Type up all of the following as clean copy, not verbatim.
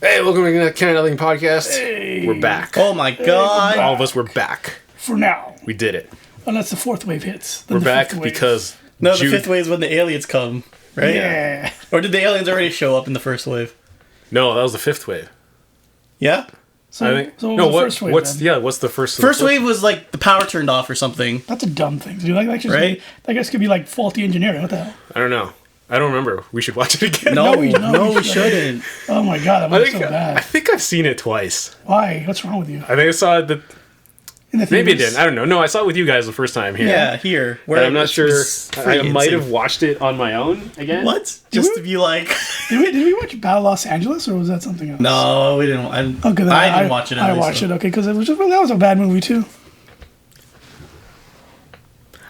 Hey, welcome to the Canada Nothing podcast. Hey. We're back. Oh my god. All of us were back. For now. We did it. Unless the fourth wave hits. We're back because... No, the fifth wave is when the aliens come, right? Yeah. Or did the aliens already show up in the first wave? No, that was the fifth wave. Yeah? So, I think. so what No, was the first wave what's then? what's the first? First wave was like the power turned off or something. That's a dumb thing to do. Like, Right? I guess could be like faulty engineering. What the hell? I don't know. I don't remember. We should watch it again. No, we shouldn't. Oh my god, that I was think so bad. I think I've seen it twice. Why? What's wrong with you? I think I saw it. In the Maybe it theaters? didn't. I don't know. No, I saw it with you guys the first time here. Yeah, here. But I'm not sure. I might have What? watched it on my own again. Just to be like... Did we watch Battle Los Angeles or was that something else? No, we didn't. I didn't watch it. I watched it. Okay, because it was just that was a bad movie too.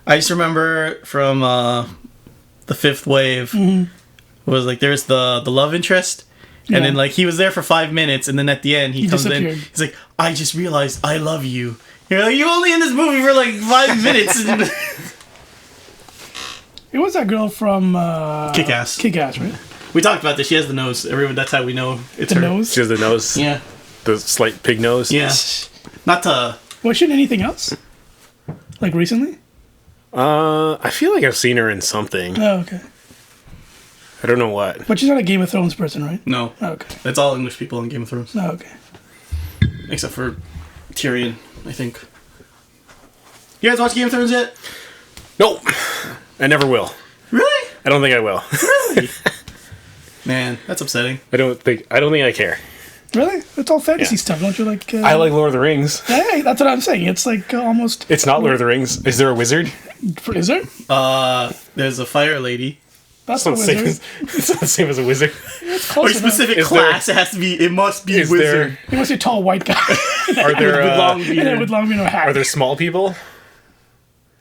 I just remember from the fifth wave, was like there's the love interest. And then, like, he was there for 5 minutes, and then at the end, he comes in. He's like, I just realized I love you. You're like, you only in this movie for, like, 5 minutes. It was that girl from Kick-Ass. Kick-Ass, right? We talked about this. She has the nose. Everyone, that's how we know it's The her. nose. She has the nose. Yeah. The slight pig nose. Yeah. Not to... Was she in anything else? Like recently? I feel like I've seen her in something. Oh, okay. I don't know what. But she's not a Game of Thrones person, right? No. Oh, okay. That's all English people in Game of Thrones. Oh, okay. Except for Tyrion, I think. You guys watch Game of Thrones yet? Nope. I never will. Really? I don't think I will. Really? Man, that's upsetting. I don't think I care. Really? It's all fantasy Yeah. stuff, don't you like? I like Lord of the Rings. Hey, that's what I'm saying. It's like almost. It's not Lord of the Rings. Is there a wizard? Is there? There's a fire lady. That's It's the not, the same wizard. as, it's not the same as a wizard. It's Or close a enough. specific Is class. It must be Is wizard. He must be a tall white guy. Are there With long and then beard. with long beard and a hat. are there small people?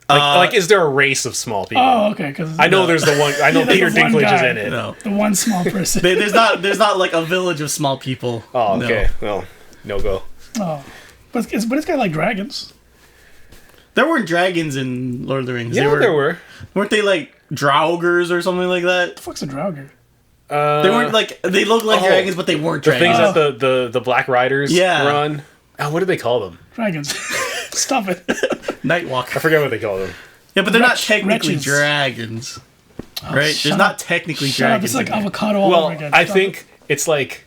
Like, is there a race of small people? Oh, okay. Because I know there's the one. I know Yeah, Peter there's one Dinklage is guy. in it. No. the one small person. There's not like a village of small people. Oh, No. okay. Well, no go. Oh, but it's got like dragons. There weren't dragons in Lord of the Rings. Yeah, there were. Weren't they like draugrs or something like that? The fuck's a draugr? They weren't like they looked like dragons, but they weren't the dragons. things that the Black Riders Yeah. were on. Oh, what did they call them? Dragons. Stop it. Nightwalker. I forget what they call them. Yeah, but they're not Wretch- technically wretches. dragons, right? shut There's up. not technically Shut up. dragons. It's like in there. avocado all Well, over again. I Stop think it's like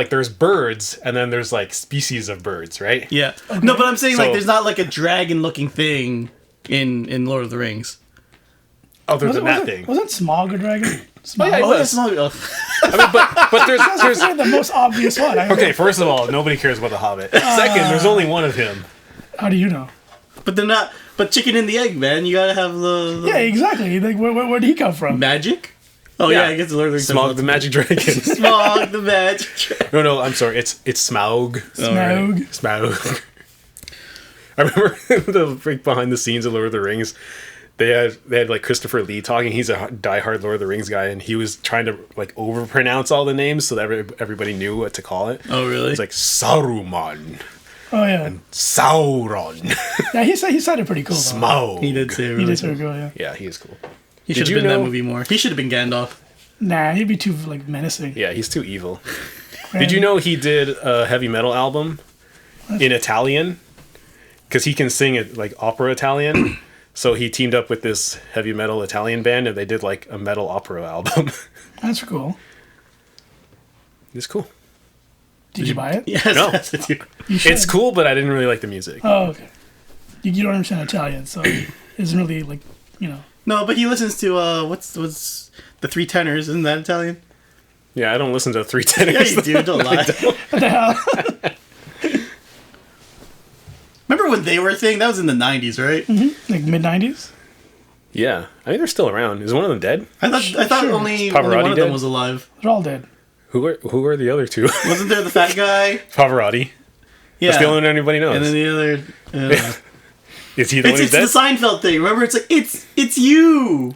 there's birds and then there's like species of birds, right? Yeah. No, but I'm saying like So- there's not like a dragon-looking thing in Lord of the Rings. Other Was than that thing. Wasn't Smaug a dragon? Smaug. yeah, it Oh, was. that's not. I mean, but there's That's the most obvious one. okay. First of all, nobody cares about the Hobbit. Second, there's only one of him. How do you know? But they're not. But chicken and the egg, man. You gotta have the Yeah, exactly. Like, where did he come from? magic. Oh Yeah. yeah, I guess the Lord of the Rings. Smaug the magic dragon. Smaug the magic. No, I'm sorry. It's Smaug. Smaug. Smaug. I remember the like, behind the scenes of Lord of the Rings. They had like Christopher Lee talking. He's a diehard Lord of the Rings guy, and he was trying to like overpronounce all the names so that everybody knew what to call it. Oh really? It's like Saruman, Oh yeah. Sauron, Yeah, he said it pretty cool. Though. Smaug. He did say it He really did cool. pretty cool. Yeah. Yeah, he is cool. He Did should you have been know- that movie more. He should have been Gandalf. Nah, he'd be too like menacing. Yeah, he's too evil. Did you know he did a heavy metal album in Italian? Because he can sing it like opera Italian. So he teamed up with this heavy metal Italian band, and they did like a metal opera album. That's cool. It's cool. Did you buy it? Yes, No. that's it. You should. It's cool, but I didn't really like the music. Oh, okay. You don't understand Italian, so it isn't really like No, but he listens to what's the Three Tenors? Isn't that Italian? Yeah, I don't listen to Three Yeah, Tenors. you do. Don't lie. What the hell? Remember when they were a thing? That was in the '90s, right? Like mid-90s? Yeah, I think they're still around. Is one of them dead? I thought Sure. only Pavarotti one of them dead? was alive. They're all dead. Who are the other two? Wasn't there the fat guy? Pavarotti. Yeah. That's the only one anybody knows. And then the other. Is he the one It's who's the dead? Seinfeld thing. Remember, it's like it's you.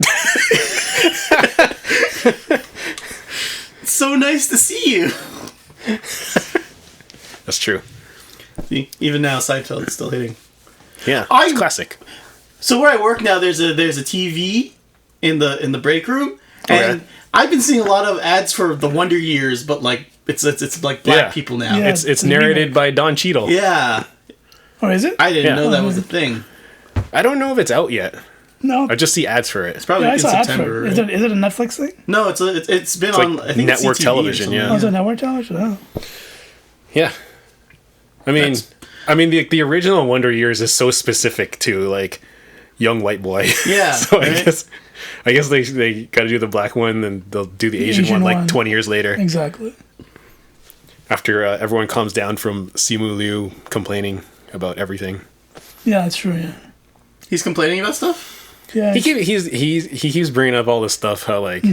It's so nice to see you. That's true. See, even now, Seinfeld is still hitting. Yeah, I- it's classic. So where I work now, there's a TV in the break room, and Okay. I've been seeing a lot of ads for the Wonder Years, but like it's like black people now. Yeah. It's narrated by Don Cheadle. Yeah. Or is it? I didn't Yeah. know that was a thing. I don't know if it's out yet. No. I just see ads for it. It's probably Yeah, I in saw ads for September. it. Right? Is it a Netflix thing? No, it's been It's on like I think network it's CTV or television, something. yeah. Oh, is it network television? Oh. Yeah. I mean, the original Wonder Years is so specific to like young white boy. Yeah, So right? I guess they got to do the black one, then they'll do the Asian one like 20 years later Exactly. after everyone calms down from Simu Liu complaining about everything. Yeah, that's true. Yeah. He's complaining about stuff? Yeah. He keeps bringing up all this stuff how like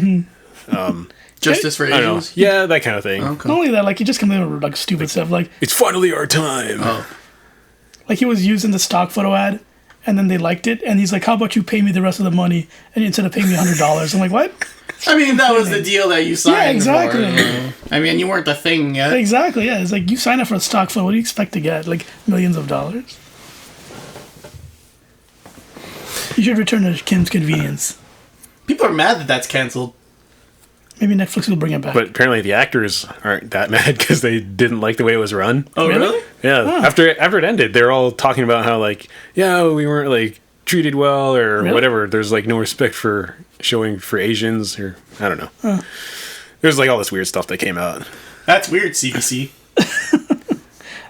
Justice for I don't know, Asians? yeah, that kind of thing. Okay. Not only that, like he just comes in with like stupid stuff. Like It's finally our time. Oh. he was using the stock photo ad, and then they liked it, and he's like, "How about you pay me the rest of the money, and instead of paying me $100?" I'm like, "What?" I mean, that was the deal that you signed Yeah, exactly. for. I mean, you weren't the thing yet. Exactly. Yeah. It's like you sign up for a stock photo. What do you expect to get? Like millions of dollars. You should return to Kim's Convenience. People are mad that that's canceled. Maybe Netflix will bring it back. But apparently the actors aren't that mad because they didn't like the way it was run. Oh, Really? really? Yeah, after it ended, they're all talking about how like, yeah, we weren't like treated well or Really? whatever. There's like no respect for showing for Asians or I don't know. There's like all this weird stuff that came out. That's weird, CBC.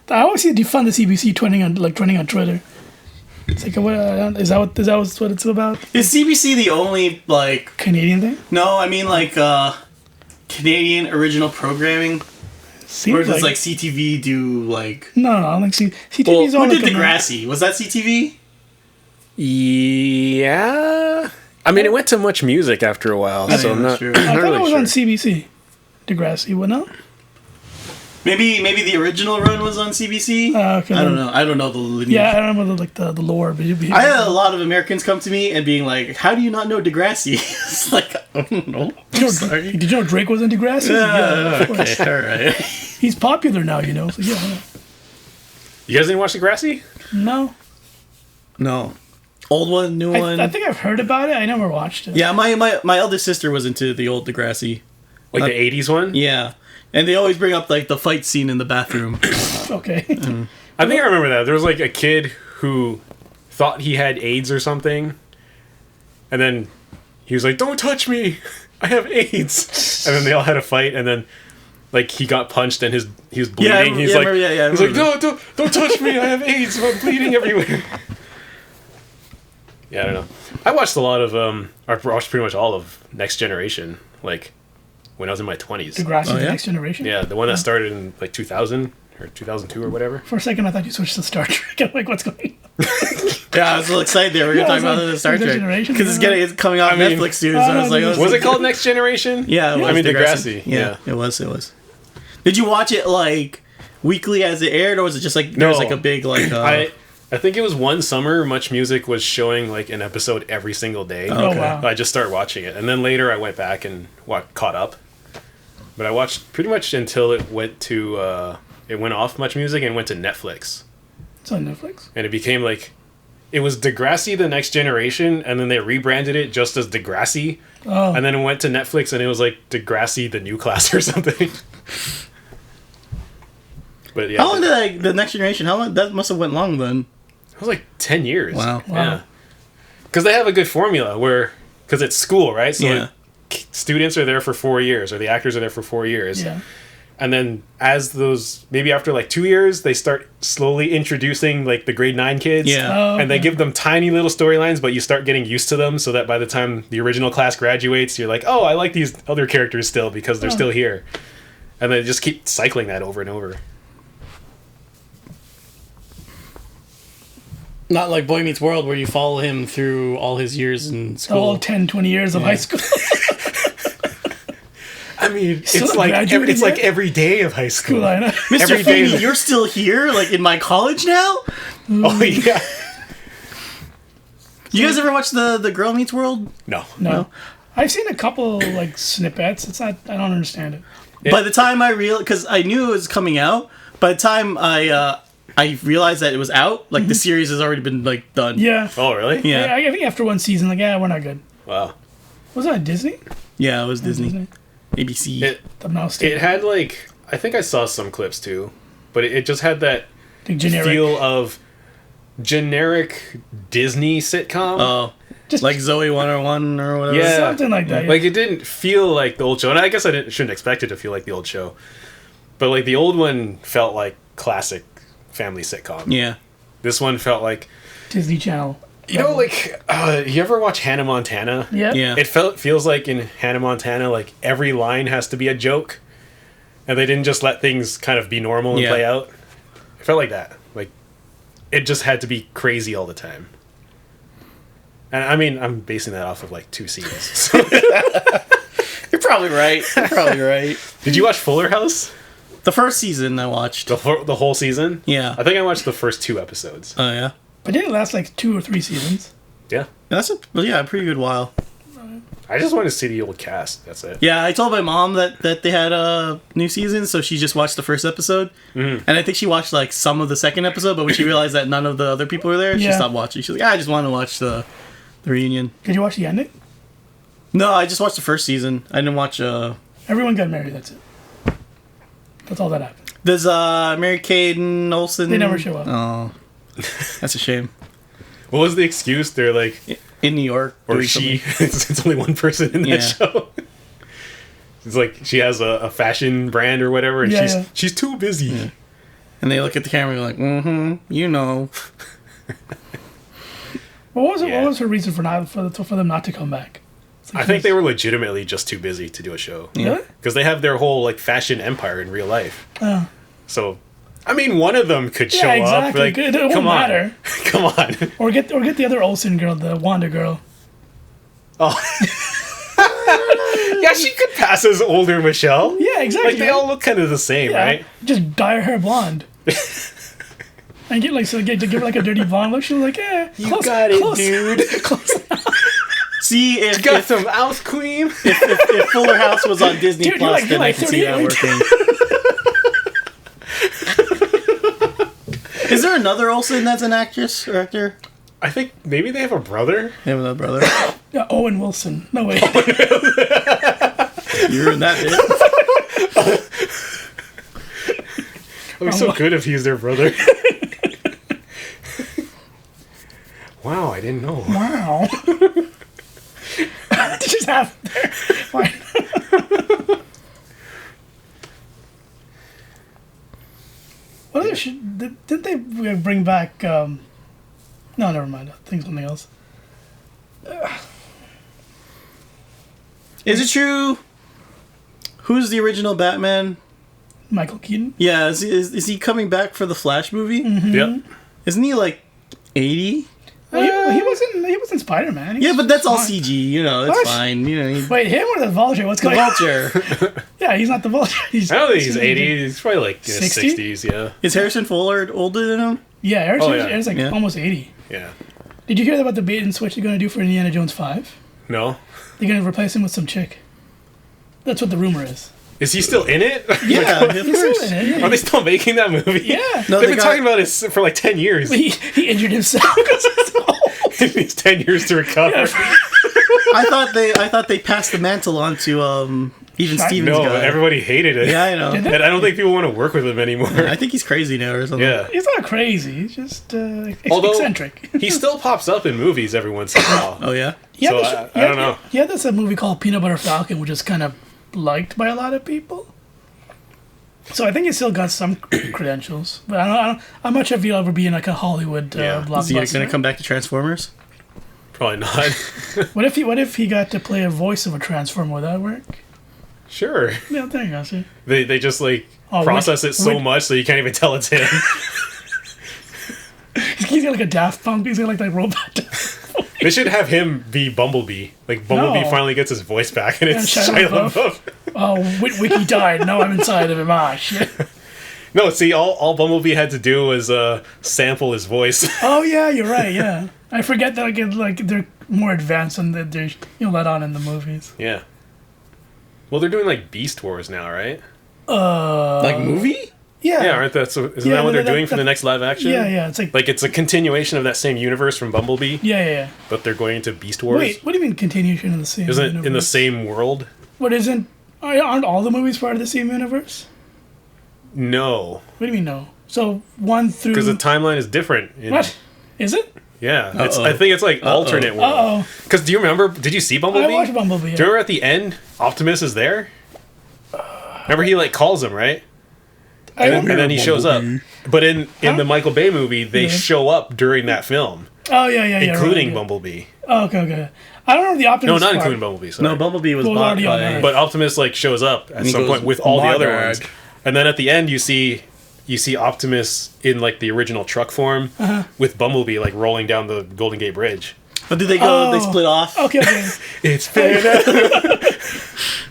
I always see defund the CBC trending on Twitter. It's like, is that what it's about? Is CBC the only, like... Canadian thing? No, I mean, like, Canadian original programming? Seems Or does, like, CTV do, like... No, I don't think Well, CTV's who on did like Degrassi? Was that CTV? Yeah, I mean, it went to Much Music after a while, Yeah, so I'm that's not, true. I'm I not thought really it was sure. on CBC. Degrassi, what now? Maybe the original run was on CBC? Okay, I don't then. know. I don't know the lineage. Yeah, I don't remember the lore. But I had a lot of Americans come to me and being like, how do you not know Degrassi? It's like, I don't know. Sorry. Did you know Drake was in Degrassi? Yeah, of course. okay, alright. He's popular now, you know. So yeah, I know. You guys didn't watch Degrassi? No. No. Old one, new one? I think I've heard about it. I never watched it. Yeah, my eldest sister was into the old Degrassi. Like the 80s one? Yeah. And they always bring up, like, the fight scene in the bathroom. Okay. I think I remember that. There was like a kid who thought he had AIDS or something, and then he was like, "Don't touch me, I have AIDS." And then they all had a fight, and then like he got punched and he was bleeding. He's like, he's like, "No, don't touch me, I have AIDS, I'm bleeding everywhere." Yeah, I don't know. I watched a lot of I watched pretty much all of Next Generation, like when I was in my 20s. Degrassi, Oh, the yeah? Next Generation. Yeah, the one that started in like 2000 or 2002 or whatever. For a second, I thought you switched to Star Trek. I'm like, what's going on? Yeah, I was a little excited there. We were Yeah, I talking was about like, the Star Next Trek. Generation, Because yeah. it's coming out on I mean- Netflix soon, so I was like, oh, Was it called Next Generation? Yeah, it was I mean Degrassi. Yeah, it was. Did you watch it, like, weekly as it aired, or was it just, like, there was, No. like, a big, like... I think it was one summer Much Music was showing like an episode every single day. Oh, Okay. wow. I just started watching it, and then later I went back and caught up. But I watched pretty much until it went to it went off Much Music and went to Netflix, It's on Netflix. and it became like it was Degrassi: The Next Generation, and then they rebranded it just as Degrassi, Oh. and then it went to Netflix and it was like Degrassi: The New Class or something. But yeah, How long did the Next Generation, that must have went long then. it was like 10 years. Wow. Yeah, because they have a good formula because it's school, right? So Yeah. students are there for 4 years, or the actors are there for 4 years. Yeah. And then as those, maybe after like 2 years, they start slowly introducing like the grade 9 kids. Yeah. Oh, And they okay. give them tiny little storylines, but you start getting used to them so that by the time the original class graduates, you're like, oh, I like these other characters still because they're still here. And they just keep cycling that over and over. Not like Boy Meets World, where you follow him through all his years in school. All 10, 20 years of high school. I mean, Still it's like graduating it's like yet? every day of high school. Cool, I know. Mr. every day Feeney, is- you're still here, like in my college now? Oh yeah. You guys ever watch the Girl Meets World? No. No. I've seen a couple like snippets. It's not. I don't understand it. By the time I because I knew it was coming out, by the time I realized that it was out, like the series has already been like done. Yeah. Oh really? Yeah. I think after one season, like, yeah, we're not good. Wow. Was that Disney? Yeah, it was Disney. ABC. It The mouse. it had like I think I saw some clips too, but it just had that The generic. feel of generic Disney sitcom. Oh, Just- like Zoe 101 or whatever. Yeah. Something like that. Like it didn't feel like the old show, and I guess shouldn't expect it to feel like the old show, but like the old one felt like classic family sitcom. Yeah. This one felt like, Disney Channel. you know, like you ever watch Hannah Montana? Yeah. Yeah. It feels like in Hannah Montana, like every line has to be a joke, and they didn't just let things kind of be normal and Yeah. play out. It felt like that. Like it just had to be crazy all the time. And I mean, I'm basing that off of like 2 seasons. So. You're probably right. You're probably right. Did you watch Fuller House? The first season I watched. The whole season? Yeah. I think I watched the first 2 episodes. Oh, yeah. But didn't it last like 2 or 3 seasons? Yeah. That's a pretty good while. I just wanted to see the old cast. That's it. Yeah, I told my mom that they had a new season, so she just watched the first episode. Mm-hmm. And I think she watched like some of the second episode, but when she realized that none of the other people were there, she Yeah. stopped watching. She's like, I just want to watch the reunion. Did you watch the ending? No, I just watched the first season. I didn't watch... Everyone got married, that's it. That's all that happened. There's Mary-Kate and Olsen. They never show up. Oh, that's a shame. What was the excuse? They're like, In New York. or doing she, something. it's only one person in that Yeah. show. It's like she has a fashion brand or whatever, and Yeah, she's too busy. Yeah. And they look at the camera and go like, mm-hmm, you know. What was it? Yeah. What was her reason for them not to come back? It's like I think they were legitimately just too busy to do a show. Yeah. Really? Because they have their whole like fashion empire in real life. Oh. So, I mean, one of them could show Yeah, up. exactly. Like, It won't come on, matter. come on. Or get the other Olsen girl, the Wanda girl. Oh, yeah, she could pass as older Michelle. Yeah, exactly. Like they all look kind of the same, Yeah, right? just dye her hair blonde. And give her like a dirty blonde look. She was like, You got it, close, dude. close. See, if, Got if, some house cream. if Fuller House was on Disney Dude, Plus, you're then I like can see that 38. working. Is there another Olsen that's an actress or actor? I think maybe they have a brother. They have another brother. Yeah, Owen Wilson. No way. You ruined that bit. It would be so good if he's their brother. Wow, I didn't know. Wow. It just happened there. Fine. What other did they bring back? No, never mind. I think something else. Is it true? Who's the original Batman? Michael Keaton. Yeah, is he coming back for the Flash movie? Mm-hmm. Yep. Isn't he like 80? Well, he wasn't Spider Man. Yeah, but that's all CG. You know, it's What? fine. You know, Wait, him or the Vulture? What's the going on? Vulture. Yeah, he's not the Vulture. I don't think he's 80. He's probably like in his 60? 60s, yeah. Is Harrison Fuller older than him? Yeah, Eric's like Yeah. almost 80. Yeah. Did you hear about the bait and switch they're going to do for Indiana Jones 5? No? They're going to replace him with some chick. That's what the rumor is. Is he still in it? Yeah, of He's course. still in it, yeah. Are they still making that movie? Yeah. No, They've they been got- talking about it for like 10 years. He injured himself because he's old. It needs 10 years to recover. I thought they passed the mantle on to even Shine- Stevens. No, guy. everybody hated it. Yeah, I know. Did they? And I don't think people want to work with him anymore. I think he's crazy now or something. Yeah. He's not crazy. He's just Although- eccentric. He still pops up in movies every once in a while. Oh yeah. Yeah, So there's- I don't know. Yeah, there's a movie called Peanut Butter Falcon, which is kind of liked by a lot of people. So I think he's still got some credentials, but I'm not sure if he'll ever be in like a Hollywood Yeah. Is he blockbuster. going to come back to Transformers? Probably not. What if he got to play a voice of a Transformer? Would that work? Sure. Yeah, there you go. See, They just like Oh, process it so Whit- much so you can't even tell it's him. he's got like a Daft Punk. He's got like robot. They should have him be Bumblebee. Like Bumblebee No. finally gets his voice back, and it's Yeah, Shia Shia LaBeouf. Oh, Wiki died. Now I'm inside of him. Ah, shit. No, see, all Bumblebee had to do was sample his voice. Oh yeah, you're right. Yeah, I forget that like they're more advanced than they're let on in the movies. Yeah. Well, they're doing like Beast Wars now, right? Like movie? Yeah. Yeah, aren't that so? Isn't Yeah, that what they're that- doing for that- the next live action? Yeah. It's like Like it's a continuation of that same universe from Bumblebee, yeah. but they're going into Beast Wars. Wait, what do you mean continuation of the same? Isn't it in the universe? same world? What isn't? Aren't all the movies part of the same universe? No. What do you mean no? So 1 through... Because the timeline is different. What? Is it? Yeah. I think it's like alternate world. Uh-oh. Because do you remember... Did you see Bumblebee? I watched Bumblebee. Do you remember at the end, Optimus is there? Remember he like calls him, right? And then he shows up. But in the Michael Bay movie, they show up during that film. Oh, yeah. Including right. Bumblebee. Oh, okay. I don't know the Optimus No, not part. including Bumblebee. Sorry. No, Bumblebee was Well, bought already on by... Earth. But Optimus like shows up at he some goes, point with all the "My other bad." ones. And then at the end, you see Optimus in like the original truck form with Bumblebee like rolling down the Golden Gate Bridge. But did they go? They split off. Okay. It's fair.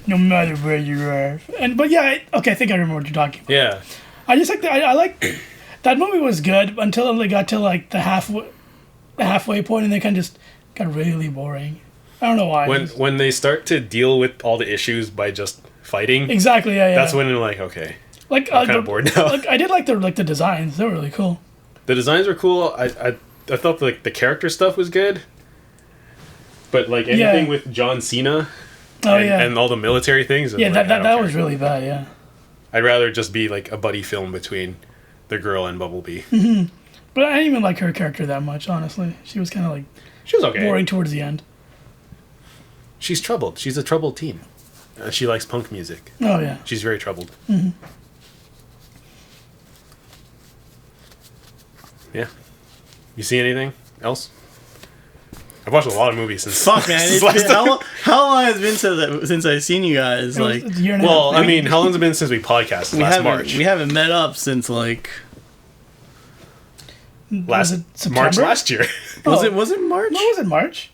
No matter where you are. But yeah, I think I remember what you're talking about. Yeah. I just like I like that movie was good until they got to like the halfway point, and they kind of just got really boring. I don't know why. When they start to deal with all the issues by just fighting, exactly, yeah. that's when they're like, okay, like I'm kind of bored now. Like I did like the designs; they were really cool. The designs were cool. I thought like the character stuff was good, but like anything with John Cena, and all the military things, yeah, like, that was really bad. Yeah, I'd rather just be like a buddy film between the girl and Bumblebee. But I didn't even like her character that much. Honestly, she was kind of like She was okay. boring towards the end. She's troubled. She's a troubled teen. She likes punk music. Oh yeah, She's very troubled. Yeah. You see anything else? I've watched a lot of movies since. Fuck, man. It's been, how long has it been since I've seen you guys? Like, it's a year and a half. Well, I mean, how long's it been since we podcasted? Last March. We haven't met up since like. Was it September? March last year. Was it March? No, was it March?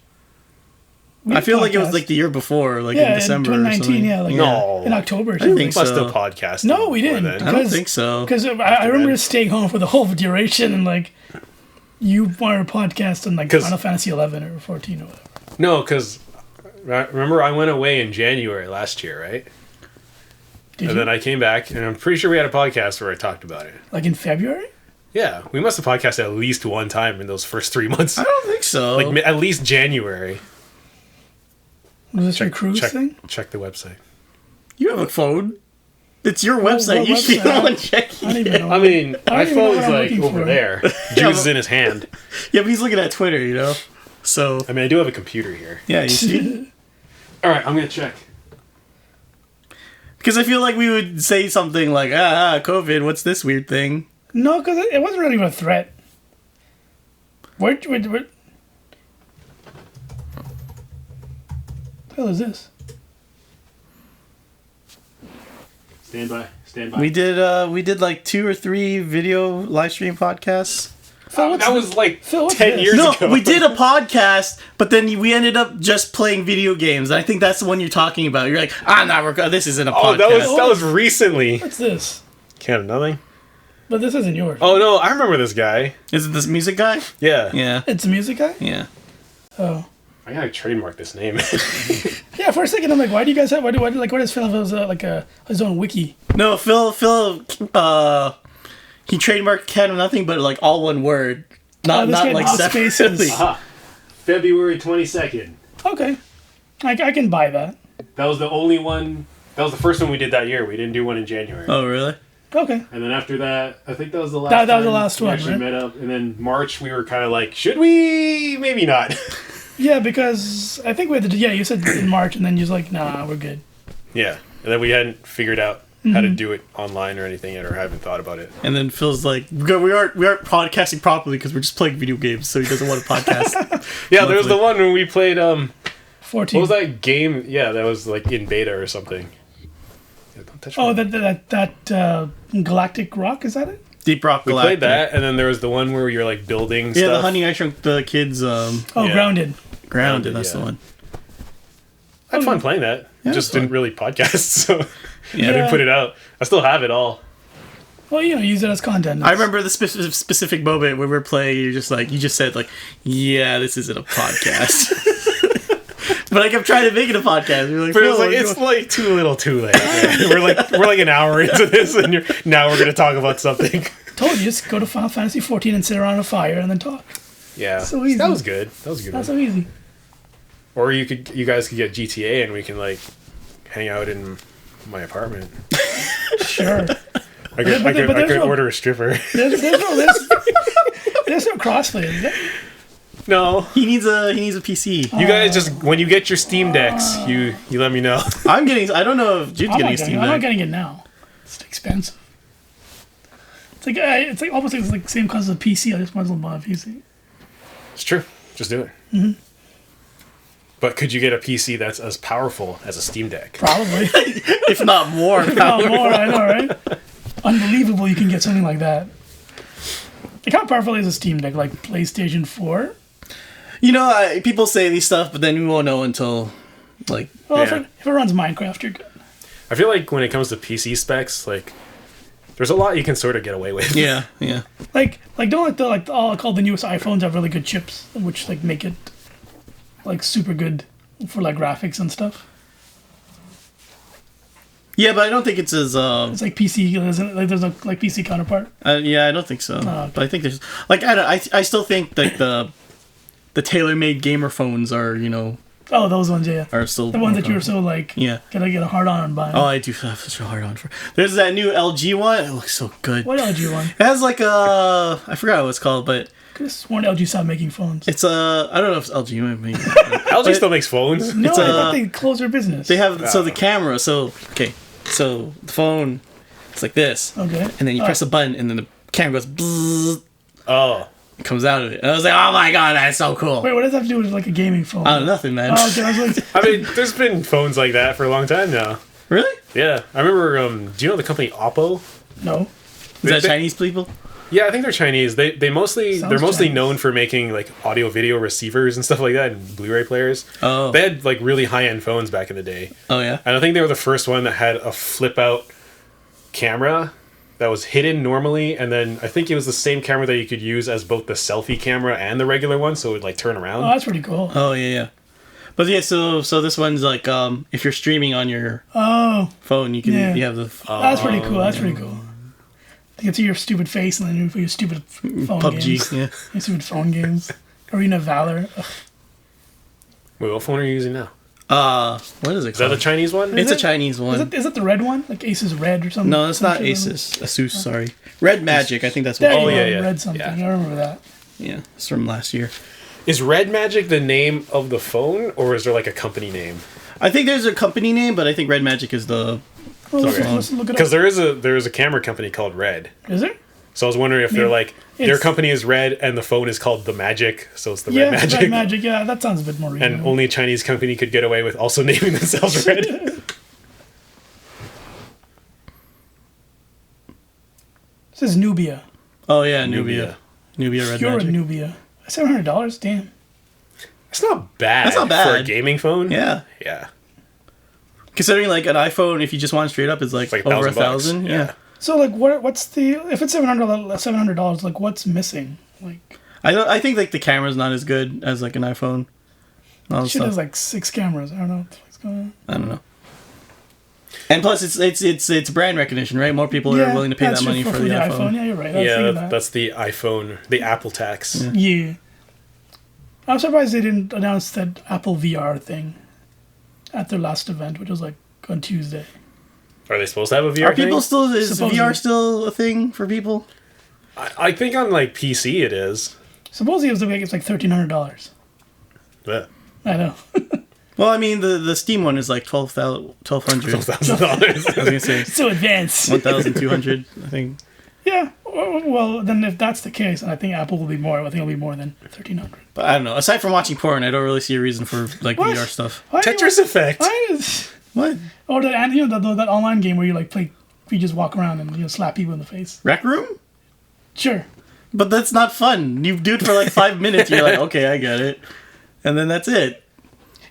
I feel like it was like the year before, like in December. in 2019, or something. yeah, like No. in October. Or I something. think We must so. have podcasted. No, we before didn't. then. I don't think so. Because I remember staying home for the whole duration, and like you wanted a podcast on like Final Fantasy 11 or 14 or whatever. No, because remember I went away in January last year, right? Then I came back, and I'm pretty sure we had a podcast where I talked about it. Like in February? Yeah, we must have podcasted at least one time in those first 3 months. I don't think so. Like at least January. Was this your cruise thing? Check the website. You have a phone. It's your website. what You should be the website? one checking. I don't even know. I mean, I my don't even know phone's what I'm like looking over for. there. Juice is in his hand. Yeah, but he's looking at Twitter, you know? So. I mean, I do have a computer here. Yeah, you see? All right, I'm gonna check. Because I feel like we would say something like, COVID, what's this weird thing? No, because it wasn't really a threat. Where the hell is this? Stand by. We did like 2 or 3 video live stream podcasts. That was like Phil, what's 10 this? years No, ago. we did a podcast, but then we ended up just playing video games. I think that's the one you're talking about. You're like, this isn't a podcast. Oh, that was recently. What's this? Can't have nothing. But this isn't yours. Oh no, I remember this guy. Is it this music guy? Yeah. Yeah. It's a music guy? Yeah. Oh. I gotta trademark this name. Yeah, for a second I'm like, why do you guys have, why does Phil have his own wiki? No, Phil, he trademarked Cat of Nothing, but like all one word. Not this guy like does separately. spaces. Aha. February 22nd. Okay. I can buy that. That was the only one. That was the first one we did that year. We didn't do one in January. Oh, really? Okay. And then after that, I think that was the last. That was the time last we one, actually right? met up, and then March we were kind of like, should we? Maybe not. Yeah, because I think we had to. Yeah, you said in March, and then you're like, nah, we're good. Yeah, and then we hadn't figured out how to do it online or anything yet, or haven't thought about it. And then Phil's like, we aren't podcasting properly because we're just playing video games, so he doesn't want to podcast. Yeah, there was the one when we played 14. what was that game? Yeah, that was like in beta or something. Yeah, don't touch Oh, me. that Galactic Rock, is that it? Deep Rock We Galactic. played that, and then there was the one where you're like building Yeah, stuff. the Honey I Shrunk the Kids Oh, Yeah. Grounded. Grounded, that's yeah. the one. I had fun playing that. Yeah, Just it's fun. didn't really podcast, so I Yeah. didn't put it out. I still have it all. Well, use it as content. I remember the specific moment when we were playing, you just said like, yeah, this isn't a podcast. But I kept trying to make it a podcast. You're like, But it was "Phil, like, it's like too little too late. Man. we're like an hour into this, and now we're gonna talk about something. Told you, just go to Final Fantasy 14 and sit around a fire and then talk. Yeah, So easy. that was good. That was a good. That's One. so easy. Or you guys could get GTA, and we can like hang out in my apartment. Sure. I could order a stripper. There's no crossplay, is there? No. He needs a PC. You guys just, when you get your Steam Decks, you let me know. I don't know if Jude's getting a Steam Deck. I'm not getting it now. It's expensive. It's like almost like the same cost as a PC. I just might as well buy a PC. It's true. Just do it. Mm-hmm. But could you get a PC that's as powerful as a Steam Deck? Probably. If not more. If not more, I know, right? Unbelievable you can get something like that. Like, how powerful is a Steam Deck? Like PlayStation 4? You know, people say these stuff, but then we won't know until, like... Well, if it runs Minecraft, you're good. I feel like when it comes to PC specs, like, there's a lot you can sort of get away with. Yeah. Like don't all called the newest iPhones have really good chips, which like make it like super good for like graphics and stuff. Yeah, but I don't think it's as It's like PC, isn't it? Like there's a like PC counterpart. Yeah, I don't think so. Okay. But I think there's like I still think like the tailor-made gamer phones are, you know, Oh, those ones, yeah. are still The ones that you were so like, yeah, gotta get a hard on and buy. Oh, I do have such a hard on for. There's that new LG one. It looks so good. What LG one? It has like a, I forgot what it's called, but Could have sworn LG stopped making phones. it's a, I don't know if it's LG. Maybe. LG still makes phones. No, it's I thought they closed their business. They have so the camera. So okay, so the phone, it's like this. Okay. And then you press a button, and then the camera goes. Bzzz, Oh. it comes out of it. And I was like, oh my god, that's so cool. Wait, what does that have to do with like a gaming phone? Oh, nothing, man. Oh, okay, I was like, I mean, there's been phones like that for a long time now. Really? Yeah. I remember, do you know the company Oppo? no. Is that Chinese people? Yeah, I think they're Chinese. They're mostly Chinese. known for making like audio video receivers and stuff like that and Blu-ray players. Oh. They had like really high-end phones back in the day. Oh yeah. And I think they were the first one that had a flip-out camera that was hidden normally, and then I think it was the same camera that you could use as both the selfie camera and the regular one, so it would like turn around. Oh, that's pretty cool. Oh yeah. But yeah, so this one's like if you're streaming on your phone, you can you have the That's pretty cool. That's pretty cool. You can see your stupid face and then your stupid phone PUBG. games. Yeah. Your stupid phone games. Arena of Valor. Ugh. Wait, what phone are you using now? What is it? Is that the Chinese one? It's a it? Chinese one. Is it the red one? Like Asus Red or something? No, it's not Some shit Asus. Asus, sorry. Red Magic, I think that's what. There you Oh, go, yeah, yeah. Red something. Yeah. I remember that. Yeah, it's from last year. Is Red Magic the name of the phone, or is there like a company name? I think there's a company name, but I think Red Magic is the. Well, let's Okay. look it Because up. there is a camera company called Red. Is there? So I was wondering if they're like their It's- company is Red and the phone is called the Magic, so it's the Yeah, Red Magic. Red Magic. Yeah, that sounds a bit more reasonable. And only a Chinese company could get away with also naming themselves Red. It says Nubia. Oh yeah, Nubia. Nubia Red Pure Magic. Nubia. $700? Damn. It's not bad. That's not for a bad. gaming phone. Yeah. Yeah. Considering like an iPhone, if you just want straight up, is like, It's like over $1,000. $1,000. Yeah. So, like, what's the... If it's $700, like, what's missing? Like, I think like the camera's not as good as like an iPhone. All the shit stuff. has, like, 6 cameras. I don't know what the fuck's going on. I don't know. And plus, it's brand recognition, right? More people are willing to pay that's that money true for the iPhone. Yeah, you're right. I was Yeah, thinking that. that's the iPhone, the Apple tax. Yeah. I'm surprised they didn't announce that Apple VR thing at their last event, which was, like, on Tuesday. Are they supposed to have a VR Are people thing? still is Supposedly. VR still a thing for people? I think on like PC it is. Supposedly it's like $1,300. Yeah. I know. Well, I mean the Steam one is like $1,200. $12,000. I was gonna say So advanced. 1,200. I think. Yeah. Well, then if that's the case, I think Apple will be more. I think it'll be more than $1,300. But I don't know. Aside from watching porn, I don't really see a reason for like What? VR stuff. Why do you Tetris Effect. want- What? Or that online game where you like play, you just walk around and slap people in the face. Rec Room? Sure. But that's not fun. You do it for like 5 minutes. You're like, okay, I get it, and then that's it.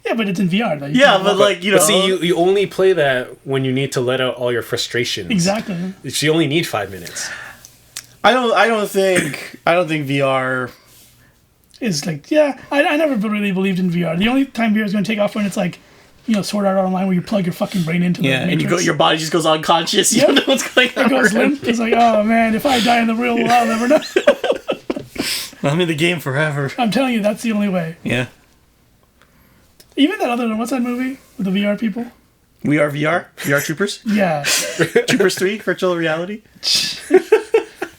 Yeah, but it's in VR though. You Yeah, can't but walk- like you know, But see, you only play that when you need to let out all your frustrations. exactly. So you only need 5 minutes. I don't think VR. It's like I never really believed in VR. The only time VR is going to take off when it's like, Sword Art Online where you plug your fucking brain into the Yeah, and Matrix. your body just goes unconscious. You Yep. don't know what's going on. It goes limp. It's like, oh man, if I die in the real world, I'll never know. I'm in the game forever. I'm telling you, that's the only way. Yeah. Even that other one, what's that movie with the VR people? We are VR. VR Troopers. Yeah. Troopers 3, virtual reality.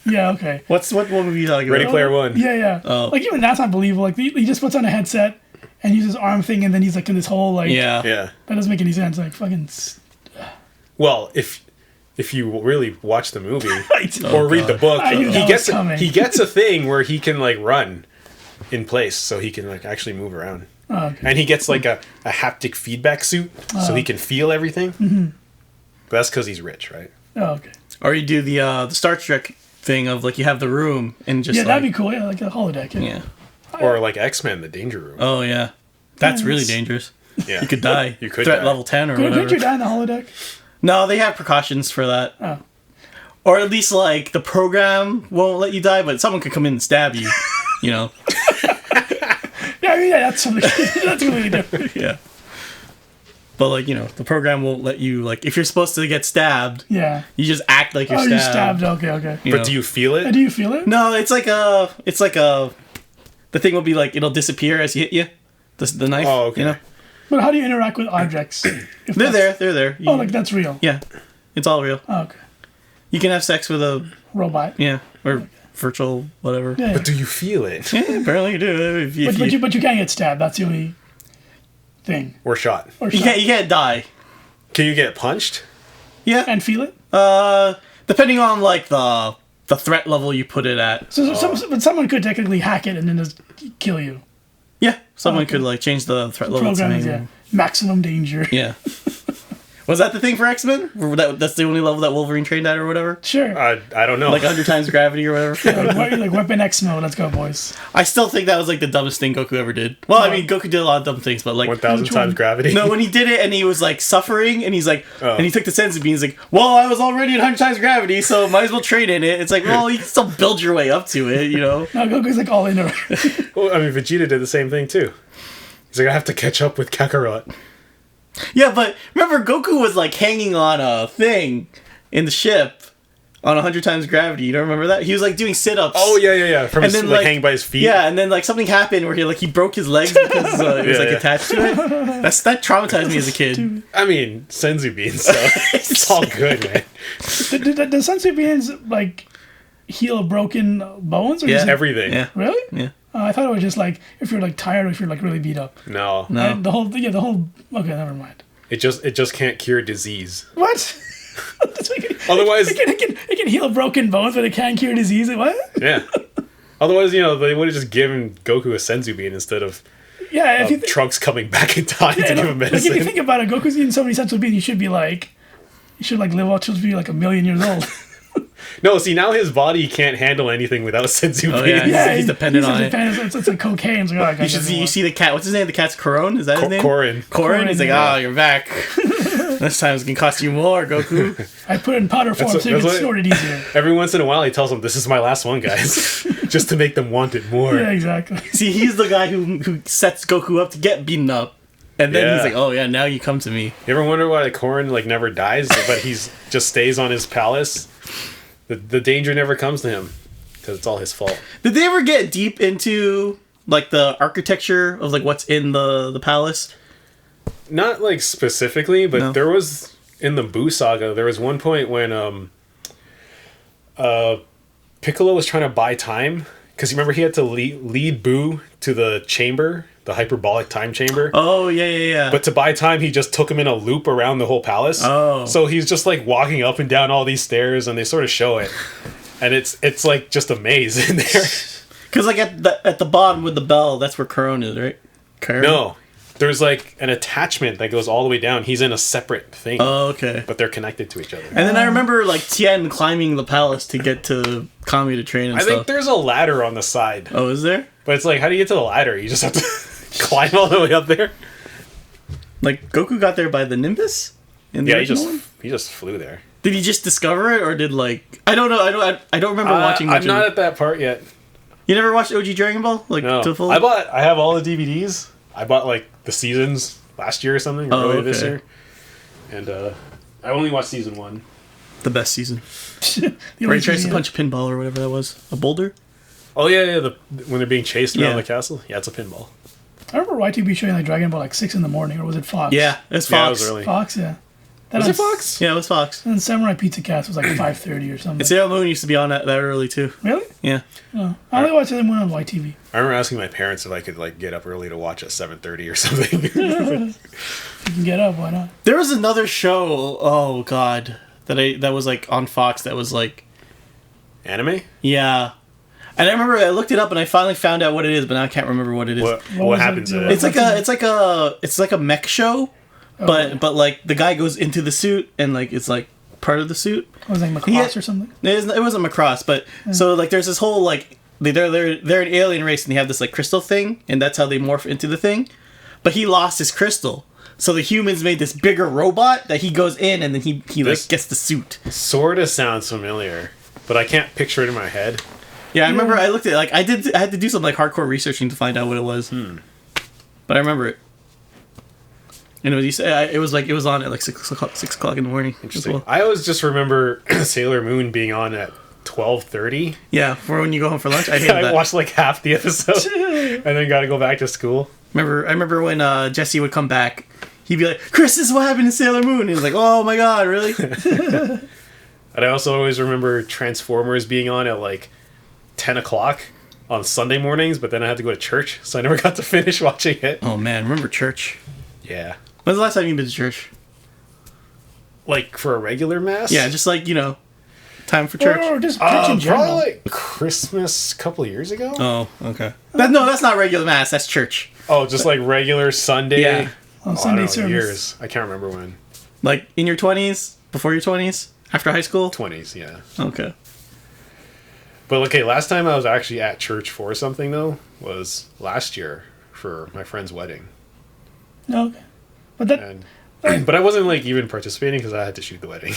Yeah. Okay. What movie are you talking Ready about? Player One. Yeah. Yeah. Oh. Like even that's unbelievable. Like he just puts on a headset and uses his arm thing, and then he's like in this whole like. Yeah. Yeah. That doesn't make any sense. Like fucking. Well, if you really watch the movie Oh, or read the God. book, I knew that was coming. he gets a thing where he can like run in place, so he can like actually move around. Oh, okay. And he gets like a haptic feedback suit, so he can feel everything. Mm-hmm. But that's because he's rich, right? Oh, okay. Or you do the Star Trek thing of like you have the room and just Yeah, like, that'd be cool. Yeah, like a holodeck. yeah. Or like X-Men, the Danger Room. Oh yeah, that's Yeah, really it's- dangerous. Yeah, You could die. You could Threat die. level 10 or Couldn't you whatever. die in the holodeck? No, they have precautions for that. Oh. Or at least like the program won't let you die, but someone could come in and stab you. You know. Yeah, I mean, yeah, that's something. That's completely different. Yeah. But like, you know, the program won't let you like if you're supposed to get stabbed, Yeah. you just act like you're Oh, stabbed. you stabbed. Okay, okay. you But know. do you feel it? Do you feel it? No, it's like the thing will be like it'll disappear as you hit you. The knife. Oh, okay. You know? But how do you interact with objects? If They're that's- there. You- Oh, like that's real. yeah. It's all real. Oh, okay. You can have sex with a Robot. or virtual whatever. Yeah. But do you feel it? Yeah, apparently you do. But you can't get stabbed. That's the only thing. Or shot? Or you shot. can't die. Can you get punched? Yeah. And feel it. Depending on like the threat level you put it at. So but someone could technically hack it and then just kill you. Yeah. Someone Okay. could like change the threat level. to Program is maybe- yeah. Maximum danger. Yeah. Was that the thing for X-Men? That's the only level that Wolverine trained at or whatever? Sure. I don't know. Like 100 times gravity or whatever? Like Weapon X mode. Let's go, boys. I still think that was like the dumbest thing Goku ever did. Well, I mean, Goku did a lot of dumb things, but like... 1,000 Which one? times gravity. No, when he did it and he was like suffering and he's like... Oh. And he took the senzu bean, he's like, well, I was already at 100 times gravity, so might as well train in it. It's like, well, you can still build your way up to it, you know? No, Goku's like all in there. Well, I mean, Vegeta did the same thing too. He's like, I have to catch up with Kakarot. Yeah, but remember, Goku was like hanging on a thing in the ship on 100 times gravity. You don't remember that? He was like doing sit-ups. Oh yeah. From And his, then, like like- hanging by his feet. Yeah, and then like something happened where he broke his legs because it was Yeah, like yeah. attached to it. That traumatized me as a kid. I mean, senzu beans. So it's all good, man. Does Sensu Beans like heal broken bones? Or Yeah. does it- Everything. Yeah, Really? yeah. I thought it was just like if you're like tired or if you're like really beat up. No, No. And the whole. Okay, never mind. it just can't cure disease. What? Otherwise, it can heal broken bones, but it can't cure disease. What? yeah. Otherwise, they would have just given Goku a senzu bean instead of Yeah, if you Trunks coming back in time to give him like if you medicine. think about it, Goku's eating so many sensu beans, you should live up to be like 1,000,000 years old. No, see, now his body can't handle anything without senzu Oh, beans. yeah. He's dependent on it. It's like cocaine. It's like, oh, I You should see. You see the cat. What's his name? The cat's Coron. Is that his name? Corin. Corin. He's like, yeah. oh, you're back. This time it's gonna cost you more, Goku. I put it in powder form so you that's can what- snort it easier. Every once in a while, he tells them, "This is my last one, guys," just to make them want it more. Yeah, exactly. See, he's the guy who sets Goku up to get beaten up, and then Yeah. he's like, oh yeah, now you come to me. You ever wonder why Corin never dies, but he's just stays on his palace? The danger never comes to him because it's all his fault. Did they ever get deep into like the architecture of like what's in the palace? Not like specifically, but No. there was in the Buu saga. There was one point when Piccolo was trying to buy time because remember he had to lead Buu to the chamber, the hyperbolic time chamber. Oh yeah. But to buy time, he just took him in a loop around the whole palace. Oh. So he's just like walking up and down all these stairs, and they sort of show it, and it's like just a maze in there. Because like at the bottom with the bell, that's where Coron is, right? Coron? No, there's like an attachment that goes all the way down. He's in a separate thing, Oh, okay. but they're connected to each other. And then I remember like Tien climbing the palace to get to Kami to train and I stuff. think there's a ladder on the side, Oh, is there? but it's like, how do you get to the ladder? You just have to climb all the way up there. Like Goku got there by the Nimbus? In the Yeah, original one? he just flew there. Did he just discover it, or did like I don't know. I don't remember watching much. I'm not of it. at that part yet. You never watched OG Dragon Ball, like No, to full? I have all the DVDs. I bought like the seasons last year or something, or Oh, earlier this okay. year, and I only watched season 1. The best season. The Where only he tries to thing- punch a pinball or whatever that was. A boulder? Oh yeah. When they're being chased around Yeah. the castle, yeah, it's a pinball. I remember YTV showing like Dragon Ball like 6 in the morning, or was it Fox? Yeah, it's Yeah, it Fox. was early. Fox. Yeah. Was it Fox? Yeah, it was Fox. And Samurai Pizza Cast was like 5:30 or something. And Sailor Moon used to be on that early too. Really? Yeah. Oh, I only watched Sailor Moon on YTV. I remember asking my parents if I could like get up early to watch at 7:30 or something. You can get up, why not? There was another show. Oh God, that was like on Fox. That was like, Anime? yeah. And I remember I looked it up and I finally found out what it is, but now I can't remember what it is. What was happens it? in it? It's like a mech show, but like the guy goes into the suit and like it's like part of the suit. Was it like Macross or something? It wasn't Macross, but so like there's this whole like they're an alien race and they have this like crystal thing and that's how they morph into the thing. But he lost his crystal, so the humans made this bigger robot that he goes in and then he like gets the suit. Sorta sounds familiar, but I can't picture it in my head. Yeah, I remember I looked at it, like I had to do some like hardcore researching to find out what it was. But I remember it. And it was on at like 6 o'clock in the morning. Interesting. Well. I always just remember Sailor Moon being on at 12:30. Yeah, for when you go home for lunch. I hated that. I watched like half the episode and then got to go back to school. I remember when Jesse would come back, he'd be like, "Chris, this is what happened in Sailor Moon." And he was like, "Oh my god, really?" And I also always remember Transformers being on at like 10 o'clock on Sunday mornings, but then I had to go to church, so I never got to finish watching it. Oh man, remember church? Yeah. When's the last time you've been to church? Like for a regular mass? Yeah, just like, time for church. Or just church in general. Probably like Christmas a couple of years ago. Oh, okay. That's not regular mass, that's church. Oh, just like regular Sunday? Yeah. On Sunday I don't know, service. years. I can't remember when. Like in your 20s? Before your 20s? After high school? 20s, yeah. Okay. But okay, last time I was actually at church for something though was last year for my friend's wedding. Okay. But that But I wasn't like even participating because I had to shoot the wedding.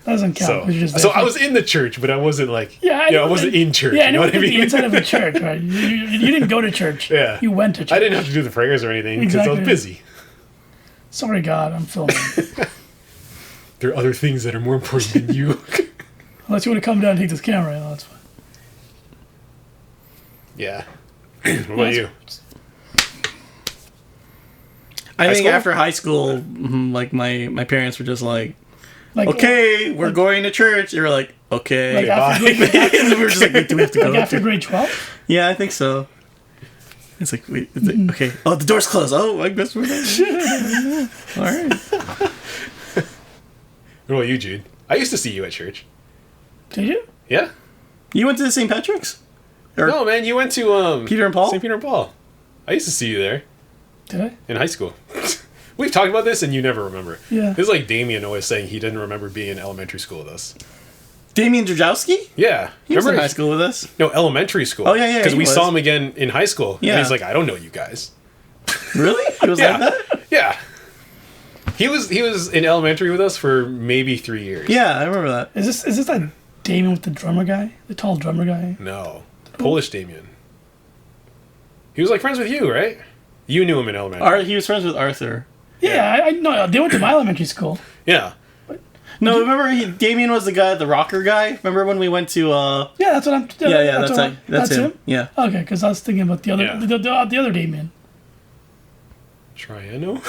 doesn't count. So I was in the church, but I wasn't like I wasn't in church. Yeah, you know what I mean? The inside of a church, right? You didn't go to church. Yeah, you went to church. I didn't have to do the prayers or anything because I was busy. Sorry, God, I'm filming. There are other things that are more important than you. Unless you want to come down and take this camera, that's fine. Yeah. What about you? I think after high school, like my parents were just like, okay, we're going to church. They were like, okay, like we were just like, wait, do we have to go? Like after grade 12? Yeah, I think so. It's like, wait, okay. Oh, the door's closed. Oh, I guess we're done. All right. What about you, Jude? I used to see you at church. Did you? Yeah. You went to the St. Patrick's? No, man, you went to Peter and Paul? St. Peter and Paul. I used to see you there. Did I? In high school. We've talked about this and you never remember. Yeah. This is like Damien always saying he didn't remember being in elementary school with us. Damien Drajowski? Yeah. He was in high school with us. No, elementary school. Oh, yeah. Because we saw him again in high school. Yeah. And he's like, I don't know you guys. Really? He was like that? Yeah. He was in elementary with us for maybe 3 years. Yeah, I remember that. Is this that Damien with the drummer guy? The tall drummer guy? No. Polish Damien. He was like friends with you, right? You knew him in elementary. He was friends with Arthur. Yeah, I know. They went to my elementary school. Yeah. No, remember Damien was the guy, the rocker guy? Remember when we went to Yeah, that's what I'm. that's him. Yeah. Okay, because I was thinking about the other, the other Damien. Triano?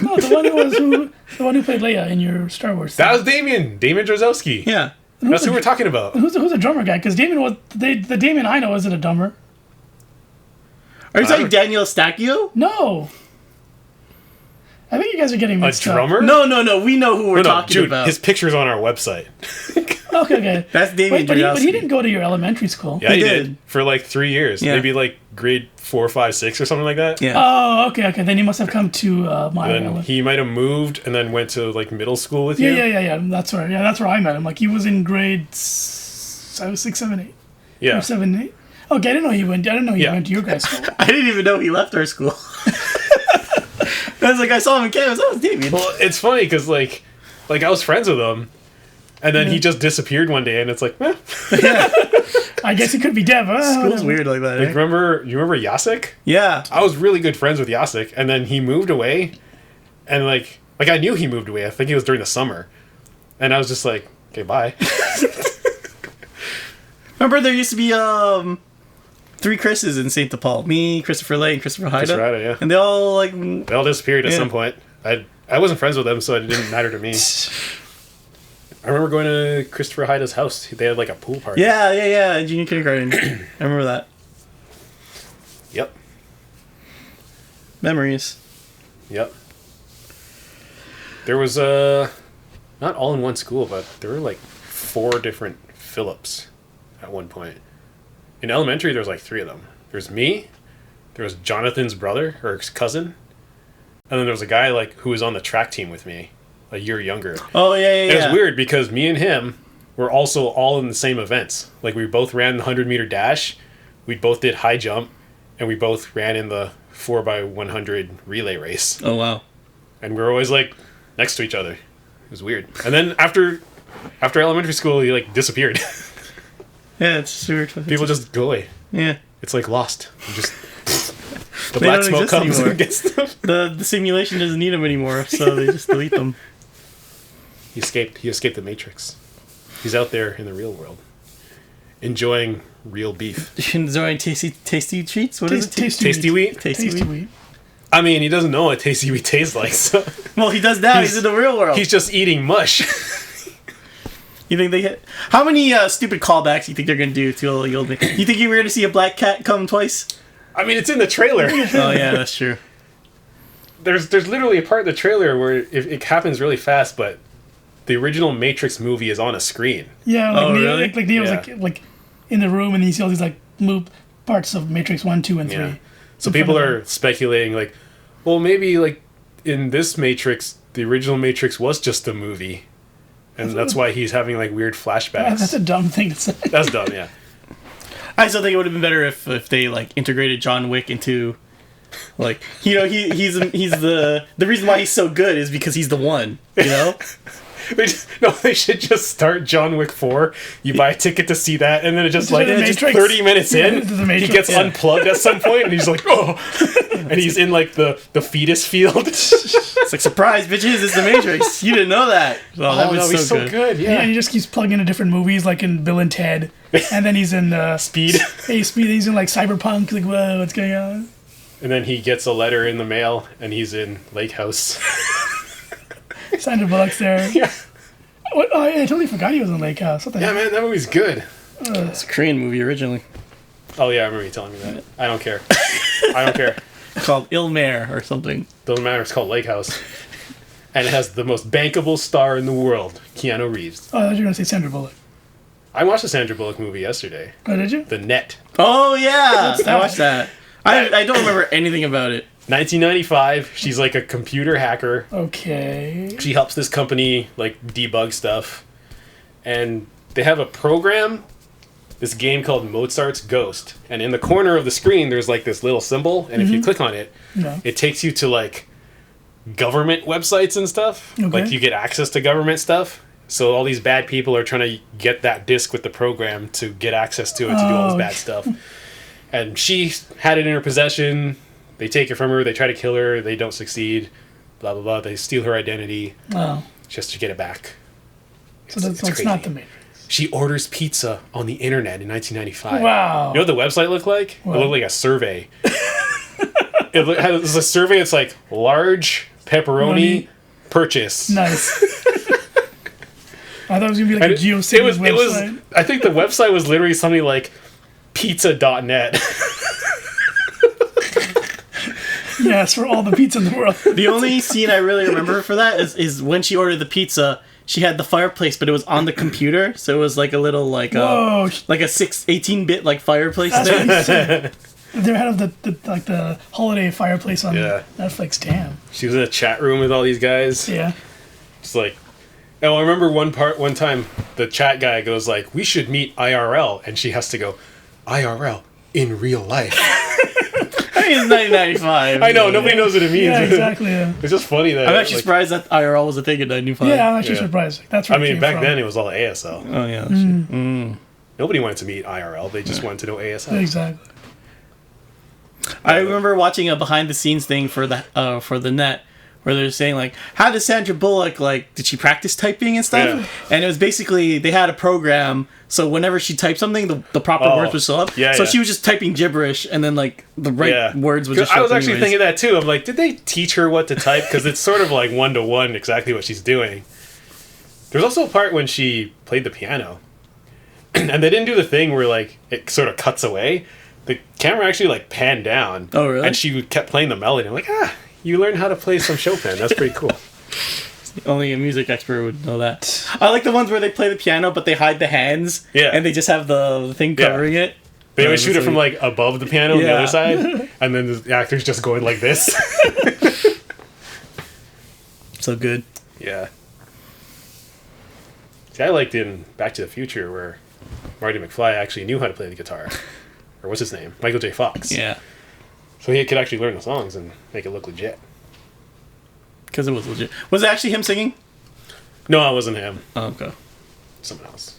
No, the one who played Leia in your Star Wars. That was Damien Drozowski. Yeah. That's who we're talking about. Who's the drummer guy? Because Damien was the Damien I know isn't a drummer. Are you talking Daniel Stacchio? No. I think you guys are getting mixed up. A drummer? No. We know who we're talking Jude, about. His picture's on our website. Okay. That's Damien Drajowski. But he didn't go to your elementary school. Yeah, he did. For like 3 years. Yeah. Maybe like grade 4, 5, 6 or something like that. Yeah. Oh, okay. Then he must have come to my Then elementary. he might have moved and then went to like middle school with you. Yeah. That's right. Yeah, that's where I met him. Like he was in grade 6, 7, 8. Yeah. Or 7, 8. Okay, I didn't know he went. I didn't know he went to your guys' school. I didn't even know he left our school. I was like, I saw him in campus. Oh, it's Damien. Well, it's funny because like I was friends with him, and then he just disappeared one day, and it's like, I guess he could be dead. School's weird like that. Like, you remember Jacek? Yeah. I was really good friends with Jacek, and then he moved away, and like I knew he moved away. I think it was during the summer, and I was just like, okay, bye. Remember there used to be 3 Chris's in St. Paul. Me, Christopher Lay, and Christopher Haida. Christopher Haida, yeah. And they all They all disappeared at some point. I I wasn't friends with them, so it didn't matter to me. I remember going to Christopher Haida's house. They had like a pool party. Yeah. Junior kindergarten. I remember that. Yep. Memories. Yep. There was not all in one school, but there were like 4 different Phillips at one point. In elementary, there was like 3 of them. There's me, there was Jonathan's brother or his cousin, and then there was a guy like who was on the track team with me, a year younger. Oh yeah. It was weird because me and him were also all in the same events. Like we both ran the 100-meter dash, we both did high jump, and we both ran in the 4x100 relay race. Oh wow. And we were always like next to each other. It was weird. And then after elementary school, he like disappeared. Yeah, it's weird. People just go away. Yeah. It's like Lost. You just the They black don't smoke exist comes anymore. and gets them. The simulation doesn't need them anymore, so they just delete them. He escaped the Matrix. He's out there in the real world, enjoying real beef. Enjoying tasty treats. What is it? Tasty wheat. Tasty wheat. I mean, he doesn't know what tasty wheat tastes like. So Well, he does now. He's in the real world. he's just eating mush. You think they hit? How many stupid callbacks you think they're gonna do to the old man? You think you were gonna see a black cat come twice? I mean, it's in the trailer. Oh yeah, that's true. There's literally a part of the trailer where it happens really fast, but the original Matrix movie is on a screen. Yeah, like Oh, Neo, really? like Neo's Yeah. like in the room, and you see all these like move parts of Matrix 1, 2, and 3. Yeah. So people are speculating like, well, maybe like in this Matrix, the original Matrix was just a movie, and that's why he's having like weird flashbacks. That's a dumb thing to say. That's dumb, yeah. I still think it would have been better if they like integrated John Wick into, like, you know, he's the reason why he's so good is because he's the one, you know. They should just start John Wick 4. You buy a ticket to see that, and then it just This is like the just Matrix. 30 minutes Yeah, in, this is the he Matrix. gets Yeah. unplugged at some point, and he's like, oh, and he's in like the fetus field. It's like, surprise, bitches! It's the Matrix. You didn't know that. Oh, that was he's so good. good. Yeah, and Yeah, he just keeps plugging into different movies, like in Bill and Ted, and then he's in Speed. Hey Speed. He's in like Cyberpunk. Like, whoa, what's going on? And then he gets a letter in the mail, and he's in Lake House. Sandra Bullock's there. Yeah. What? Oh, I totally forgot he was in Lake House. What the Yeah, heck? man, that movie's good. It's a Korean movie originally, Oh yeah, I remember you telling me that. I don't care. I don't care. called Il Mare or something. Doesn't matter. It's called Lake House, and it has the most bankable star in the world, Keanu Reeves. Oh, I thought you were gonna say Sandra Bullock. I watched the Sandra Bullock movie yesterday, Oh, did you? The Net. Oh yeah, that? I watched that. I don't remember anything about it. 1995. She's like a computer hacker. Okay. She helps this company like debug stuff, and they have a program, this game called Mozart's Ghost, and in the corner of the screen there's like this little symbol, and if you click on it, No. it takes you to like government websites and stuff. Okay. Like you get access to government stuff. So all these bad people are trying to get that disc with the program to get access to it to do all this bad stuff. And she had it in her possession. They take it from her. They try to kill her. They don't succeed. Blah, blah, blah. They steal her identity Oh, just to get it back. so that's it's it's not crazy. the Matrix. She orders pizza on the internet in 1995. Wow. You know what the website looked like? What? It looked like a survey. It was a survey. It's like large pepperoni purchase. Nice. I thought it was gonna be like And a GeoCities it was. website. I think the website was literally something like pizza.net. Yes, for all the pizza in the world. The only scene I really remember for that is when she ordered the pizza. She had the fireplace, but it was on the computer, so it was like a little like Whoa. like a 18-bit like fireplace That's thing. what you said. They're out of the holiday fireplace on Yeah. Netflix. Damn. She was in a chat room with all these guys. Yeah. It's like, oh, I remember one time the chat guy goes like, "We should meet IRL," and she has to go, "IRL in real life." I mean, it's 1995. I know nobody knows what it means. Yeah, exactly. Yeah. It's just funny that I'm actually like, surprised that IRL was a thing in 95. Yeah, I'm actually Yeah. surprised. That's I where it mean, came back from. then it was all ASL. Oh yeah. That's true. Nobody wanted to meet IRL. They just wanted to know ASL. Exactly. I remember watching a behind the scenes thing for the net where they're saying like, how does Sandra Bullock, like, did she practice typing and stuff? Yeah. And it was basically they had a program, so whenever she typed something, the proper words would show up. Yeah, so yeah. she was just typing gibberish, and then like the right words would just show up. I was actually anyways. thinking that too. I'm like, did they teach her what to type? Because it's sort of like 1-to-1 exactly what she's doing. There's also a part when she played the piano, and they didn't do the thing where like it sort of cuts away. The camera actually like panned down. Oh, really? And she kept playing the melody. I'm like, you learned how to play some Chopin. That's pretty cool. Only a music expert would know that. I like the ones where they play the piano, but they hide the hands. Yeah. And they just have the thing covering it. They always shoot it from like above the piano on the Yeah. other side, and then the actor's just going like this. So good. Yeah. See, I liked in Back to the Future where Marty McFly actually knew how to play the guitar. Or what's his name? Michael J. Fox. Yeah. So he could actually learn the songs and make it look legit. Because it was legit. Was it actually him singing? No, it wasn't him. Oh, okay. Someone else.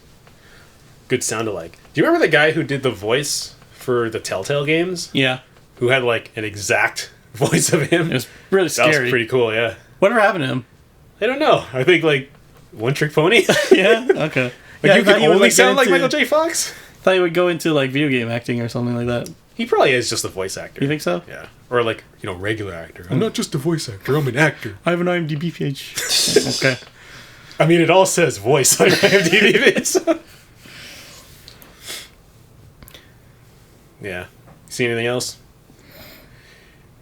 Good sound alike. Do you remember the guy who did the voice for the Telltale games? Yeah. Who had like an exact voice of him? It was really That scary. was pretty cool, yeah. Whatever happened to him? I don't know. I think like One Trick Pony. Yeah? Okay. Like I you thought could he would, only get sound like into- Michael J. Fox? I thought he would go into like video game acting or something like that. He probably is just a voice actor. You think so? Yeah. Or like, regular actor. I'm not just a voice actor, I'm an actor. I have an IMDb page. Okay. I mean, it all says voice on IMDb vids. Yeah. See anything else?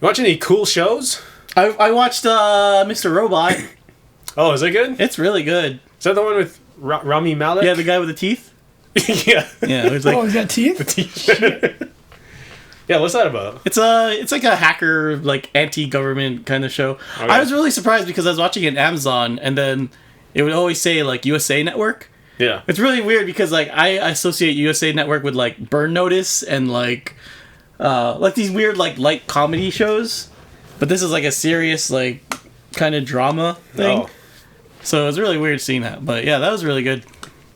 You watch any cool shows? I watched Mr. Robot. Oh, is it good? It's really good. Is that the one with Rami Malek? Yeah, the guy with the teeth. Yeah. Yeah, it was like He's got teeth? Yeah, what's that about? it's like a hacker, like anti-government kind of show. Okay. I was really surprised because I was watching it on Amazon, and then it would always say like USA Network. Yeah. It's really weird because like I associate USA Network with like Burn Notice and like these weird like light comedy shows, but this is like a serious like kind of drama thing. Oh. So it was really weird seeing that, but yeah, that was really good.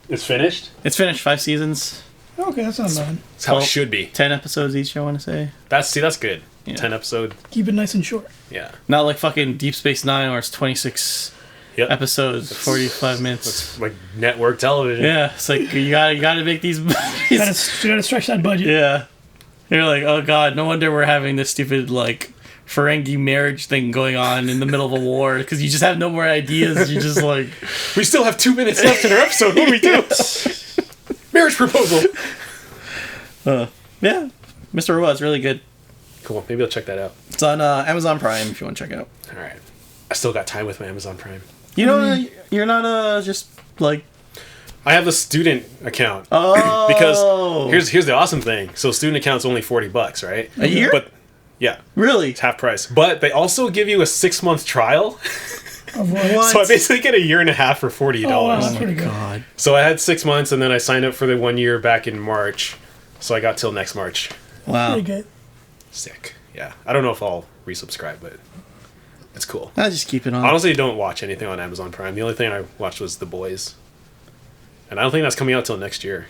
It's finished? It's finished 5 seasons, Okay, that's not bad. That's how it Well- should be. 10 episodes each. I want to say, That's good. Yeah. 10 episode. Keep it nice and short. Yeah. not like fucking Deep Space Nine where it's 26 Yep. episodes, 45 minutes. It's like network television. Yeah, it's like you gotta make these. You gotta stretch that budget. Yeah, you're like, oh god, no wonder we're having this stupid like Ferengi marriage thing going on in the middle of a war because you just have no more ideas. You just like, We still have 2 minutes left in our episode. What do we do? Marriage proposal. yeah, Mr. Robot's really good. Cool. Maybe I'll check that out. It's on Amazon Prime if you want to check it out. All right. I still got time with my Amazon Prime. You know, you're not just like I have a student account. oh Because here's the awesome thing. So student account's only $40, right? A year? But yeah, really it's half price. But they also give you a 6-month trial. Of what? What? So I basically get a year and a half for $40. Oh, wow. Oh That's my pretty good. god. So I had 6 months and then I signed up for the 1 year back in March. So I got till next March. Wow. Pretty good. Sick. Yeah. I don't know if I'll resubscribe, but it's cool. I'll just keep it on. Honestly, don't watch anything on Amazon Prime. The only thing I watched was The Boys. And I don't think that's coming out till next year.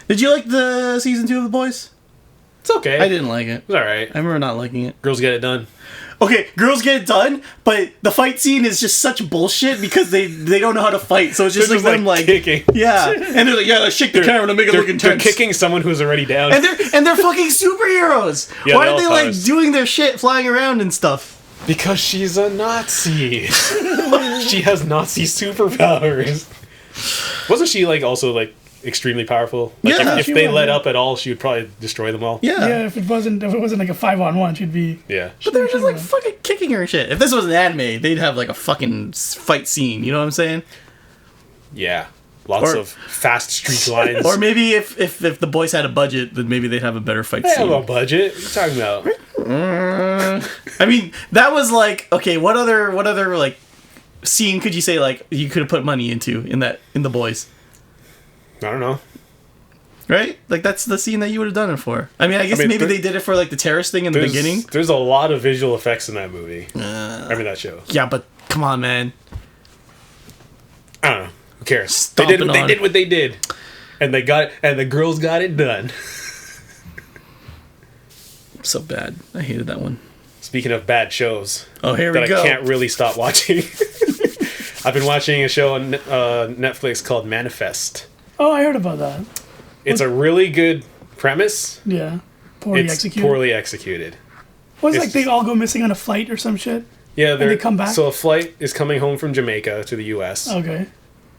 Did you like the season 2 of The Boys? It's okay. I didn't like it. It's alright. I remember not liking it. Girls get it done. Okay, girls get it done, but the fight scene is just such bullshit because they don't know how to fight. So it's just They're like just them like kicking. yeah, and they're like yeah, let's shake the camera to make it look They're intense. kicking someone who's already down. and they're fucking superheroes. Yeah, Why they are all they like powers. doing their shit, flying around and stuff? Because she's a Nazi. She has Nazi superpowers. Wasn't she like also like extremely powerful? Like Yeah, if she they was, let yeah. up at all, she would probably destroy them all. Yeah. Yeah, if it wasn't like a 5-on-1, she'd be. Yeah. But they're just like fucking kicking her and shit. If this was an anime, they'd have like a fucking fight scene. You know what I'm saying? Yeah. Lots Or- of fast street lines. Or maybe if the boys had a budget, then maybe they'd have a better fight they have scene. a budget. What are you talking about? I mean, that was like okay. What other like scene could you say like you could have put money into in the boys? I don't know. Right? Like that's the scene that you would have done it for. I mean, I guess mean, maybe there- they did it for like the terrorist thing in the beginning. There's a lot of visual effects in that movie. I mean that show. Yeah, but come on, man. I don't know. Who cares? Stomping They on. did what they did. And they got it, and the girls got it done. So bad. I hated that one. speaking of bad shows, Oh, here that we go. I can't really stop watching. I've been watching a show on Netflix called Manifest. Oh, I heard about that. It's a really good premise. Yeah. Poorly It's executed. poorly executed. Was it it's- like they all go missing on a flight or some shit? Yeah, they come back? So a flight is coming home from Jamaica to the U.S. Okay.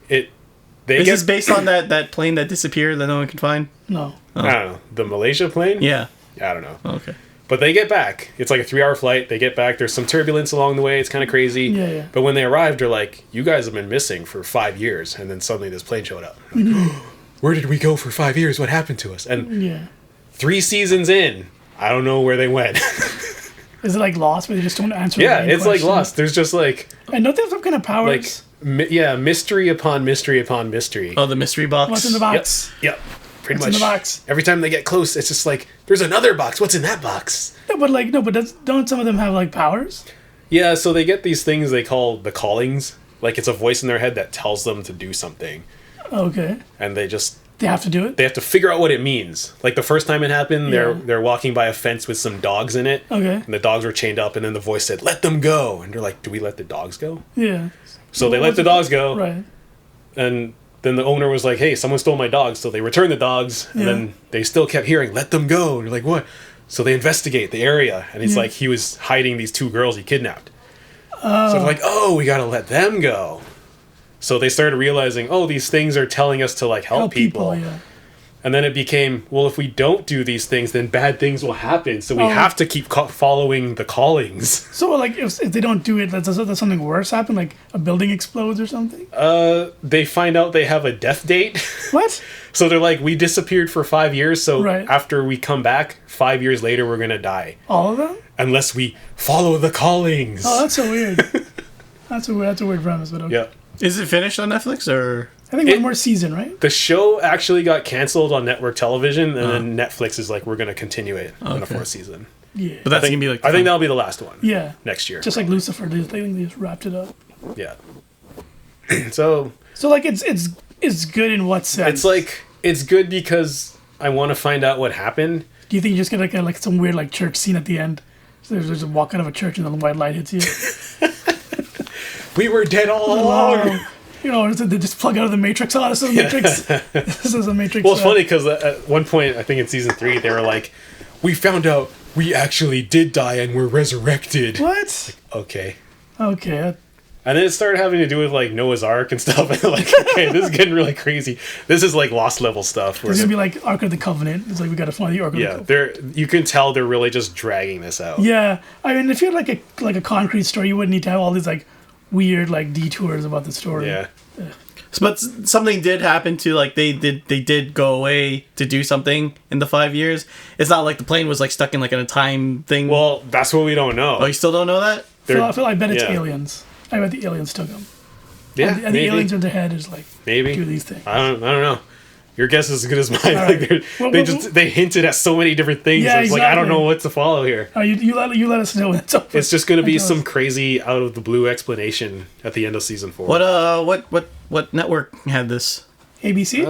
They Is get this based on that plane that disappeared that no one can find? No. I don't know, the Malaysia plane. Yeah. I don't know. Okay. But they get back. It's like a 3-hour flight. They get back. There's some turbulence along the way. It's kind of crazy. Yeah, yeah. But when they arrived, they're like, "You guys have been missing for 5 years," and then suddenly this plane showed up. Like, where did we go for 5 years? What happened to us? And Yeah. 3 seasons in, I don't know where they went. Is it like Lost where they just don't answer? Yeah, the main it's like question? Lost. There's just like And don't they have some kind of powers? mystery upon mystery upon mystery. Oh, the mystery box. What's in the box? Yep. Pretty What's much. in the box? Every time they get close, it's just like, there's another box. What's in that box? No, but don't some of them have like powers? Yeah, so they get these things they call the callings. Like it's a voice in their head that tells them to do something. Okay. And they They have to do it? have to figure out what it means. Like the first time it happened, Yeah. they're walking by a fence with some dogs in it. Okay. And the dogs were chained up, and then the voice said, "Let them go." And they're like, "Do we let the dogs go?" Yeah. So they let the dogs go. Right. And then the owner was like, "Hey, someone stole my dogs." So they returned the dogs, and Yeah. then they still kept hearing, "Let them go." And you're like, "What?" So they investigate the area, and it's Yeah. like he was hiding these 2 girls he kidnapped. So they're like, "Oh, we gotta let them go." So they started realizing, "Oh, these things are telling us to like help people." Yeah. And then it became, well, if we don't do these things, then bad things will happen. So we have to keep following the callings. So like if they don't do it, does something worse happen? Like a building explodes or something? They find out they have a death date. What? So they're like, we disappeared for 5 years. So Right. after we come back, 5 years later, we're going to die. All of them? Unless we follow the callings. Oh, that's so weird. That's a weird premise, but okay. Yeah. Is it finished on Netflix or? I think one more season, right? The show actually got canceled on network television, and then Netflix is like, we're going to continue it on a Okay. 4th season. Yeah. But that's gonna be like. I think that'll be the last one. Yeah. Next year. Just like Lucifer, they think they just wrapped it up. Yeah. So So like it's good in what sense? it's like, it's good because I want to find out what happened. Do you think you just get like some weird like church scene at the end? So there's a walk out of a church and the white light hits you. We were dead all along. You know, they just plug out of the Matrix. Oh, this is a Matrix. This is a Matrix. Well, it's funny because at one point, I think in season 3, they were like, "We found out we actually did die and we're resurrected." What? Okay. Okay. And then it started having to do with like Noah's Ark and stuff. And like, okay, this is getting really crazy. This is like Lost level stuff. Where It's gonna be like Ark of the Covenant. It's like we gotta find the Ark of the yeah, Covenant. you can tell they're really just dragging this out. Yeah. I mean, if you had like a concrete story, you wouldn't need to have all these like weird like detours about the story. Yeah. But something did happen to like they did go away to do something in the 5 years. It's not like the plane was like stuck in like in a time thing. Well, that's what we don't know. Oh, you still don't know that? I bet it's yeah. aliens. I bet the aliens took them. Yeah, And the maybe. aliens in their head is like Maybe. do these things. I don't know. Your guess is as good as mine. right. Like Well, they hinted at so many different things. Yeah, It's like I don't exactly. know what to follow here. You let us know when it's over. It's just going to be Tell some us. crazy out of the blue explanation at the end of season 4. What network had this? ABC?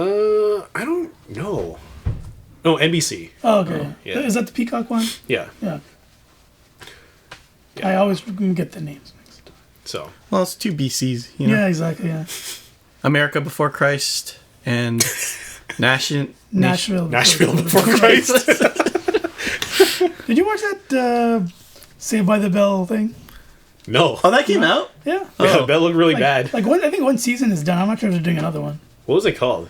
I don't know. No, NBC. Oh, okay. yeah. Is that the Peacock one? Yeah. Yeah. I always get the names mixed. So Well, it's 2 BCs, you know. Yeah, exactly. Yeah. America Before Christ and Nashville. Nashville before Christ. Did you watch that Saved by the Bell thing? No. Oh, that came out? Yeah. Yeah, that looked really Like, bad. Like I think one season is done. I'm not sure if they're doing another one. What was it called?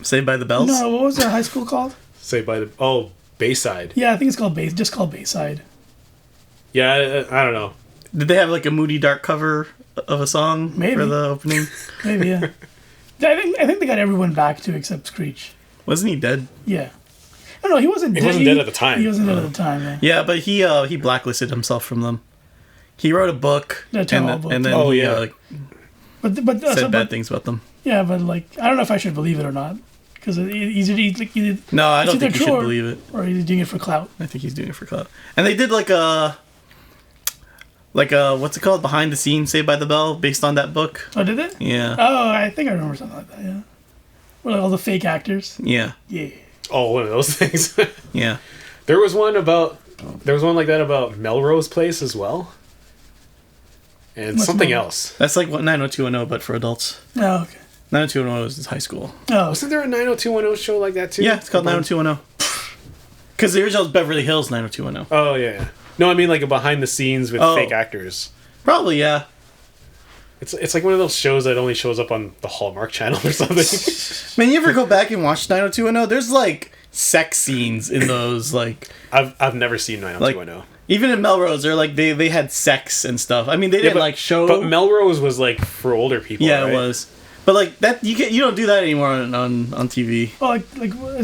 Saved by the Bells? No, what was their high school called? Say by the Bayside. Yeah, I think it's called just called Bayside. Yeah, I don't know. Did they have like a moody dark cover of a song Maybe. for the opening? Maybe, yeah. I think they got everyone back too except Screech. Wasn't he dead? Yeah. No, he wasn't dead. He wasn't dead at the time. He wasn't dead at the time, yeah. Yeah, but he blacklisted himself from them. He wrote a book, The and, tell-all book. and then Oh, he yeah. But said bad things about them. Yeah, but like I don't know if I should believe it or not because he's either No, I don't it's think either you true should believe it. or he's doing it for clout. I think he's doing it for clout. And they did like a what's it called? Behind the scenes Saved by the Bell based on that book. Oh, did it? Yeah. Oh, I think I remember something like that. Yeah. Well, all the fake actors. Yeah. Yeah. Oh, one of those things. Yeah. There was one about There was one like that about Melrose Place as well. And What's something Melrose? else. That's like what 90210, but for adults. Oh, okay. 90210 is high school. Oh, Wasn't there a 90210 show like that too? Yeah, it's called 90210. Because the original is Beverly Hills 90210. Oh, yeah. No, I mean like a behind the scenes with fake actors. Probably, yeah. It's like one of those shows that only shows up on the Hallmark Channel or something. Man, you ever go back and watch 90210? There's like sex scenes in those, like... I've never seen 90210. Even in Melrose, they're like they had sex and stuff. I mean, they didn't like show... But Melrose was like for older people, Yeah, right? it was. But like that, you don't do that anymore on TV. oh, is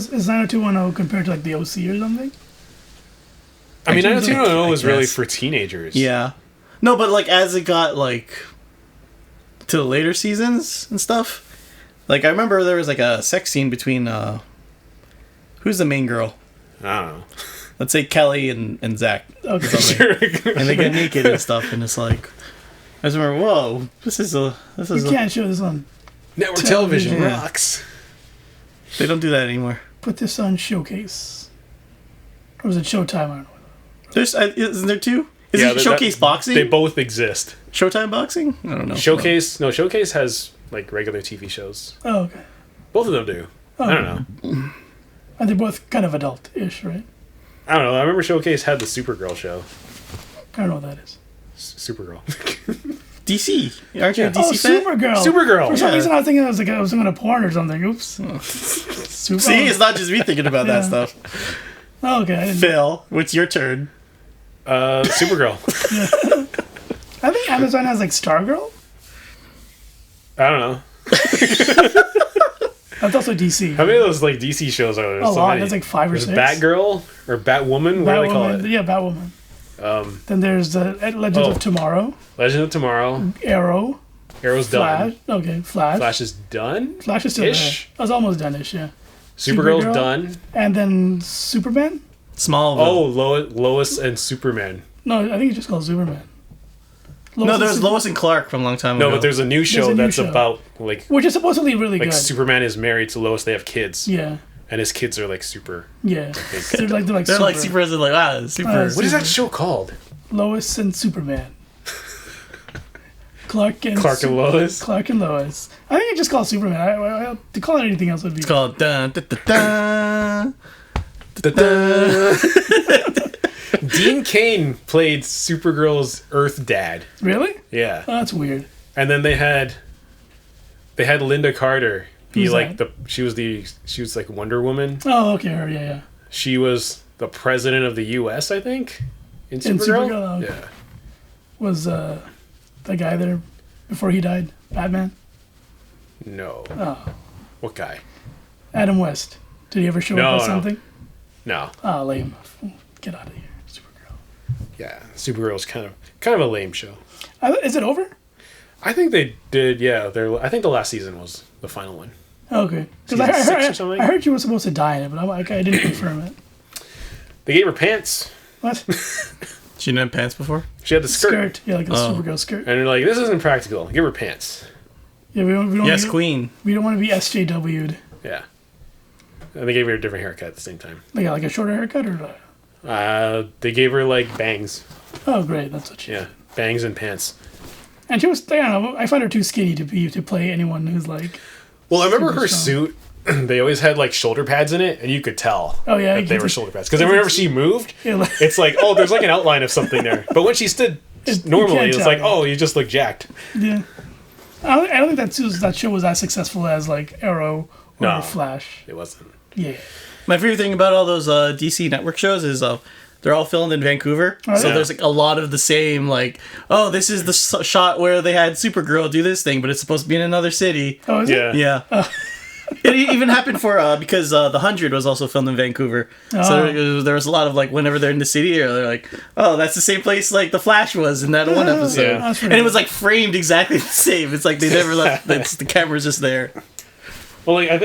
is 90210 compared to like the OC or something? I mean, 90210 I was really guess. for teenagers. Yeah. No, but like as it got like to the later seasons and stuff, like I remember there was like a sex scene between who's the main girl? I don't know. Let's say Kelly and Zach. Okay. Sure. And they get naked and stuff, and it's like I just remember, whoa, this is You can't show this on. Network television Yeah. rocks. they don't do that anymore. Put this on Showcase. Or was it Showtime? I don't know. There's isn't there two? Is Yeah, it Showcase Boxing? They both exist. Showtime Boxing? I don't know. Showcase has like regular TV shows. Oh, okay. Both of them do. Oh. I don't know. And they're both kind of adult-ish, right? I don't know. I remember Showcase had the Supergirl show. I don't know what that is. Supergirl. DC. Aren't you a Oh, DC fan? Supergirl. Supergirl. For some Yeah. reason, I was thinking I was doing a porn or something. Oops. Super. See, it's not just me thinking about that Yeah. stuff. Oh, okay. I didn't- Phil, what's your turn? Supergirl. I think Amazon has like Stargirl. I don't know. That's also DC. How many of those like DC shows are there? A lot. There's like 5 or There's 6. Batgirl or Batwoman. What do they call Batwoman. it? Yeah, Batwoman. Then there's the Legends Oh. of Tomorrow. Legend of Tomorrow. Arrow. Arrow's Flash. done. Okay, Flash. Flash is done. Flash is still Ish. there. I was almost done-ish, yeah. Supergirl's Supergirl. done. And then Superman? Smallville. Oh, Lois and Superman. No, I think it's just called Superman. no, there's and Lois and Clark from a long time ago. No, but there's a new show a new that's show. about like Which is supposedly really good. Superman is married to Lois. They have kids, Yeah, and his kids are like super. yeah. They're like They're like super as in like, super. What is that show called? Lois and Superman. Clark and Lois. Clark and Lois. I think it's just called Superman. To call it anything else would be. It's called dun, dun, dun, dun, dun, dun. Dean Cain played Supergirl's Earth dad. Really? Yeah, Oh, that's weird. and then they had Linda Carter be Who's like that? she was like Wonder Woman. Oh, okay. Her, yeah. She was the president of the U.S. I think in Supergirl. Supergirl, okay. Yeah. Was the guy there before he died? Batman? No. Oh. What guy? Adam West. Did he ever show No, up as no. something? No. Oh, lame. Get out of here, Supergirl. Yeah, Supergirl's kind of a lame show. Is it over? I think they did. Yeah, I think the last season was the final one. Okay. Because Season 6 or something? I heard she was supposed to die in it, but I didn't confirm it. They gave her pants. What? She didn't have pants before? She had the skirt. Yeah, like a Supergirl skirt. And they're like, this isn't practical. Give her pants. Yeah, we don't Yes, Queen. We don't want to be SJW'd. Yeah. And they gave her a different haircut at the same time. Like a shorter haircut or? They gave her like bangs. Oh, great. That's what she. Yeah, bangs and pants. And she was. I don't know. I find her too skinny to play anyone who's like. Well, I remember Super her strong. suit. They always had like shoulder pads in it, and you could tell. Oh, yeah, that you they could were see- shoulder pads. Because whenever she moved, Yeah, like- it's like, oh, there's like an outline of something there. But when she stood You normally, can't it's tell, like, yeah. oh, you just look jacked. Yeah. I don't think that show was as successful as like Arrow or No. Flash. It wasn't. Yeah. My favorite thing about all those DC network shows is they're all filmed in Vancouver. Oh, So yeah. there's like a lot of the same, like, oh, this is the shot where they had Supergirl do this thing, but it's supposed to be in another city. Oh, is it? Yeah. Yeah. It even happened for because The 100 was also filmed in Vancouver, Oh. so there was a lot of like whenever they're in the city, or they're like, "Oh, that's the same place like the Flash was in that one episode," Yeah. That's and pretty it was like framed exactly the same. It's like they never left. The camera's just there. Well, like I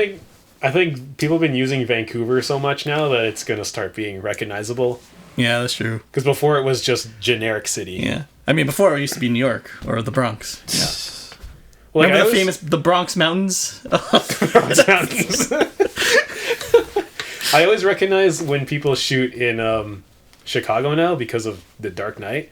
think people have been using Vancouver so much now that it's gonna start being recognizable. Yeah, that's true. Because before it was just generic city. Yeah, I mean before it used to be New York or the Bronx. Yeah. Well, like, Remember I the was- famous Bronx Mountains? I always recognize when people shoot in Chicago now because of The Dark Knight.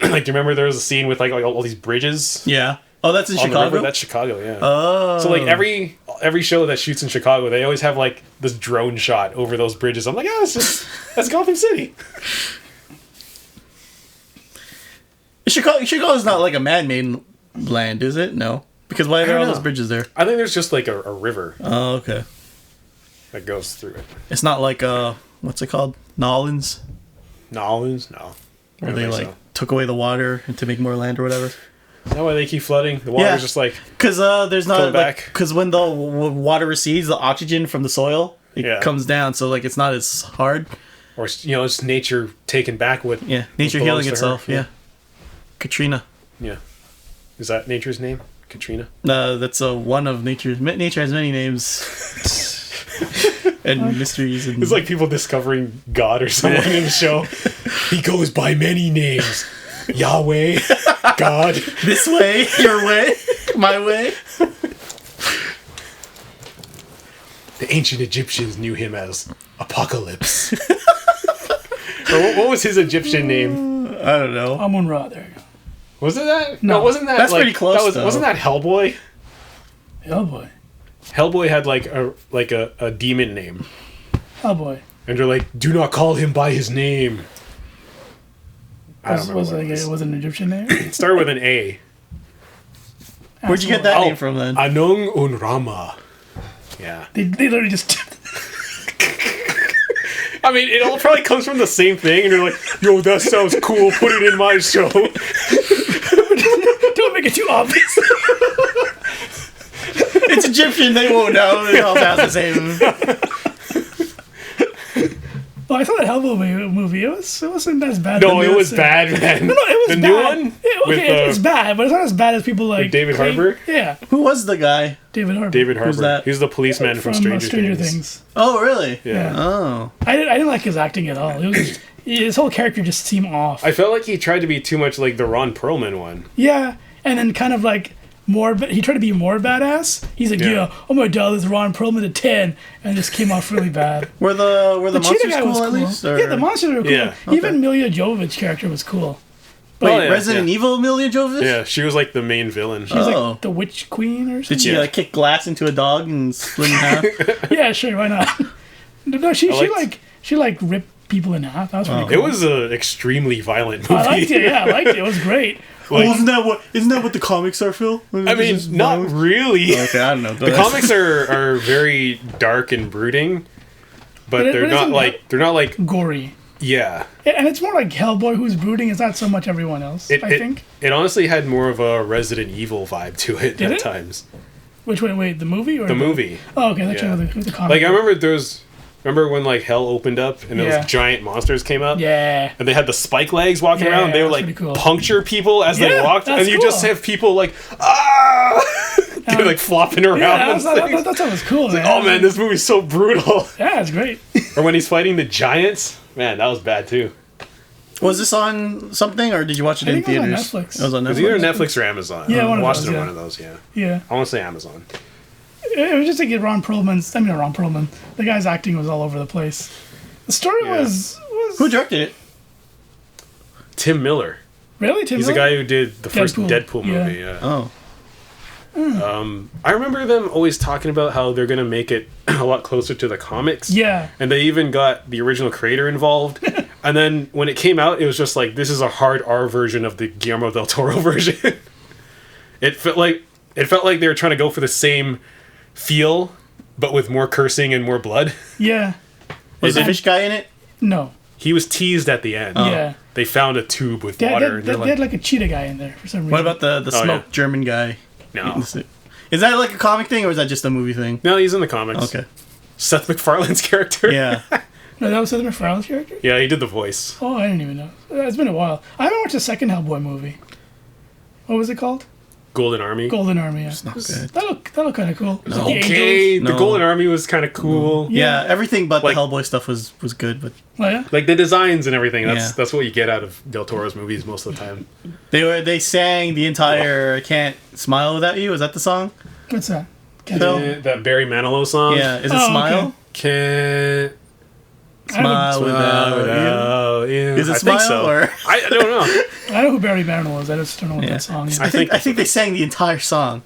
Like, do you remember there was a scene with like all these bridges? Yeah. Oh, that's in On the Chicago? river? That's Chicago, yeah. Oh. So like every show that shoots in Chicago, they always have like this drone shot over those bridges. I'm like, that's Gotham City. Chicago's not like a man-made land, is it? No. Because why are there all those bridges there? I think there's just like a river Oh, okay. that goes through it. It's not like, what's it called? Nolans? Nolans? No. I Where don't they, think like, so. took away the water to make more land or whatever? Is that why they keep flooding? The water's just like... Because there's not, Going like... back. Because when the water recedes, the oxygen from the soil, it Yeah. comes down, so, like, it's not as hard. Or, it's nature taking back what... Yeah, nature what healing belongs to her. itself, yeah. Katrina. Yeah. Is that nature's name? Katrina? That's one of nature's... Nature has many names. And mysteries. And... It's like people discovering God or someone in the show. He goes by many names. Yahweh, God. This way, your way, my way. The ancient Egyptians knew him as Apocalypse. Or what was his Egyptian name? I don't know. Amun-Ra, there you go. Was it that? No. Wasn't that That's like, pretty close, though. Wasn't that Hellboy? Hellboy. Hellboy had like a demon name. Hellboy. And they're like, do not call him by his name. I don't remember Was what it, it was. it was an Egyptian name? It started with an A. Where'd you get that name from then? Anung Unrama. Yeah. They literally just... I mean, it all probably comes from the same thing, and you're like, yo, that sounds cool, put it in my show. Don't make it too obvious. It's Egyptian, they won't know. They all sound the same. Well, I saw that Hellboy movie. It wasn't as bad. No, it was bad, man. No, it was the bad. new one? It was bad, but it's not as bad as people like... David Harbour? Yeah, Who was the guy? David Harbour. David Harbour. Who's that? He's the policeman from Stranger Things. Oh, really? Yeah. Oh. I didn't like his acting at all. It was his whole character just seemed off. I felt like he tried to be too much like the Ron Perlman one. Yeah, and then kind of like more. He tried to be more badass. He's like, yeah, oh my god, this Ron Perlman at 10, and it just came off really bad. Were the Cheetah monsters cool at least? Or? Yeah, the monsters were cool. Yeah. Even Mila Jovovich's character was cool. Wait, Oh, yeah, Resident yeah. Evil Mila Jovovich? Yeah, she was like the main villain. She was Oh. like the Witch Queen or something. Did she Yeah. like kick glass into a dog and split in half? Yeah, sure, why not? No, she ripped people in half. That was pretty cool. It was an extremely violent movie. I liked it. Yeah, I liked it. It was great. Like, isn't that what the comics are, Phil? I mean, not really. Okay, I don't know. The comics are very dark and brooding, but But they're not isn't like they're not like Gory. yeah. Yeah, and it's more like Hellboy who's brooding. It's not so much everyone else, I think. It honestly had more of a Resident Evil vibe to it Did at it? times. Which one? Wait, the movie or The movie. Oh, okay. That's Yeah. the comic. Like I remember when like hell opened up and Yeah. those giant monsters came up. Yeah. And they had the spike legs walking Yeah, around. They would that's like pretty cool. puncture people as they Yeah, walked, that's and you cool. just have people like they're like flopping around. Yeah, and that things. was cool. Man. Oh man, this movie's so brutal. Yeah, it's great. Or when he's fighting the giants, man, that was bad too. Was this on something, or did you watch it I in think it was on theaters? Netflix. It was on It was Netflix. either Netflix or Amazon. Yeah, one I of watched those, it on yeah. one of those. Yeah, Yeah. I want to say Amazon. It was just like Ron Perlman's. I mean, not Ron Perlman. The guy's acting was all over the place. The story Yeah. was Who directed it? Tim Miller. really Tim He's the Miller? guy who did the first Deadpool. Deadpool Yeah. movie. Yeah. Oh, I remember them always talking about how they're gonna make it a lot closer to the comics. Yeah. And they even got the original creator involved. And then when it came out, it was just like, this is a hard R version of the Guillermo del Toro version. It felt like they were trying to go for the same feel, but with more cursing and more blood. Yeah. was the fish guy in it? No. He was teased at the end. Yeah. They found a tube with They, water. they, and they had like a cheetah guy in there for some reason. What about the Oh, smoked yeah. German guy? no. Is that like a comic thing, or is that just a movie thing? No, he's in the comics. Okay. Seth MacFarlane's character. Yeah. No, that was Seth MacFarlane's character? Yeah, he did the voice. Oh, I didn't even know. It's been a while. I haven't watched the second Hellboy movie. What was it called? Golden Army. Golden Army. Yeah. Not good. That looked kind of cool. Was it the Okay, angels? the No. Golden Army was kind of cool. Yeah, everything but Like- the Hellboy stuff was good, but Oh, yeah? Like the designs and everything. Yeah. That's what you get out of Del Toro's movies most of the time. they sang the entire "Can't Smile Without You." Is that the song? What's that? Phil? That Barry Manilow song. Yeah. Is it Oh, "Smile"? okay. Can't I haven't- Smile without you. Yeah, Is it I Smile think so. or? I don't know. I know who Barry Manilow is. I just don't know what that song is. I think they sang the entire song.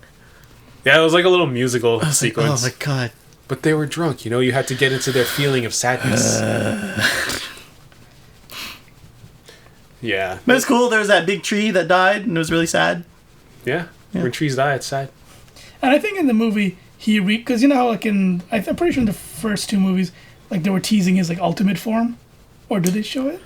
Yeah, it was like a little musical Like, sequence. oh my god. But they were drunk, you know. You had to get into their feeling of sadness. Yeah, But it's cool. There was that big tree that died, and it was really sad. yeah. When trees die, it's sad. And I think in the movie because you know how like I'm pretty sure in the first two movies like they were teasing his like ultimate form, or did they show it?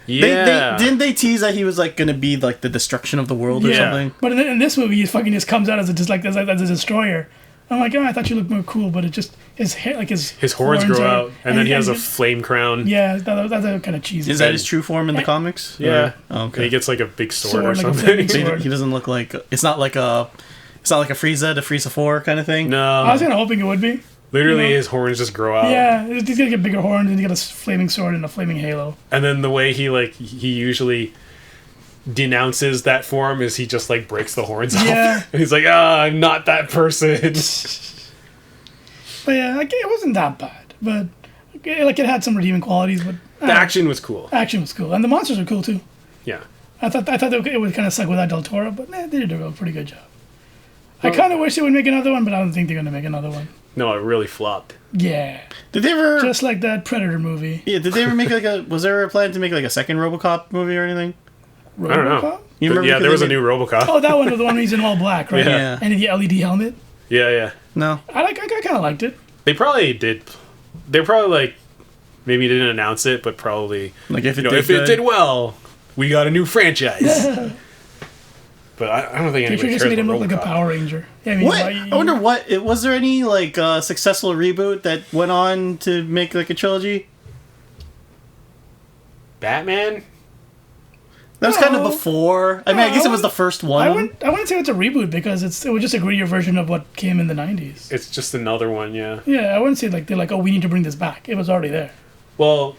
Yeah. Didn't they tease that he was like gonna be like the destruction of the world or something? But in this movie, he fucking just comes out as a destroyer. I'm like, oh, I thought you looked more cool, but it just his hair, like his horns grow out, and then he has a flame crown. Yeah, that's kind of cheesy. Is that his true form in the comics? Yeah. Oh, And okay. he gets like a big sword or Like a something. flaming So sword. he doesn't look like it's not like a Frieza, the Frieza 4 kind of thing. I No, was kind of hoping it would be. literally you know? his horns just grow out. Yeah, he's gonna get bigger horns, and he got a flaming sword and a flaming halo. And then the way he usually denounces that form is he just like breaks the horns Yeah. off. He's like, I'm not that person. But yeah, like, it wasn't that bad. But like it had some redeeming qualities. But The action was cool. action was cool, and the monsters were cool too. Yeah. I thought it would kind of suck without Del Toro, but they did a pretty good job. I kind of wish they would make another one, but I don't think they're gonna make another one. No, it really flopped. Yeah, Did they ever? just like that Predator movie. Yeah. Did they ever make like a? Was there a plan to make like a second RoboCop movie or anything? I don't know. RoboCop? You remember? Yeah, because there was they a new RoboCop. Oh, that one was the one where he's in all black, right? Yeah. And the LED helmet. Yeah. No. I kind of liked it. They probably did. They probably like maybe didn't announce it, but probably Like if it if it did well, we got a new franchise. But I don't think They anybody should cares just made him about look like a RoboCop. Power Ranger. Yeah, I mean, What? I wonder what. Was there any like successful reboot that went on to make like a trilogy? Batman. That was kind of No. before. I mean, I guess it was the first one. I wouldn't say it's a reboot because it was just a grittier version of what came in the 90s. It's just another one, yeah. Yeah, I wouldn't say like they're like, oh, we need to bring this back. It was already there. Well,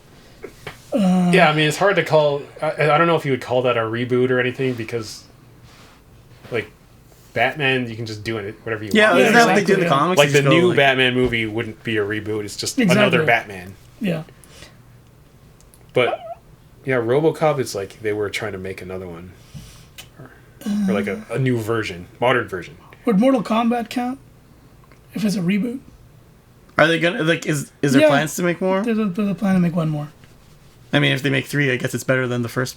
yeah, I mean, it's hard to call. I don't know if you would call that a reboot or anything because, like, Batman, you can just do it whatever you Yeah, want. isn't that what they do in the exactly, yeah. comics? Like, They the just go, new like- Batman movie wouldn't be a reboot. It's just Exactly. another Batman. Yeah. But, yeah, RoboCop, it's like they were trying to make another one. Or like a new version, modern version. Would Mortal Kombat count if it's a reboot? Are they gonna like? Is there Yeah. plans to make more? There's a plan to make one more. I mean, if they make 3, I guess it's better than the first.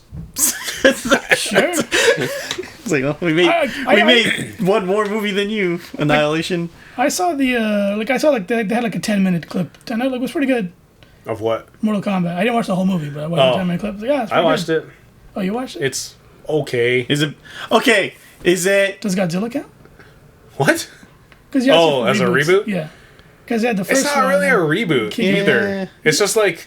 Sure. It's like, oh, we made one more movie than you, Annihilation. I saw they had like a 10-minute clip, and it was pretty good. Of what? Mortal Kombat. I didn't watch the whole movie, but I watched a 10-minute clip. Yeah, it's I pretty watched good. it. Oh, you watched it? It's okay. Is it okay? Is it? Does Godzilla count? What? Because as a reboot? Yeah. Because they had the first It's not one. really a reboot Yeah. either. It's just like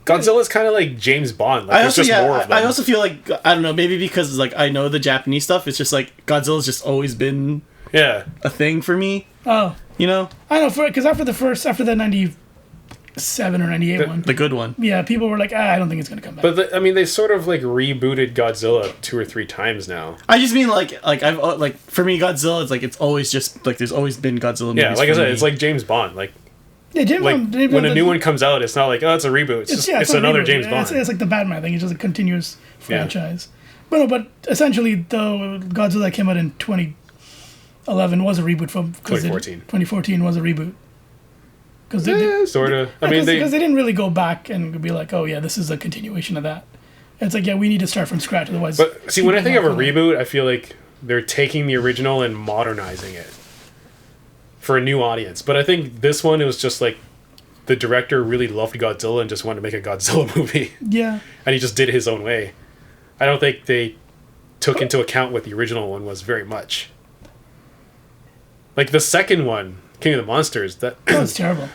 Godzilla's kind of like James Bond. Like, I there's also just more of them. I also feel like I don't know, maybe because like I know the Japanese stuff. It's just like Godzilla's just always been Yeah. a thing for me. Oh, You know, I know. Because after the 97 or 98 one, the good one. yeah, people were like, I don't think it's gonna come back. But I mean, they sort of like rebooted Godzilla 2 or 3 times now. I just mean like I've like for me Godzilla is like it's always just like there's always been Godzilla movies. Yeah, like I for said, me. it's like James Bond. Like yeah, James Bond, when a new one comes out, it's not like, oh, it's a reboot. It's not another reboot. James Bond. It's like the Batman thing. It's just a continuous franchise. But no, but essentially, though, Godzilla came out in 2011 was a reboot from 2014. 2014 was a reboot. Because Sort of. I mean, because they didn't really go back and be like, oh yeah, this is a continuation of that. It's like, yeah, we need to start from scratch, otherwise. But see, when I think of a people reboot, I feel like they're taking the original and modernizing it for a new audience. But I think this one, it was just like the director really loved Godzilla and just wanted to make a Godzilla movie, yeah, and he just did it his own way. I don't think they took into account what the original one was very much. Like the second one, King of the Monsters, that was terrible.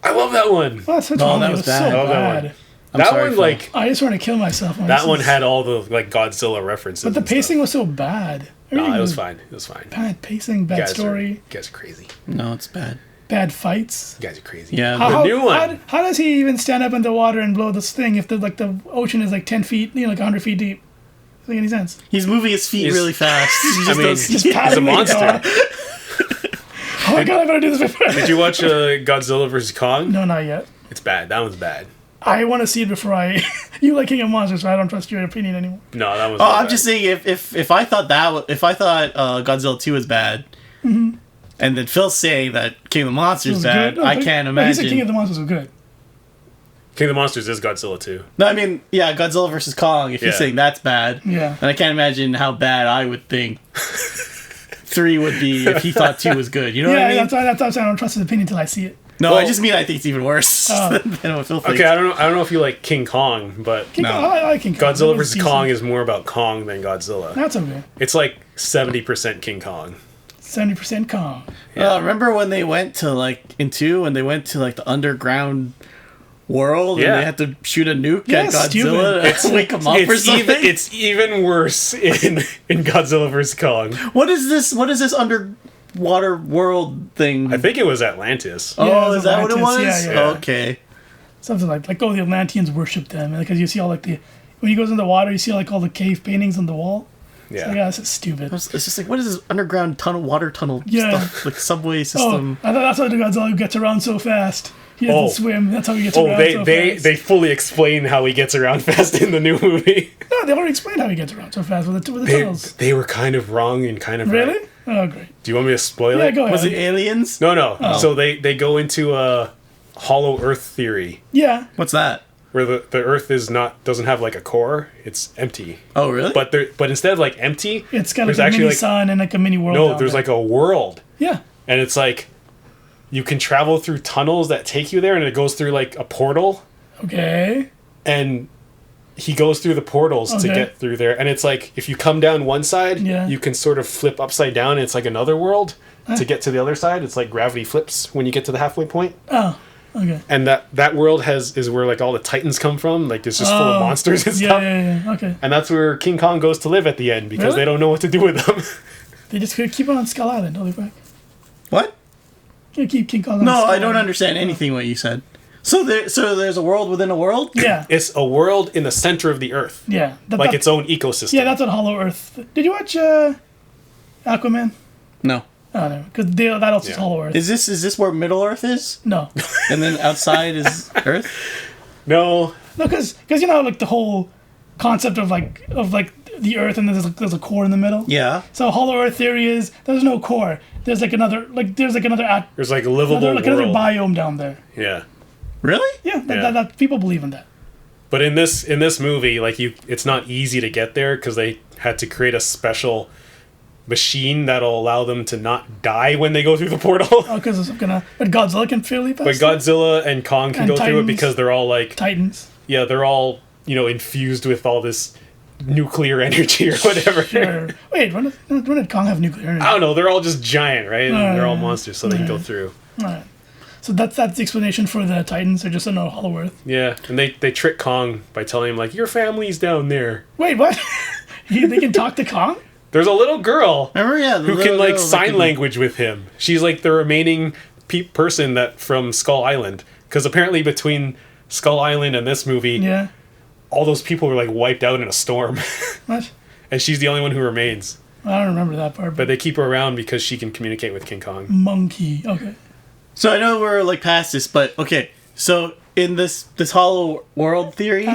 I love that one. Oh, that's such No, a that it was was bad. so I love that bad. one. I'm That sorry, one, Phil. like I just want to kill myself. that one had all the like Godzilla references. but the and stuff. pacing was so bad. No, Everything it was fine. It was fine. Bad pacing, bad story, You guys are crazy. No, it's bad. bad fighs. You guys are crazy. Yeah, The new one. How does he even stand up in the water and blow this thing if the ocean is like 10 feet, like 100 feet deep? Doesn't make any sense. he's moving his feet He's- really fast. He just I mean, does- he's a paddling monster. on. Oh my god, I better do this before. Did you watch Godzilla vs Kong? No, not yet. It's bad. That one's bad. I want to see it before I. You like King of Monsters, so I don't trust your opinion anymore. No, that was. Oh, I'm just saying if I thought Godzilla 2 was bad, and then Phil's saying that King of the Monsters is bad, No, I can't imagine. He said King of the Monsters was good. King of the Monsters is Godzilla too. No, I mean, yeah, Godzilla versus Kong. If you're saying that's bad, Yeah. then I can't imagine how bad I would think 3 would be if he thought 2 was good. You know what I mean? That's why I don't trust his opinion until I see it. No, Well, I just mean I think it's even worse than what Phil thinks. Okay, I don't know if you like King Kong, but King Kong, I like King Kong. Godzilla That was versus decent. Kong is more about Kong than Godzilla. That's okay. It's like 70% King Kong. 70% Kong. Remember when they went to when they went to the underground world and they had to shoot a nuke at Godzilla to wake him up or something? It's even worse in Godzilla versus Kong. What is this underwater world thing? I think it was Atlantis. Oh, is that what it was? Atlantis, yeah. Okay. Something like the Atlanteans worship them because you see all when he goes in the water, you see all the cave paintings on the wall. Yeah. So, this is stupid. It's just what is this underground water tunnel stuff? Like subway system. I thought that's how the Godzilla gets around so fast. He doesn't swim. That's how he gets around so fast. They fully explain how he gets around fast in the new movie. No, they already explained how he gets around so fast with the tunnels. They were kind of wrong and kind of Really? right. Oh, great. Do you want me to spoil Yeah, it? go ahead. Was it aliens? No. So they go into a hollow Earth theory Yeah. What's that? where the Earth doesn't have like a core; it's empty. Oh, really? But instead of like empty, It's got there's a actually mini sun and a mini world. no, down there's there. like a world, Yeah. and it's like you can travel through tunnels that take you there, and it goes through like a portal, Okay. and he goes through the portals to Okay. get through there, and it's like if you come down one side, Yeah. you can sort of flip upside down, and it's like another world. To get to the other side, it's like gravity flips when you get to the halfway point. Oh. Okay. And that world is where like all the titans come from. Like it's just full of monsters and stuff. Yeah. Okay. And that's where King Kong goes to live at the end because Really? they don't know what to do with them. They just could keep it on Skull Island. Holy fuck. What? You keep King Kong on No, Skull I don't Island. understand anything what you said. So there's a world within a world? Yeah. It's a world in the center of the earth, Yeah. like its own ecosystem. Yeah, that's what Hollow Earth. Did you watch Aquaman? No. Oh no, because that also is Yeah. Hollow Earth. Is this where Middle Earth is? No. And then outside is Earth? No, No, because you know like the whole concept of the Earth and there's a core in the middle. Yeah. So Hollow Earth theory is there's no core. There's another there's like a livable another world. biome down there. Yeah, Really? Yeah, Yeah. that people believe in that. but in this movie, like it's not easy to get there because they had to create a special machine that'll allow them to not die when they go through the portal. Oh, because but Godzilla can fairly pass. But Godzilla and Kong can And go through it Titans. because they're all like Titans. yeah, they're all infused with all this nuclear energy or whatever. Sure. Wait, when did Kong have nuclear energy? I don't know. They're all just giant, right? And they're all yeah. monsters, so they can go through. All right. So that's the explanation for the Titans. They're just in a Hollow Earth. Yeah, and they trick Kong by telling him like your family's down there. Wait, what? They can talk to Kong? There's a little girl Remember, yeah. who can like sign language with him. She's like the remaining person that from Skull Island, because apparently between Skull Island and this movie, Yeah. all those people were like wiped out in a storm, What? and she's the only one who remains. I don't remember that part. But they keep her around because she can communicate with King Kong. Monkey. Okay. So I know we're like past this, but okay. So in this hollow world theory,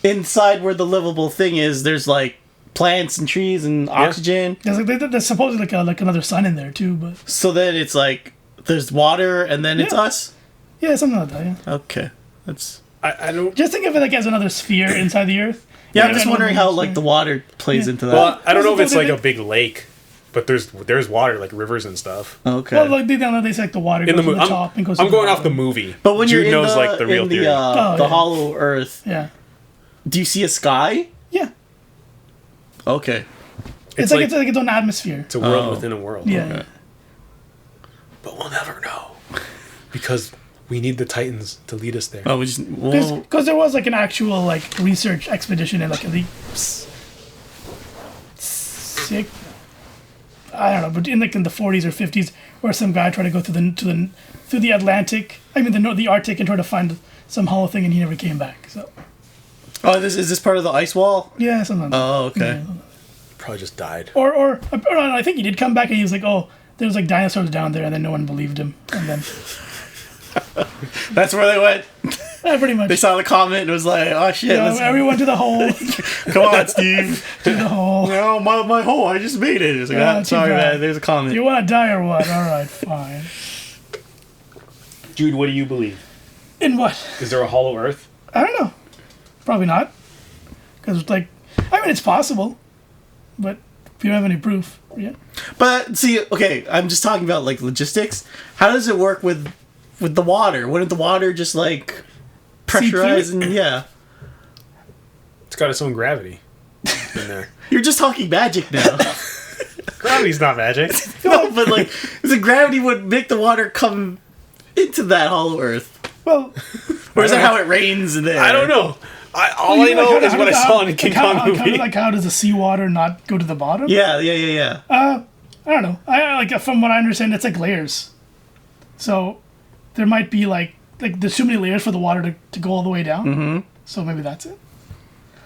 inside where the livable thing is, there's like plants and trees and oxygen. There's supposedly like another sun in there too, but So then it's like there's water and then it's Yeah. us. yeah, something like that. Yeah. Okay, that's. I don't. Just think of it like as another sphere inside the Earth. Yeah, I'm Yeah, just and wondering one how more like sphere. the water plays into that. Well, I don't know if it's like Supposedly- a big lake, but there's water like rivers and stuff. Okay. Well, like they say like the water In goes the to movie, the top and goes. I'm to going the off the bottom. movie. but when Jude you're in knows like the real theory. the yeah. hollow Earth, Yeah. do you see a sky? Yeah. Okay. It's like its own atmosphere. It's a world Oh. within a world. Yeah. Okay. But we'll never know because we need the Titans to lead us there. Oh, we just. Well, Because there was like an actual like research expedition in like the sick. I don't know, but in the 40s or 50s, where some guy tried to go through the Atlantic. I mean the Arctic and try to find some hollow thing, and he never came back. So oh, is this part of the ice wall? yeah, something. Like that. Oh, okay. Yeah. Probably just died. Or I think he did come back, and he was like, "Oh, there's like dinosaurs down there," and then no one believed him, and then That's where they went. Pretty much. They saw the comment and it was like, oh shit, everyone to the hole. come on, Steve. To the hole. No, my hole, I just made it. It's like, sorry, man, there's a comment. You want to die or what? All right, fine. Jude, what do you believe? In what? Is there a hollow Earth? I don't know. Probably not. Because, it's possible. But we don't have any proof yet. But, see, okay, I'm just talking about, logistics. How does it work with the water? Wouldn't the water just, pressurize and, yeah. It's got its own gravity in there. You're just talking magic now. Gravity's not magic. No, but, the gravity would make the water come into that hollow Earth. Well, or is that how it rains in there? I don't know. All I know is what I saw in the King Kong movie. How does the seawater not go to the bottom? Yeah. I don't know. From what I understand, it's layers. So there might be there's too many layers for the water to go all the way down. Mm-hmm. So maybe that's it.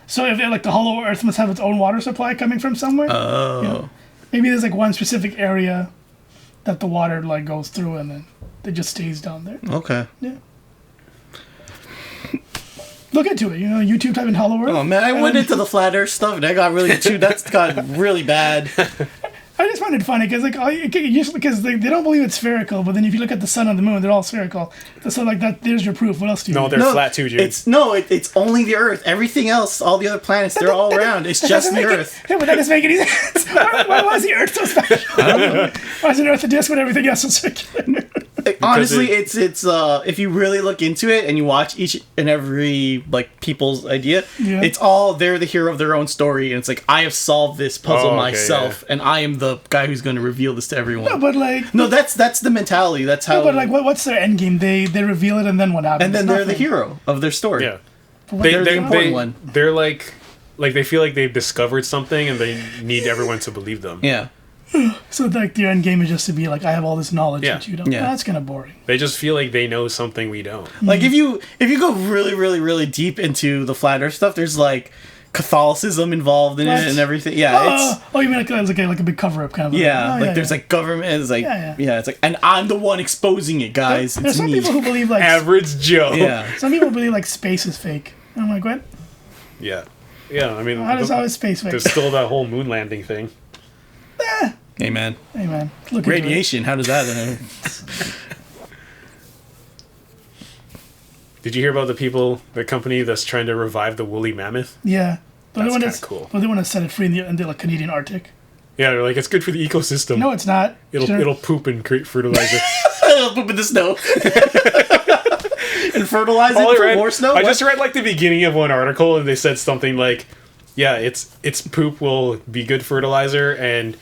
So if the hollow Earth must have its own water supply coming from somewhere. Oh. Maybe there's one specific area that the water goes through and then it just stays down there. Okay. Yeah. Look into it. YouTube type in hollow Earth. Oh man, I went into the flat Earth stuff and I got that's got really bad. I just find it funny because because they don't believe it's spherical, but then if you look at the sun and the moon, they're all spherical. So there's your proof. What else do you? No, they're flat too, Jude. It's only the Earth. Everything else, all the other planets, they're all around. It's just the Earth. Yeah, but that doesn't make any sense. Why was the Earth so special? I don't know. Why is the Earth a disc when everything else is circular? Honestly, it's if you really look into it and you watch each and every people's idea, it's all they're the hero of their own story, and it's I have solved this puzzle myself, and I am the guy who's going to reveal this to everyone. No, but no, that's the mentality. That's how. No, but what's their end game? They reveal it, and then what happens? And then they're the hero of their story. Yeah, they're the important one. They're they feel like they've discovered something, and they need everyone to believe them. Yeah. So their end game is just to be I have all this knowledge that you don't. Yeah. That's kind of boring. They just feel like they know something we don't. If you go really, really, really deep into the flat Earth stuff, there's Catholicism involved in it and everything. Yeah, it's you mean like a big cover up kind of. There's government. It's it's and I'm the one exposing it, guys. There's some people who believe Average Joe. Yeah. Some people believe space is fake. I'm like, what? Yeah. I mean, how is space fake? There's still that whole moon landing thing. Hey man. Look radiation. How does that? Did you hear about the company that's trying to revive the woolly mammoth? Yeah. That's kind of cool. They want to set it free in the Canadian Arctic. Yeah, they're it's good for the ecosystem. No, it's not. It'll poop and create fertilizer. It'll poop in the snow. And fertilize it for more snow? I just read the beginning of one article and they said something its poop will be good fertilizer and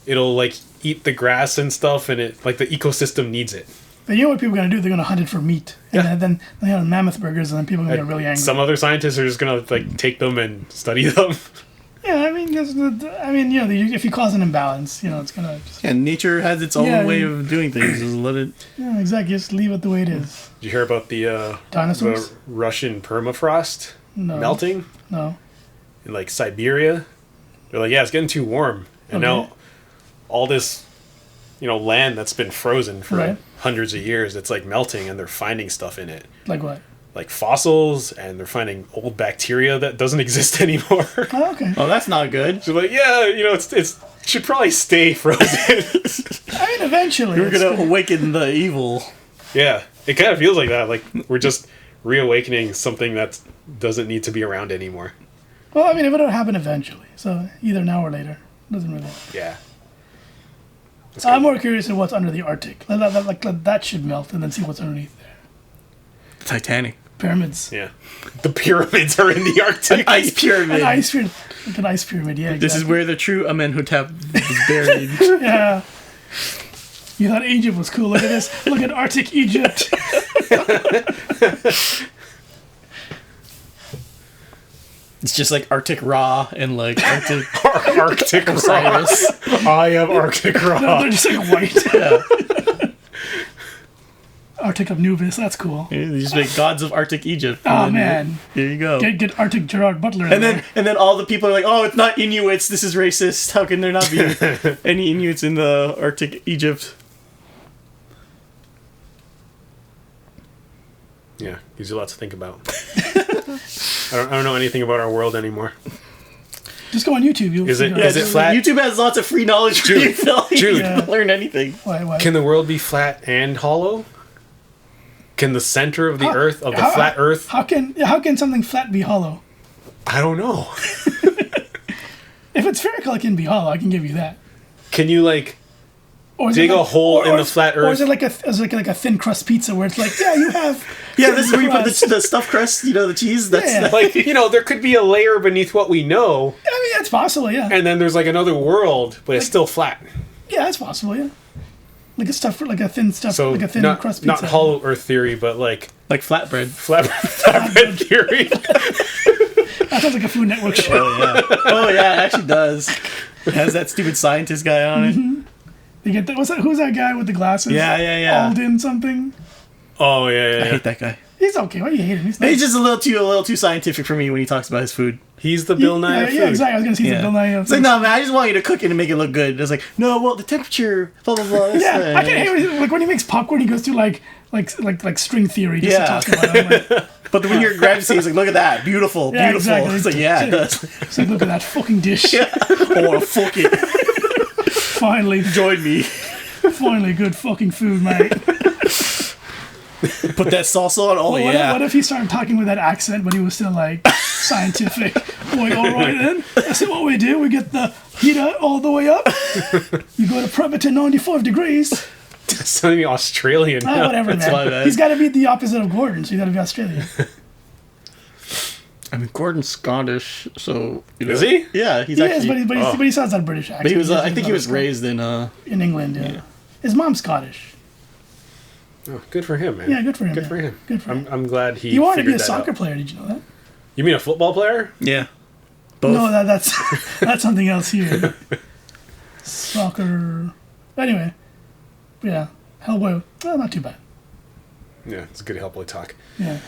it'll eat the grass and stuff and it the ecosystem needs it. But you know what people are going to do? They're going to hunt it for meat. And then they have mammoth burgers and then people are going to get really angry. Some other scientists are just going to take them and study them. Yeah, if you cause an imbalance, it's going to just... Yeah, nature has its own way of doing things. Just let it... Yeah, exactly. Just leave it the way it is. Did you hear about the dinosaurs? The Russian permafrost melting? No. In Siberia? They're it's getting too warm. And now all this, land that's been frozen for hundreds of years, it's melting and they're finding stuff in it. Like what? Fossils, and they're finding old bacteria that doesn't exist anymore. Oh, okay. Oh, that's not good. So it should probably stay frozen. Eventually. We're going to awaken the evil. Yeah, it kind of feels like that. We're just reawakening something that doesn't need to be around anymore. Well, it'll happen eventually. So either now or later. Doesn't really matter. Yeah. I'm more curious in what's under the Arctic. That should melt and then see what's underneath there. The Titanic. Pyramids. Yeah. The pyramids are in the Arctic. An ice pyramid. An ice pyramid. An ice pyramid, yeah. Exactly. This is where the true Amenhotep is buried. Yeah. You thought Egypt was cool. Look at this. Look at Arctic Egypt. It's just Arctic Raw and Arctic... Arctic Raw. I am Arctic Raw. No, they're just white. Yeah. Arctic of Nubis, that's cool. You just make gods of Arctic Egypt. Oh man, here you go. Get Arctic Gerard Butler. And then all the people are oh, it's not Inuits. This is racist. How can there not be any Inuits in the Arctic Egypt? Yeah, gives you lots to think about. I don't know anything about our world anymore. Just go on YouTube. Is it flat? YouTube has lots of free knowledge for you, Phil. You can learn anything. Why? Can the world be flat and hollow? Can the center of the Earth, of the flat Earth... How can something flat be hollow? I don't know. If it's spherical, it can be hollow. I can give you that. Can you, like, dig a hole in the flat Earth? Or is it like a thin crust pizza where it's like, yeah, you have... Yeah, this is where you put the stuffed crust, the cheese. That's like, there could be a layer beneath what we know. I mean, that's possible, yeah. And then there's, like, another world, but it's still flat. Yeah, that's possible, yeah. Like a thin crust pizza. Not hollow Earth theory, but like flatbread. Flatbread theory. That sounds like a Food Network show. Oh yeah, it actually does. It has that stupid scientist guy on it. You get that? Who's that guy with the glasses? Yeah. Alden something. Oh yeah. I hate that guy. He's okay. Why do you hate him? He's just a little too scientific for me when he talks about his food. He's the Bill Nye of food. Yeah, exactly. I was gonna say he's the Bill Nye of food. It's like, no, man, I just want you to cook it and make it look good. It's like, no, well, the temperature, blah blah blah. Yeah, I can't hate when he makes popcorn. He goes through like string theory just to talk about it. Like, but when you're grabbing, he's like, look at that, beautiful. Exactly. It's like, yeah, it does. It's like, look at that fucking dish. Yeah. I want to fuck it. Finally, join me. Finally, good fucking food, mate. Put that salsa on. Oh, yeah. What if he started talking with that accent, but he was still like scientific? Like, all right then. That's what we do. We get the heater all the way up. You go to prep it to 95 degrees. Something Australian. Whatever, man. He's got to be the opposite of Gordon, so you got to be Australian. I mean, Gordon's Scottish, so is he? Yeah, he's actually. But he sounds like British accent. But he was. I think he was raised in England. Yeah. His mom's Scottish. Oh, good for him, man. Yeah, good for him. Good for him. I'm glad he. You wanted to be a soccer player? Did you know that? You mean a football player? Yeah. Both. No, that's something else here. Soccer. Anyway, yeah, Hellboy. Well, not too bad. Yeah, it's a good Hellboy talk. Yeah,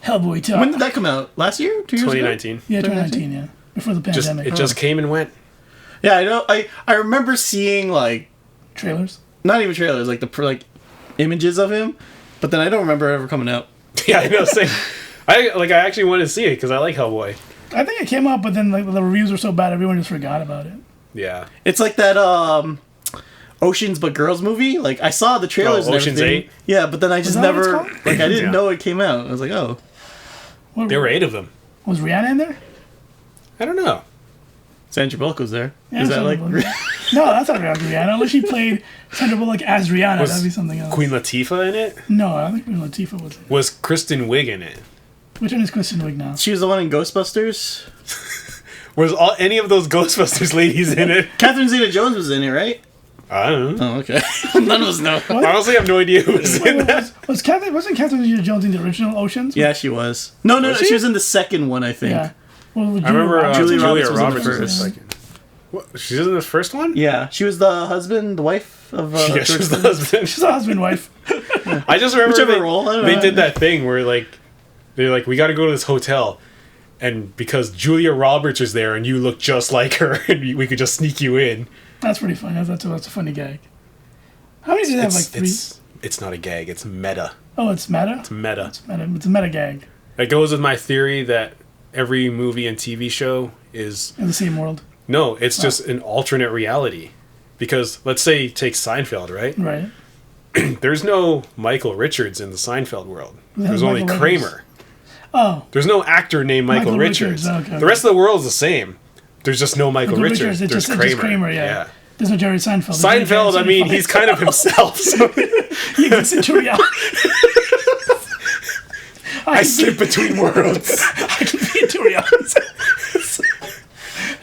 Hellboy talk. When did that come out? Last year? 2 years 2019. ago? Yeah, 2019. Yeah, before the pandemic. It just came and went. Yeah, I know. I remember seeing like trailers. Not even trailers, like the images of him, but then I don't remember it ever coming out. Yeah, I know. Same. I actually wanted to see it because I like Hellboy. I think it came out, but then the reviews were so bad, everyone just forgot about it. Yeah, it's like that Oceans But Girls movie. Like I saw the trailers. Oh, Ocean's 8. Yeah, but then I just never I didn't know it came out. I was like, oh, there were 8 of them. Was Rihanna in there? I don't know. Sandra Bullock was there. Yeah, is that like? No, that's not Rihanna. Unless she played Sandra Bullock as Rihanna, that'd be something else. Queen Latifah in it? No, I don't think Queen Latifah was. Was Kristen Wiig in it? Which one is Kristen Wiig now? She was the one in Ghostbusters. Was any of those Ghostbusters ladies in it? Catherine Zeta-Jones was in it, right? I don't know. Oh, okay. None of us know. What? I honestly have no idea who was in that. Wasn't Catherine Zeta-Jones in the original Oceans? Yeah, she was. No, she was in the second one, I think. Yeah. Well, I remember Julia Roberts was in in the second. What? She's in the first one? Yeah, she was the husband, the wife of. Yeah, she was the husband. She's the husband, wife. I just remember whichever role. They did that thing where they're like, we got to go to this hotel, and because Julia Roberts is there and you look just like her, and we could just sneak you in. That's pretty funny. That's a funny gag. How many do they have? Like 3? It's not a gag. It's meta. Oh, it's meta. It's meta. It's a meta gag. That goes with my theory that every movie and TV show is in the same world. No, it's just an alternate reality. Because let's say take Seinfeld, right? Right. There's no Michael Richards in the Seinfeld world. There's only Michael Kramer. Richards. Oh. There's no actor named Michael Richards. Okay. The rest of the world is the same. There's just no Michael Richards. There's Kramer. Just Kramer, yeah. There's no Jerry Seinfeld. Seinfeld, I mean, he's kind of himself. So. He exists into reality. I slip between worlds. I can be into reality.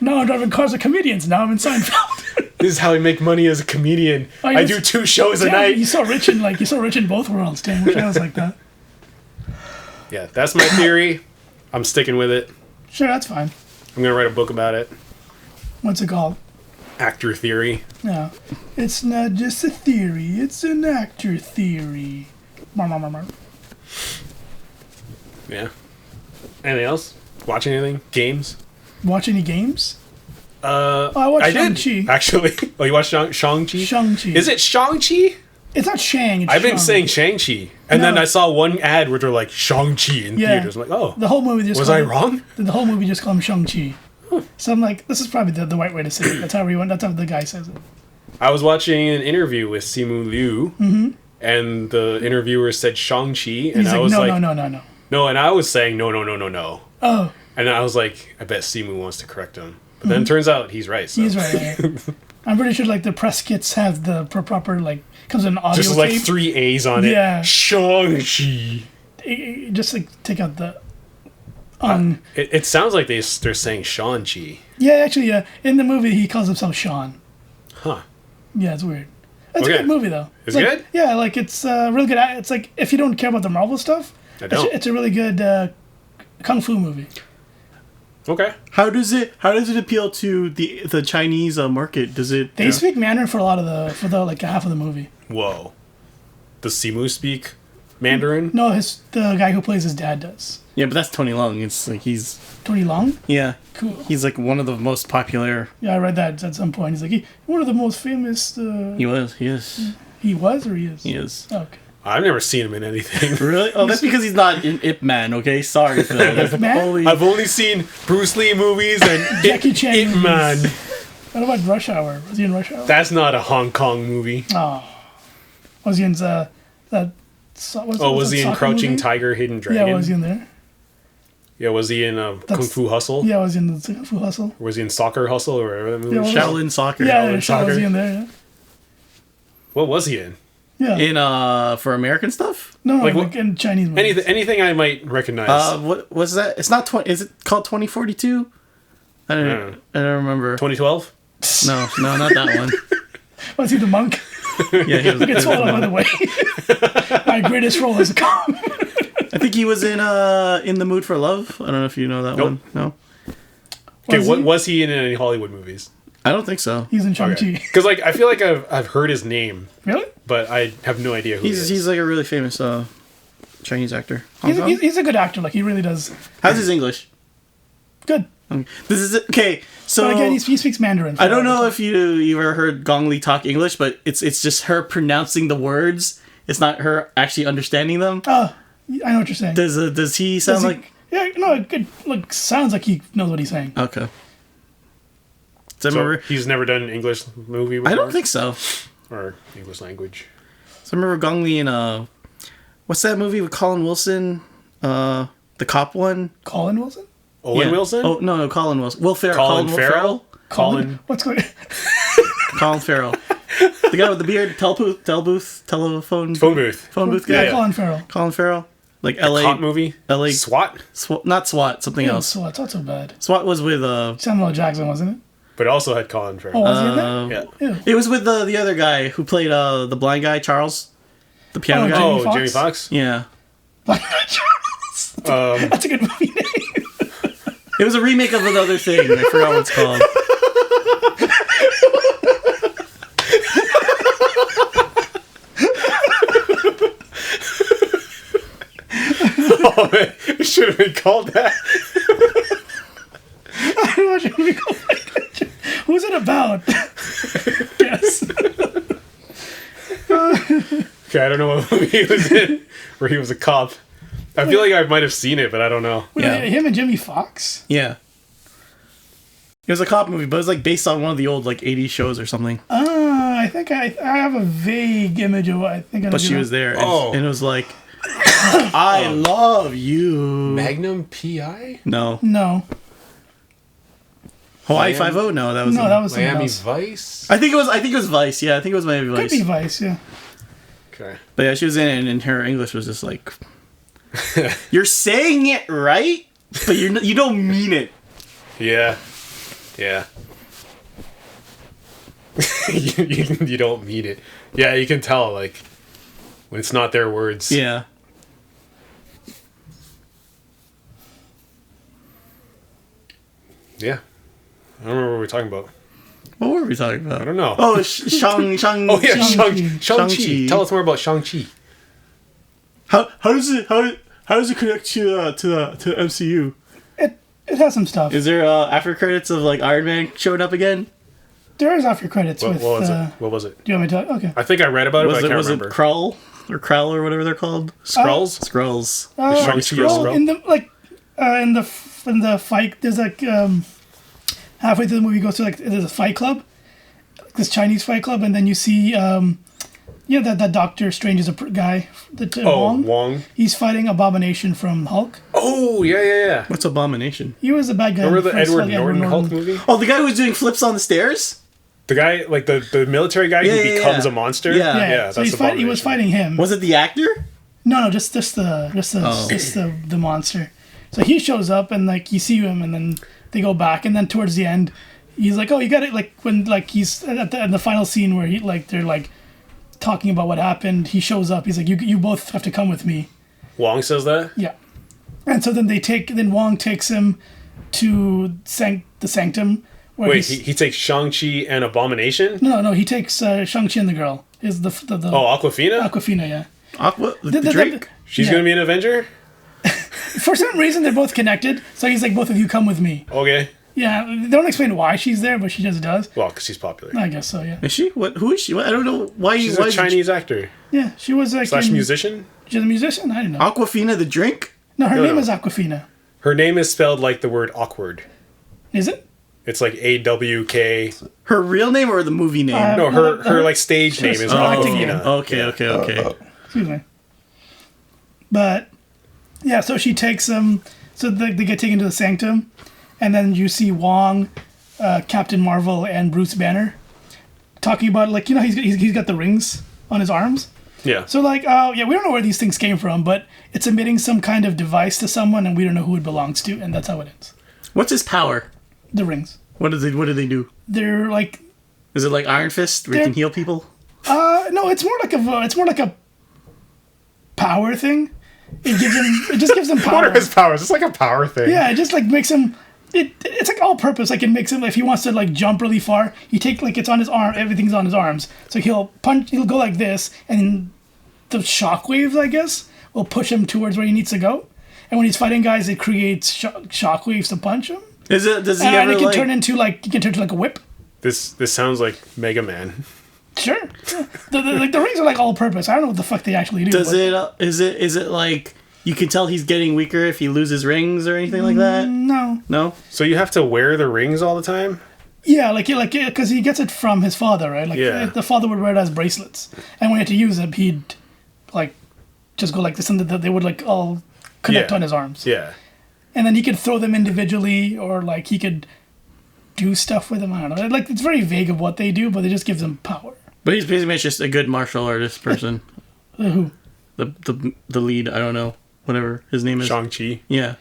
Now I'm driving cars with comedians. Now I'm in Seinfeld. This is how I make money as a comedian. I do 2 shows a night. You're so rich in both worlds, Dan. Wish I was like that. Yeah, that's my theory. I'm sticking with it. Sure, that's fine. I'm gonna write a book about it. What's it called? Actor theory. No, it's not just a theory. It's an actor theory. Yeah. Anything else? Watch anything? Games? Watch any games? I watched Shang-Chi. Actually. Oh, you watched Shang-Chi? Shang-Chi. Is it Shang-Chi? It's not Shang. It's I've been Shang. saying Shang-Chi. And then No. I saw one ad where they're like, Shang-Chi in theaters. I'm like, oh. The whole movie just Was called I him- wrong? The whole movie just called him Shang-Chi. So I'm like, this is probably the right way to say it. That's how everyone. That's how the guy says it. I was watching an interview with Simu Liu, and the interviewer said Shang-Chi, and He's I like, was no, like, no, no, no, no. no, and I was saying, no. Oh, And I was like, I bet Simu wants to correct him. But then it turns out he's right. So. he's right. Yeah. I'm pretty sure like the press kits have the proper like comes in an audio Just like tape. 3 A's on it. Yeah. Shang-Chi. Just like take out the. It sounds like they're saying Shang-Chi. Yeah, actually, yeah. In the movie, he calls himself Sean. Huh. Yeah, it's weird. It's Okay. a good movie though. Is It's it like, good? Yeah, like it's really good. It's like if you don't care about the Marvel stuff, I don't. it's a really good kung fu movie. Okay. How does it appeal to the Chinese market? Does it? They speak Mandarin for like half of the movie. Whoa. Does Simu speak Mandarin? No, the guy who plays his dad does. Yeah, but that's Tony Leung. It's like he's Tony Long. yeah, Cool. he's like one of the most popular. Yeah, I read that at some point. He's like one of the most famous. He is. He was or he is. He is. Okay. I've never seen him in anything. Really? Oh, that's because he's not in Ip Man. Okay, sorry, Phil. That's the Man? only- I've only seen Bruce Lee movies and Jackie Chan Ip movies. Man. What about Rush Hour? Was he in Rush Hour? That's not a Hong Kong movie. Oh. Was he in that? Was he in Crouching movie? Tiger, Hidden Dragon? Yeah, was he in there? Yeah, was he in Kung Fu Hustle? Yeah, was he in the Kung Fu Hustle? Or was he in Soccer Hustle or whatever that movie Yeah, was? Shaolin Soccer. Yeah, Shaolin Shaw was Soccer. he in there? Yeah. What was he in? Yeah. In for American stuff. No, like like what- in Chinese movies. Anything I might recognize. What was that? It's not 20. Is it called 2042? I don't remember. 2012? No, not that one. Was he the monk? Yeah, he was. Gets swallowed by the way. My greatest role as a cop. I think he was in the Mood for Love. I don't know if you know that Nope. one. No, Okay, Was he? was he in any Hollywood movies? I don't think so. He's in Shang-Chi. Because like I feel like I've heard his name, Really? but I have no idea who he is. He's like a really famous Chinese actor. Hong Kong? He's a good actor. Like he really does. How's his English? Good. This is okay. So But again, he speaks Mandarin. I don't know if you ever heard Gong Li talk English, but it's just her pronouncing the words. It's not her actually understanding them. Oh, I know what you're saying. Does he sound Does he- like Yeah, no, it sounds like he knows what he's saying. okay? So I So remember. he's never done an English movie before? I don't think so. Or English language. So I remember Gong Li in what's that movie with Colin Wilson? The cop one. Colin Wilson? Owen Yeah. Wilson? Oh no, Colin Wilson. Will Ferrell. Colin Will Farrell? Colin. What's going Colin Farrell. The guy with the beard, telephone Phone booth. booth guy. Yeah, Yeah. Colin Farrell. Colin Farrell. Like L.A. Cop movie? LA SWAT? Not SWAT, something Yeah, else. so it's not so bad. SWAT was with Samuel L. Jackson, wasn't it? But it also had Colin Oh, Farrell. was he in there? Yeah. Yeah. It was with the other guy who played the blind guy, Charles, the piano guy. Oh, Jamie Jamie Foxx? Foxx? Yeah, That's a good movie name. it was a remake of another thing. I forgot what it's called. Oh, man. It should have been called that. I don't watch a movie called Who's it about? Yes. Okay, I don't know what movie he was in where he was a cop. I feel like I might have seen it, but I don't know. Yeah. Him and Jimmy Fox? Yeah, it was a cop movie, but it was like based on one of the old like '80s shows or something. I think I have a vague image of what I think I know. But she was there, and, Oh. and it was like, I love you. Magnum P.I.? No, No. Hawaii Miami- 5-0. No, that was No, that was something Miami else. Vice? I think it was Vice. Yeah, I think it was Miami Could Vice. be Vice, yeah. Okay. But yeah, she was in it, and her English was just like, you're saying it right, but you don't mean it. Yeah. Yeah. you don't mean it. Yeah, you can tell, like, when it's not their words. Yeah. Yeah. I don't remember what we were talking about. What were we talking about? I don't know. Oh, Shang. Oh, yeah, Shang-Chi. Shang-Chi. Tell us more about Shang-Chi. How does it connect to the MCU? It has some stuff. Is there after credits of like Iron Man showing up again? There is after credits What with. was it? What was it? Do you want me to? Okay. I think I read about it, but I can't was remember. it Krull or Krell or whatever they're called? Skrulls? Skrulls. Shang-Chi or Well, Skrull? in the fight, there's like halfway through the movie, goes to like there's a fight club, this Chinese fight club, and then you see that Doctor Strange is a guy. Wong. He's fighting Abomination from Hulk. Oh, yeah. What's Abomination? He was the bad guy. Remember in the first Edward Hulk, Norton Hulk movie? Oh, the guy who was doing flips on the stairs? The guy, like the military guy who becomes a monster? Yeah. Yeah, so he was fighting him. Was it the actor? No, just the monster. So he shows up and like you see him, and then they go back, and then towards the end, he's like, "Oh, you got it!" Like when like he's at the final scene where they're like talking about what happened. He shows up. He's like, "You both have to come with me." Wong says that? Yeah, and so then Wong takes him to the sanctum. Where Wait, he takes Shang-Chi and Abomination? No, he takes Shang-Chi and the girl. Is the Aquafina? Aquafina, yeah. Aqua? The drink? She's going to be an Avenger? For some reason, they're both connected. So he's like, both of you come with me. Okay. Yeah, they don't explain why she's there, but she just does. Well, because she's popular. I guess so, yeah. Is she? What? Who is she? What? I don't know. Why? She's why a Chinese actor. Yeah, she was like... / musician? She's a musician? I don't know. Aquafina the drink? No, her name no. is Aquafina. Her name is spelled like the word awkward. Is it? It's like AWK. Her real name or the movie name? No, her like stage name is acting Aquafina. Okay. Excuse me. But, yeah, so she takes him... So they get taken to the sanctum, and then you see Wong, Captain Marvel, and Bruce Banner talking about, like, he's got the rings on his arms. Yeah. So, like, we don't know where these things came from, but it's emitting some kind of device to someone, and we don't know who it belongs to, and that's how it ends. What's his power? The rings. What do they do? They're like... Is it like Iron Fist where you can heal people? No, it's more like a power thing. It just gives him power. What are his powers? It's like a power thing. Yeah, it just like makes him... It's like all purpose. Like it makes him, if he wants to like jump really far, it's on his arm, everything's on his arms. So he'll go like this, and the shockwaves, I guess, will push him towards where he needs to go. And when he's fighting guys, it creates shockwaves to punch him. Does he and ever it can turn into like a whip. This sounds like Mega Man. Sure. Yeah. The rings are like all purpose. I don't know what the fuck they actually do. Is it like you can tell he's getting weaker if he loses rings or anything like that? No. So you have to wear the rings all the time? Yeah, because he gets it from his father, right? Like the father would wear it as bracelets, and when he had to use them, he'd like just go like this, and they would like all connect on his arms. Yeah. And then he could throw them individually, or like he could do stuff with them. I don't know. Like it's very vague of what they do, but it just gives them power. But he's basically just a good martial artist person. Who? The lead, I don't know, whatever his name is. Shang-Chi. Yeah.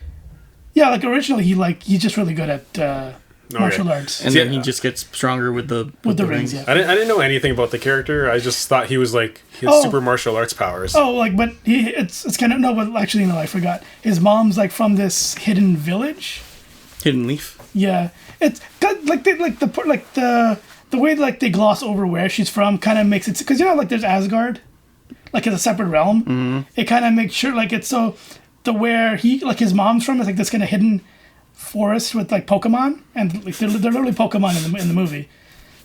Yeah, like originally he's just really good at martial arts. And then he just gets stronger with the rings. Yeah. I didn't know anything about the character. I just thought he was like he had super martial arts powers. Oh, like but it's kind of but actually no, I forgot. His mom's like from this hidden village. Hidden Leaf. Yeah, it's like the way like they gloss over where she's from kind of makes it, because like there's Asgard, like it's a separate realm. Mm-hmm. It kind of makes sure like it's so the where he like his mom's from is like this kind of hidden forest with like Pokemon, and like they're literally Pokemon in the movie.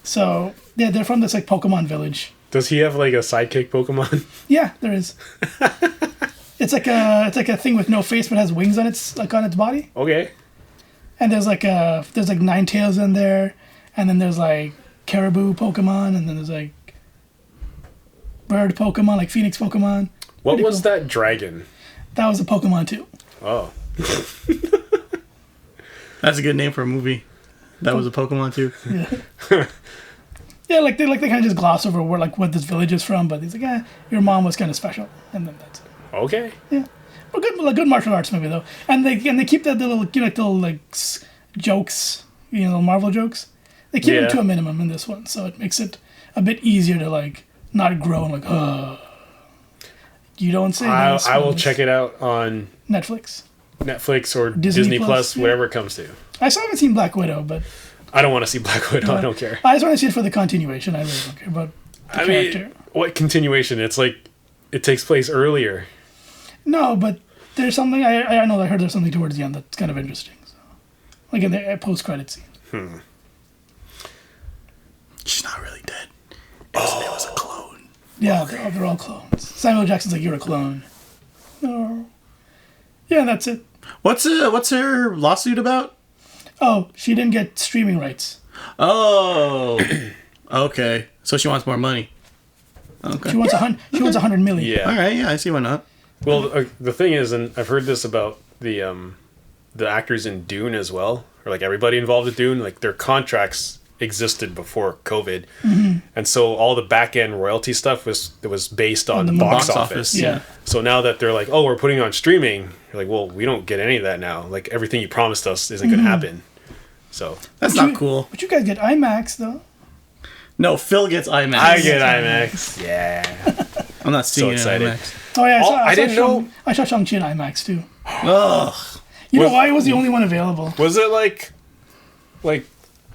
So yeah, they're from this like Pokemon village. Does he have like a sidekick Pokemon? Yeah, there is. It's like a thing with no face but has wings on its body. Okay. And there's like Ninetales in there, and then there's like Caribou Pokemon, and then there's like bird Pokemon, like Phoenix Pokemon. What was that dragon? That was a Pokemon too. Oh. That's a good name for a movie. That was a Pokemon too. Yeah. Yeah, like they kind of just gloss over what this village is from, but he's like, your mom was kind of special, and then that's it. Okay. Yeah, but good martial arts movie though, and they keep that little jokes, Marvel jokes. They keep it to a minimum in this one, so it makes it a bit easier to like not grow and like, you don't say that. I will check it out on Netflix or Disney Plus, whatever it comes to. I still haven't seen Black Widow, but I don't want to see Black Widow. I don't care. I just want to see it for the continuation. I really don't care about the character. Mean, what continuation? It's like it takes place earlier. No, but there's something I know. I heard there's something towards the end that's kind of interesting. So, like in the post-credit scene. she's not really dead. It was a clone. Yeah, they're all clones. Samuel Jackson's like, you're a clone. Oh. Yeah, that's it. What's her lawsuit about? Oh, she didn't get streaming rights. Oh, okay. So she wants more money. Okay. She wants $100 million. Yeah. All right. Yeah, I see why not. Well, the thing is, and I've heard this about the actors in Dune as well, or like everybody involved with Dune, like their contracts existed before COVID, and so all the back end royalty stuff was based on the box office. Yeah. So now that they're like, oh, we're putting it on streaming, you're like, well, we don't get any of that now. Like everything you promised us isn't going to happen. So That's not cool. But you guys get IMAX though. No, Phil gets IMAX. I get IMAX. Yeah. I'm not seeing So it in excited. IMAX. Oh yeah, I didn't know. I saw Shang-Chi in IMAX too. Ugh. You know why? It was the only one available. Was it like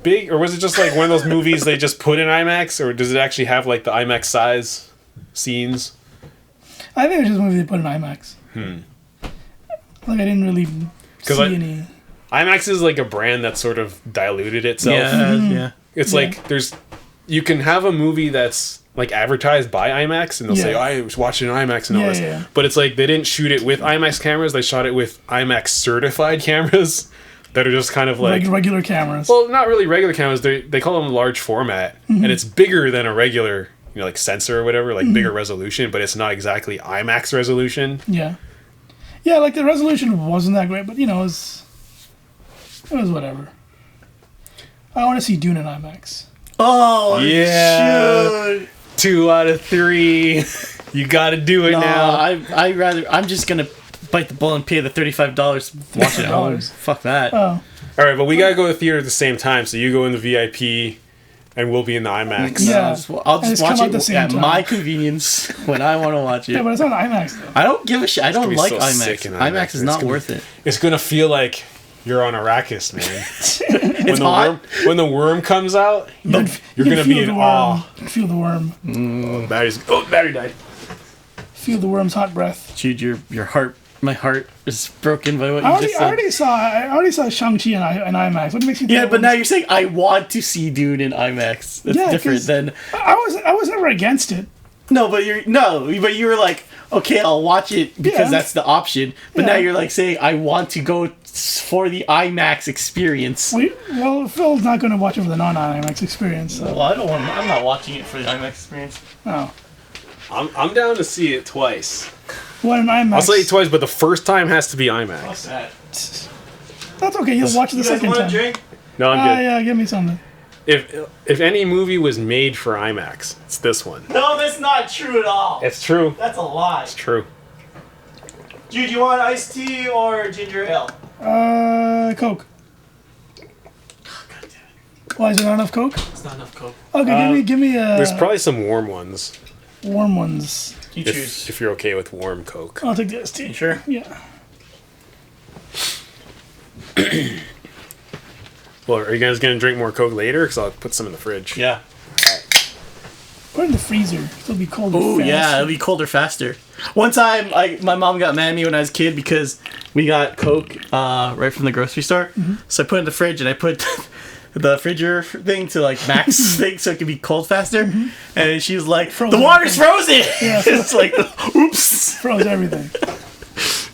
big, or was it just like one of those movies they just put in IMAX, or does it actually have like the IMAX size scenes? I think it was just a movie they put in IMAX. Like I didn't really see any. IMAX is like a brand that sort of diluted itself. Yeah. It's like you can have a movie that's like advertised by IMAX, and they'll say, oh, I was watching IMAX and all this. Yeah. But it's like they didn't shoot it with IMAX cameras, they shot it with IMAX certified cameras that are just kind of like regular cameras. well, not really regular cameras, they call them large format, and it's bigger than a regular, like sensor or whatever, like bigger resolution, but it's not exactly IMAX resolution. Yeah, like the resolution wasn't that great, but it was whatever. I want to see Dune in IMAX. Oh, Yeah. shoot. 2 out of 3. You gotta do it now. I'm just gonna bite the bullet and pay the $35 to watch it at home. Fuck that. Oh, All right, but we gotta go to the theater at the same time. So you go in the VIP, and we'll be in the IMAX. Yeah. I'll just come watch out the it same at time. my convenience when I want to watch it. yeah, but it's not IMAX though. I don't give a shit. I don't be like so IMAX. sick in IMAX. IMAX. is not It's gonna- worth it. It's gonna feel like you're on Arrakis, man. It's hot. When the worm comes out, you're gonna be in awe. Feel the worm. Battery died. Feel the worm's hot breath. Dude, your heart, my heart is broken by what you I just said. I already saw Shang-Chi in IMAX. What makes you think Yeah, that but now was- you're saying I want to see Dune in IMAX. That's Yeah, different 'cause than I was never against it. no, but you were like, okay, I'll watch it because Yeah. that's the option. But Yeah. now you're like saying I want to go for the IMAX experience. Well, Phil's not going to watch it for the non-IMAX experience. So. Well, I'm not watching it for the IMAX experience. Oh, I'm down to see it twice. what an IMAX? I'll say it twice, but the first time has to be Fuck IMAX. that. That's okay. You'll watch it the second time. drink? No, I'm good. Yeah, give me something. If any movie was made for IMAX, it's this one. No, that's not true at all. It's true. That's a lie. It's true. Dude, you want iced tea or ginger ale? Coke. God damn it. Why is there not enough Coke? It's not enough Coke. Okay, give me There's probably some warm ones. warm ones. You choose. If you're okay with warm Coke. I'll take the iced tea. Sure. Yeah. Well, are you guys gonna drink more Coke later? Because I'll put some in the fridge. Yeah. Put it in the freezer. It'll be colder. Oh fast. yeah, it'll be colder faster. One time, my mom got mad at me when I was a kid because we got Coke right from the grocery store. So I put it in the fridge and I put the refrigerator thing to like max thing so it could be cold faster. And she was like, Frozen. "The water's frozen." Yeah. It's like, oops. Froze everything.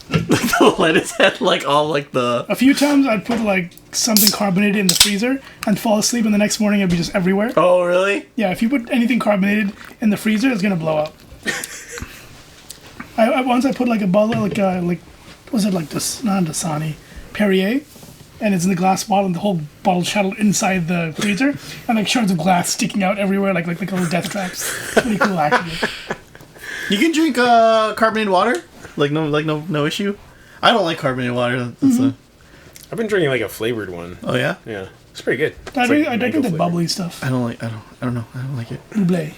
The lettuce had like all like the. A few times I'd put like something carbonated in the freezer and fall asleep, and the next morning it'd be just everywhere. Oh really? Yeah, if you put anything carbonated in the freezer, it's gonna blow up. I once I put like a bottle like was it like this not Dasani Perrier, and it's in the glass bottle, and the whole bottle shuttled inside the freezer, and like shards of glass sticking out everywhere, like little death traps. Pretty cool actually. You can drink carbonated water, no issue. I don't like carbonated water. That's I've been drinking like a flavored one. oh yeah. Yeah, it's pretty good. I It's drink like the mango flavored. bubbly stuff. I don't know. I don't like it. Bubbly.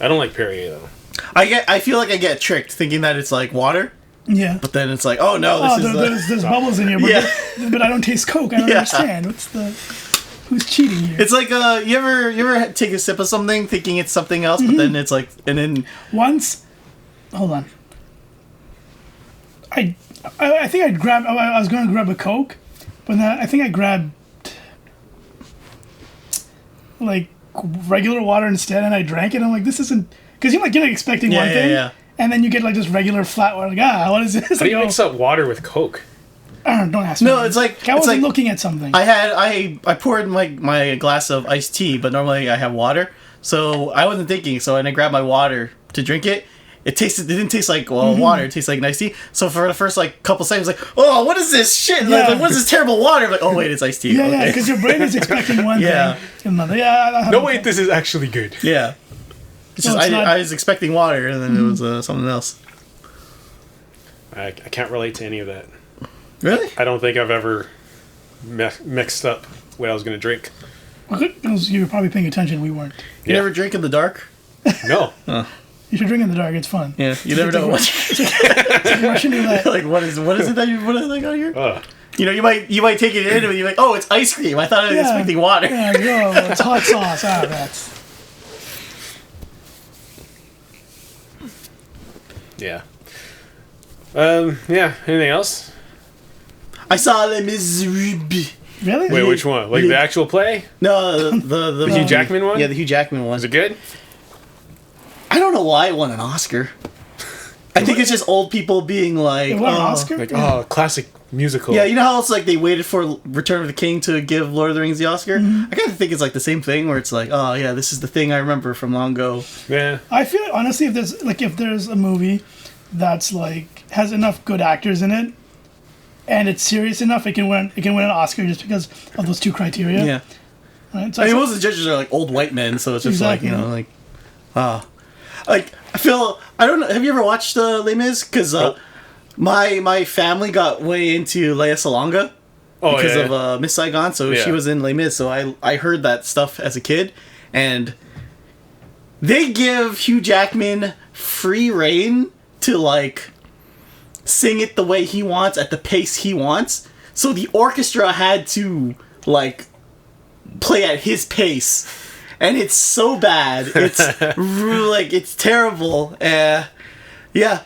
I don't like Perrier though. I feel like I get tricked thinking that it's like water, Yeah. but then it's like, oh no, Oh, this is there's bubbles in here, but, Yeah. but I don't taste Coke. I don't Yeah. understand. Who's cheating here? it's like you ever take a sip of something thinking it's something else, but then it's like, and then Once, hold on. I think I was going to grab a Coke, but then I think I grabbed like regular water instead, and I drank it. I'm like, this isn't, because you're expecting one thing, and then you get like just regular flat water. Like, what is this? How do you mix up water with Coke? I don't know. Don't ask me. No, it's like I wasn't looking at something. I poured my glass of iced tea, but normally I have water, so I wasn't thinking. So when I grabbed my water to drink it, it didn't taste like water. It tastes like iced tea. So for the first like couple seconds, like, oh, what is this shit? Like, what is this terrible water? I'm like, oh wait, it's iced tea. Yeah, because your brain is expecting one thing. And another. No, wait, this is actually good. Yeah. It's just I was expecting water, and then it was something else. I can't relate to any of that. Really? I don't think I've ever mixed up what I was going to drink. Well, good, because you were probably paying attention. We weren't. You never drink in the dark? No. You should drink in the dark. It's fun. Yeah, you never know what. Russian roulette. Like what is it that you put like on here? You know, you might take it in and you're like, oh, it's ice cream. I thought I was expecting water. Yeah, it's hot sauce. That's. Yeah. Yeah. Anything else? I saw Les Miserables. Really? Wait, which one? Like the actual play? No, the Hugh Jackman one? Yeah, the Hugh Jackman one. Was it good? I don't know why it won an Oscar. I think it's just old people being like, it won an Oscar? Like, classic musical. Yeah, you know how it's like they waited for Return of the King to give Lord of the Rings the Oscar? I kind of think it's like the same thing where it's like, oh yeah, this is the thing I remember from long ago. Yeah. I feel honestly, if there's a movie that's like has enough good actors in it, and it's serious enough, it can win an Oscar just because of those two criteria. Yeah. Right? So I mean, most of the judges are like old white men, so it's just exactly. like, you know, like, like I feel I don't know. Have you ever watched Les Mis? Because my family got way into Lea Salonga because of Miss Saigon, so she was in Les Mis. So I heard that stuff as a kid, and they give Hugh Jackman free reign to like sing it the way he wants at the pace he wants. So the orchestra had to like play at his pace. And it's so bad. It's like it's terrible. Yeah,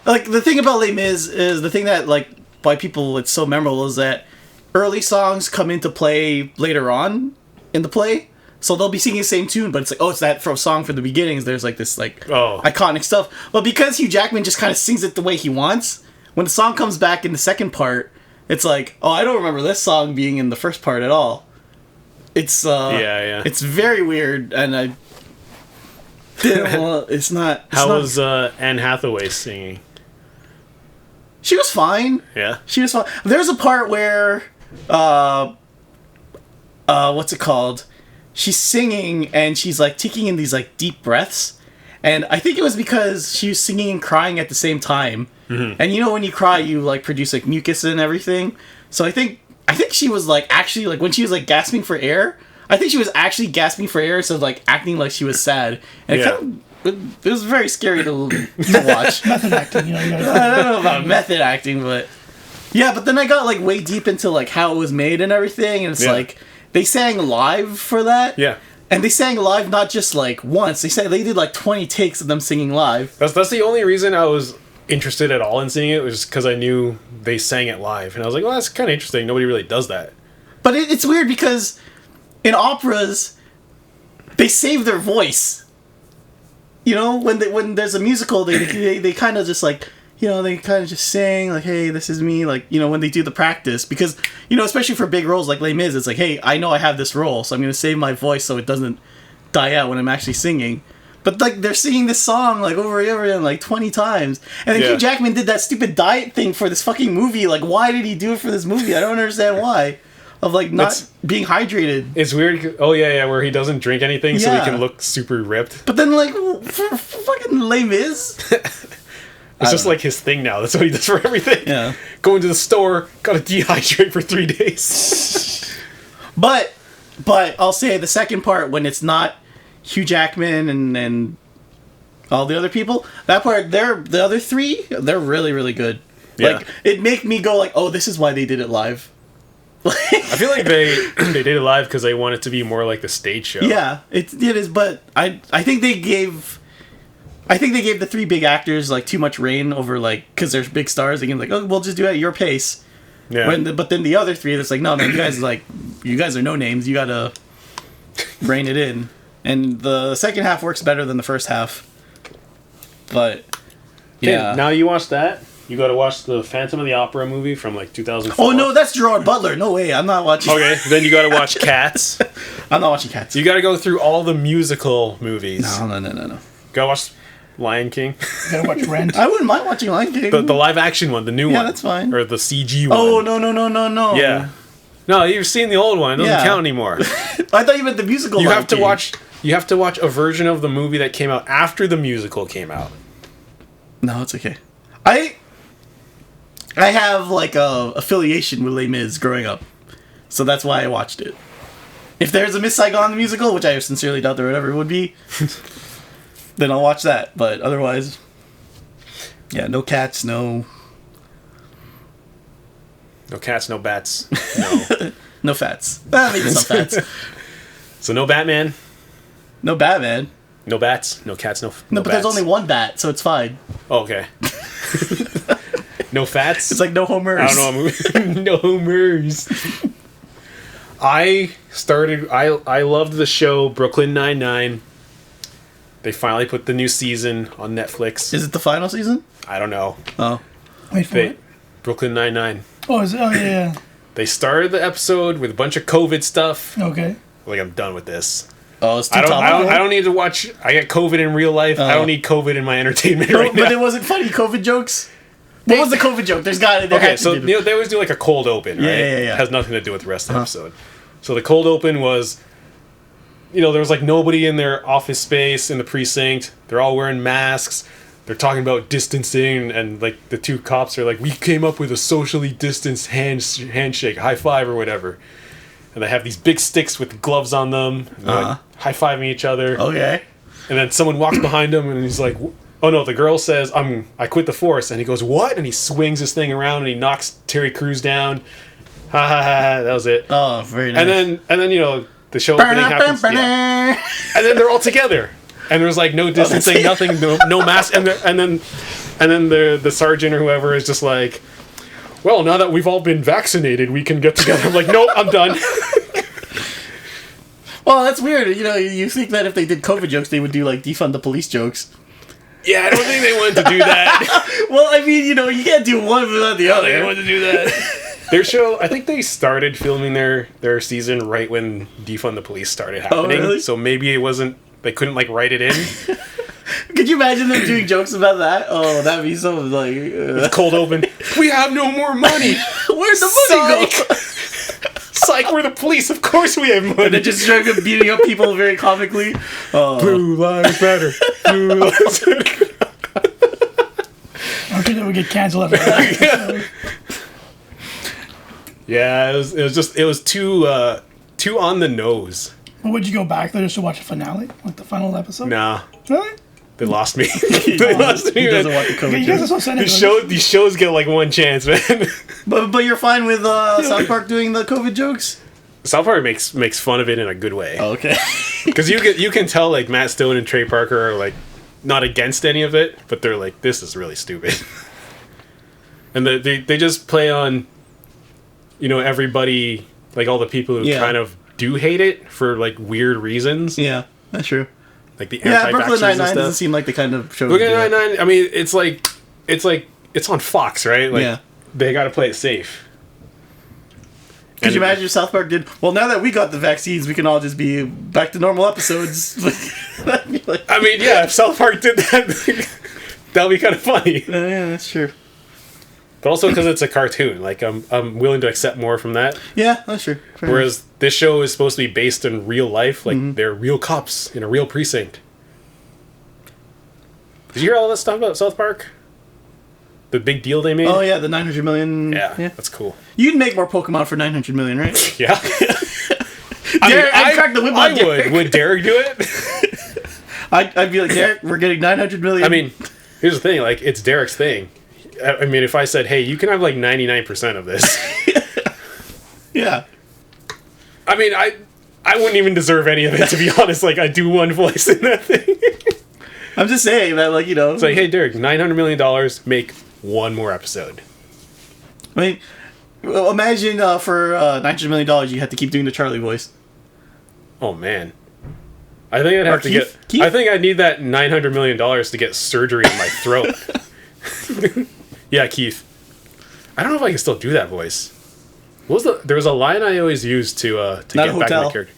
like the thing about Les Mis is the thing that like why people it's so memorable is that early songs come into play later on in the play. So they'll be singing the same tune, but it's like, oh, it's that from song from the beginnings. There's like this like iconic stuff. But because Hugh Jackman just kind of sings it the way he wants, when the song comes back in the second part, it's like, oh, I don't remember this song being in the first part at all. It's it's very weird, and I didn't. Well, it's not. How was Anne Hathaway singing? She was fine. Yeah, she was fine. There's a part where, what's it called? She's singing and she's like taking in these like deep breaths, and I think it was because she was singing and crying at the same time. Mm-hmm. And you know when you cry, you like produce like mucus and everything. So I think she was like actually like when she was like gasping for air. I think she was actually gasping for air instead of like acting like she was sad. And it was very scary to watch. Method acting, you know. I don't know about method acting, but yeah. But then I got like way deep into like how it was made and everything, and it's like they sang live for that. Yeah. And they sang live not just like once. They did like 20 takes of them singing live. That's the only reason I was interested at all in seeing it was because I knew they sang it live, and I was like, well, that's kind of interesting. Nobody really does that. But it's weird because in operas, they save their voice. You know, when there's a musical, they kind of just like, you know, they kind of just sing like, hey, this is me, like, you know, when they do the practice, because, you know, especially for big roles like Les Mis, it's like, hey, I know I have this role, so I'm going to save my voice so it doesn't die out when I'm actually singing. But like they're singing this song like over and over again like 20 times, and then Hugh Jackman did that stupid diet thing for this fucking movie. Like, why did he do it for this movie? I don't understand why. Of like not being hydrated. It's weird. Oh yeah, where he doesn't drink anything so he can look super ripped. But then like for fucking Les Mis, it's just like his thing now. That's what he does for everything. Yeah, going to the store, gotta dehydrate for 3 days. but I'll say the second part when it's not Hugh Jackman and all the other people, that part, the other three, they're really, really good. Yeah. Like, it make me go like, oh, this is why they did it live. I feel like they did it live because they want it to be more like the stage show. Yeah, it is, but I think they gave the three big actors like too much reign over like, because they're big stars. They can like, oh, we'll just do it at your pace. Yeah. But then the other three, it's like, no, you guys are no names. You gotta rein it in. And the second half works better than the first half. But yeah. Now you watch that. You got to watch the Phantom of the Opera movie from like 2004. Oh no, that's Gerard Butler. No way, I'm not watching. Okay, then you got to watch Cats. I'm not watching Cats. You got to go through all the musical movies. No. Go watch Lion King. You gotta watch Rent. I wouldn't mind watching Lion King. The live action one, the new one. Yeah, that's fine. Or the CG one. Oh no. Yeah. No, you've seen the old one. It doesn't count anymore. I thought you meant the musical. You Lion have to King. watch. You have to watch a version of the movie that came out after the musical came out. No, it's okay. I have like a affiliation with Les Mis growing up, so that's why I watched it. If there's a Miss Saigon the musical, which I sincerely doubt there ever would be, then I'll watch that. But otherwise, yeah, no Cats, no Cats, no bats, no. no fats. Maybe some fats. So no Batman, No Batman. no bats, no cats, no No, but bats. there's only one bat, so it's fine. Oh, okay. No fats. It's like no homers. I don't know. No homers. I loved the show Brooklyn Nine-Nine. They finally put the new season on Netflix. Is it the final season? I don't know. Oh. Wait for it. Brooklyn Nine-Nine. Oh, is it? Oh, yeah. They started the episode with a bunch of COVID stuff. Okay. Like, I'm done with this. Oh, it's too I topical. don't need to watch. I get COVID in real life. I don't need COVID in my entertainment right now. But it wasn't funny COVID jokes. What was the COVID joke? Okay, so they always do like a cold open, right? Yeah. It has nothing to do with the rest of the episode. So the cold open was, there was like nobody in their office space in the precinct. They're all wearing masks. They're talking about distancing, and like the two cops are like, "We came up with a socially distanced handshake, high five or whatever." And they have these big sticks with gloves on them, and they're like high fiving each other. Okay. And then someone walks behind him, and he's like, "Oh no!" The girl says, I quit the force," and he goes, "What?" And he swings his thing around, and he knocks Terry Crews down. Ha ha ha! That was it. Oh, very nice. And then the show opening happens. Yeah. And then they're all together, and there's like no distancing, nothing, no mask, and then the sergeant or whoever is just like, "Well, now that we've all been vaccinated, we can get together." I'm like, "Nope, I'm done." Well, that's weird. You think that if they did COVID jokes, they would do like defund the police jokes. Yeah, I don't think they wanted to do that. Well, I mean, you can't do one without the other. They wanted to do that. Their show, I think they started filming their season right when Defund the Police started happening. Oh, really? So maybe they couldn't like write it in. Could you imagine them doing jokes about that? Oh, that'd be so like... It's cold open. We have no more money. Where'd the money go? Psych, we're the police. Of course we have money. And they're just beating up people very comically. Blue lives matter. Blue lives matter. I'm sure that would get canceled after that. Yeah, it was too on the nose. Well, would you go back there just to watch the finale? Like the final episode? Nah. Really? They lost me. They lost me. He doesn't want the COVID You guys are jokes. so cynical. These shows get like one chance, man. But you're fine with South Park doing the COVID jokes? South Park makes fun of it in a good way. Oh, okay. Because you can tell like Matt Stone and Trey Parker are like not against any of it, but they're like, this is really stupid. And they just play on, everybody, like all the people who kind of do hate it for like weird reasons. Yeah, that's true. Like the Yeah, anti-vaxxers Brooklyn and Nine-Nine stuff. doesn't seem like the kind of show. Brooklyn Nine-Nine, I mean, it's on Fox, right? Like, Yeah. They got to play it safe. Could you imagine if South Park did? Well, now that we got the vaccines, we can all just be back to normal episodes. That'd be like, I mean, yeah, if South Park did that, that would be kind of funny. yeah, that's true. But also because it's a cartoon, like I'm willing to accept more from that. Yeah, that's true. Fair Whereas this show is supposed to be based in real life, like they're real cops in a real precinct. Did you hear all that stuff about South Park? The big deal they made? enough. Oh yeah, the 900 million. Yeah, that's cool. You'd make more Pokemon for 900 million, right? Yeah. I'd crack the whip on I Derek. would. Would Derek do it? I'd be like, Derek, we're getting 900 million. I mean, here's the thing, like, it's Derek's thing. I mean, if I said, hey, you can have like 99% of this. yeah. I mean, I wouldn't even deserve any of it, to be honest. Like, I do one voice in that thing. I'm just saying that, like, It's like, hey, Derek, $900 million, make one more episode. I mean, well, imagine for $900 million, you had to keep doing the Charlie voice. Oh, man. I think I'd have Or to Keith? get. Keith? I think I'd need that $900 million to get surgery in my throat. Yeah, Keith. I don't know if I can still do that voice. What was there was a line I always used to Not get a back in hotel. my character.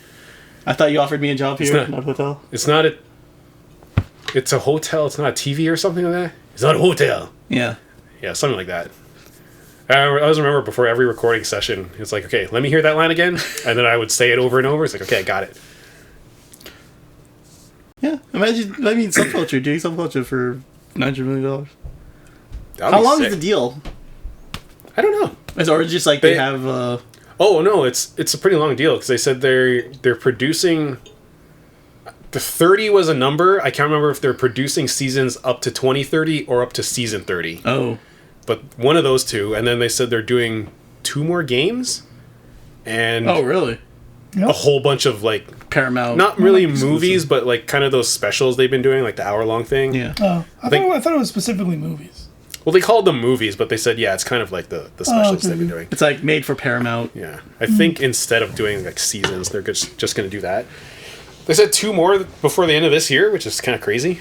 I thought you offered me a job here, not a hotel. It's not a. It's a hotel. It's not a TV or something like that. It's not a hotel. Yeah. Yeah, something like that. I always remember before every recording session, it's like, okay, let me hear that line again, and then I would say it over and over. It's like, okay, I got it. Yeah. Imagine, subculture, doing subculture for $900 million. That'd How be long sick. is the deal? I don't know. Or just like they have... Oh no, it's a pretty long deal because they said they're producing. The 30 was a number. I can't remember if they're producing seasons up to 2030 or up to season 30. Oh. But one of those two, and then they said they're doing 2 more games, and Oh, really? a whole bunch of like Paramount. not really movies, but like kind of those specials they've been doing, like the hour-long thing. Yeah. I thought it was specifically movies. Well, they called them movies, but they said it's kind of like the specials okay. they've been doing. It's like made for Paramount. Yeah, I think instead of doing like seasons, they're just going to do that. They said 2 more before the end of this year, which is kind of crazy.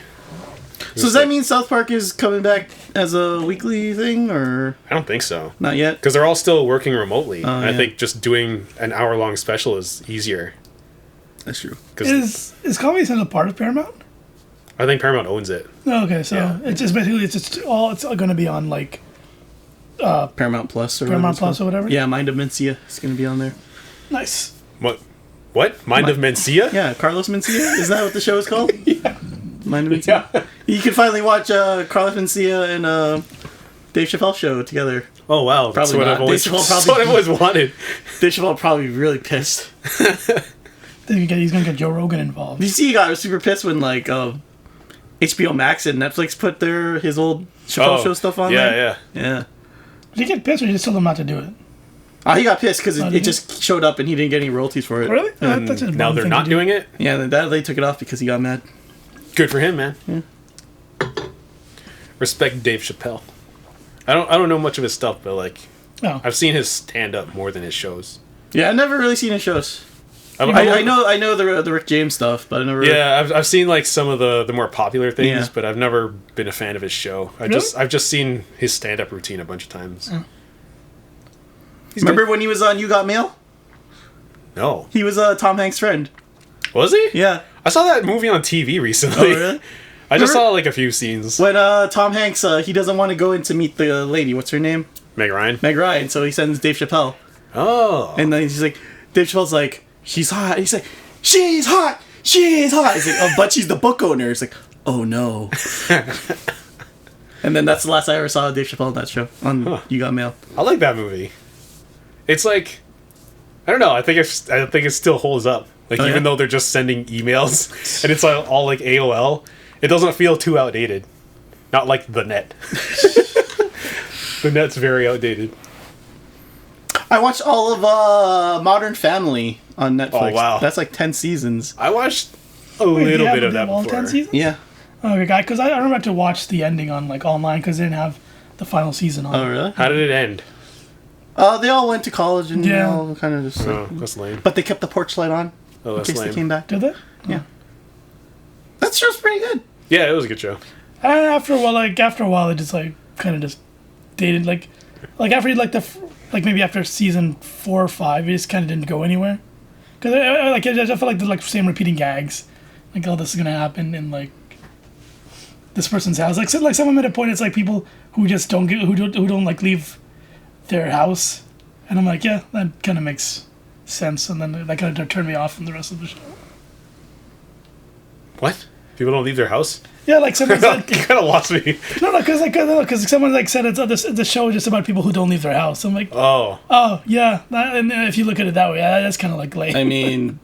So does that mean South Park is coming back as a weekly thing, or I don't think so. not yet? Because they're all still working remotely. And I yeah. think just doing an hour-long special is easier. That's true. Because Is Comedy Central part of Paramount? I think Paramount owns it. Oh, okay, so Yeah. it's going to be on like Paramount Plus or Paramount whatever it's Plus or called. whatever. Yeah, Mind of Mencia is going to be on there. Nice. What? Mind of Mencia? Yeah, Carlos Mencia? Is that what the show is called? Yeah. Mind of Mencia? Yeah. You can finally watch Carlos Mencia and Dave Chappelle show together. Oh, wow. Probably that's what not. I've always, Dave Chappelle that's what I've always wanted. Dave Chappelle probably be really pissed. He's going to get Joe Rogan involved. You see, he got super pissed when like HBO Max and Netflix put his old Chappelle show stuff on there. Yeah. Did he get pissed or just told him not to do it? He got pissed because did it he? just showed up and he didn't get any royalties for it. Really? And That's a now dumb they're thing not to do. doing it? Yeah, then they took it off because he got mad. Good for him, man. Respect Dave Chappelle. I don't know much of his stuff, but like No. I've seen his stand-up more than his shows. Yeah, I've never really seen his shows. I I know the Rick James stuff, but I never. Yeah, I've seen like some of the more popular things, Yeah. but I've never been a fan of his show. I've just seen his stand-up routine a bunch of times. Remember when he was on You Got Mail? No, He was Tom Hanks' friend. was he? Yeah. I saw that movie on TV recently. Oh, really? I just Remember- saw like a few scenes. When Tom Hanks he doesn't want to go in to meet the lady. What's her name? Meg Ryan. Meg Ryan. So he sends Dave Chappelle, Oh, and then he's like, Dave Chappelle's like, she's hot. He's like, she's hot. She's hot. He's like, oh, but she's the book owner. He's like, oh no. And then that's the last I ever saw of Dave Chappelle on that show on You Got Mail. I like that movie. It's like I don't know. I think it still holds up. Like Oh, even yeah? though they're just sending emails and it's all like AOL, it doesn't feel too outdated. Not like the net. The net's very outdated. I watched all of Modern Family on Netflix. Oh, wow. That's like 10 seasons. I watched a Wait, little yeah, bit of they that have all before. 10 seasons? Yeah. Okay, guy, because I remember I had to watch the ending on like online because they didn't have the final season on. Oh, really? How did it end? They all went to college and they Yeah. all kind of just. Oh, that's lame. But they kept the porch light on Oh, in that's case they lame. came back. Did they? Yeah. That show's pretty good. Yeah, it was a good show. And after a while, it just like kind of just dated like after like maybe after season 4 or 5, it just kind of didn't go anywhere. Because I felt like the same repeating gags, like oh this is gonna happen in like this person's house. Like some of them at a point, it's like people who just don't like leave their house, and I'm like yeah that kind of makes sense, and then that kind of turned me off from the rest of the show. What? People don't leave their house? Yeah, like someone You said, kind of lost me. no, because someone like said it's the show is just about people who don't leave their house. I'm like, Oh. oh yeah, and if you look at it that way, that's kind of like lame. I mean,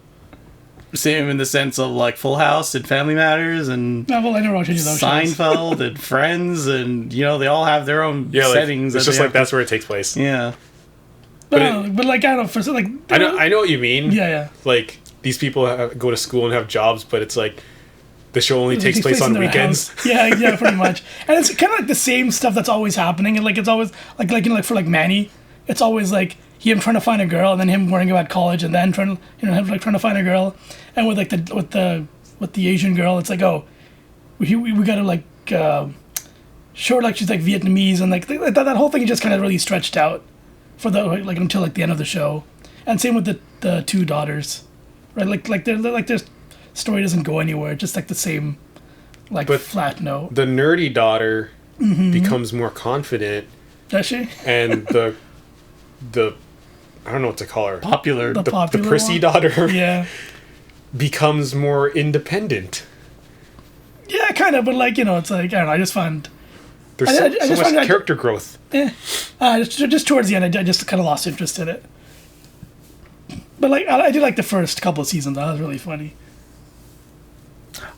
same in the sense of like Full House and Family Matters and No, well, I never watched any of those shows. Seinfeld and Friends, and they all have their own Yeah, like, settings. it's that just they like have that's where it takes place. to- Yeah. But, but but like I don't know for like I know what you mean. Yeah. Like these people go to school and have jobs, but it's like the show only takes place in on their weekends. house. Yeah, pretty much. And it's kind of like the same stuff that's always happening, and like it's always like for like Manny, it's always like him trying to find a girl, and then him worrying about college, and then trying to find a girl, and with the with the Asian girl. It's like, oh, we gotta like show her like she's like Vietnamese, and like that whole thing just kind of really stretched out for the like until like the end of the show. And same with the two daughters, right? Like their story doesn't go anywhere. Just like the same, like flat note. The nerdy daughter becomes more confident. Does she? And the I don't know what to call her. The prissy one? daughter. Becomes more independent. Yeah, kind of, but like it's like I don't know. I just find there's so much character growth. Just towards the end, I just kind of lost interest in it. But like I did like the first couple of seasons. That was really funny.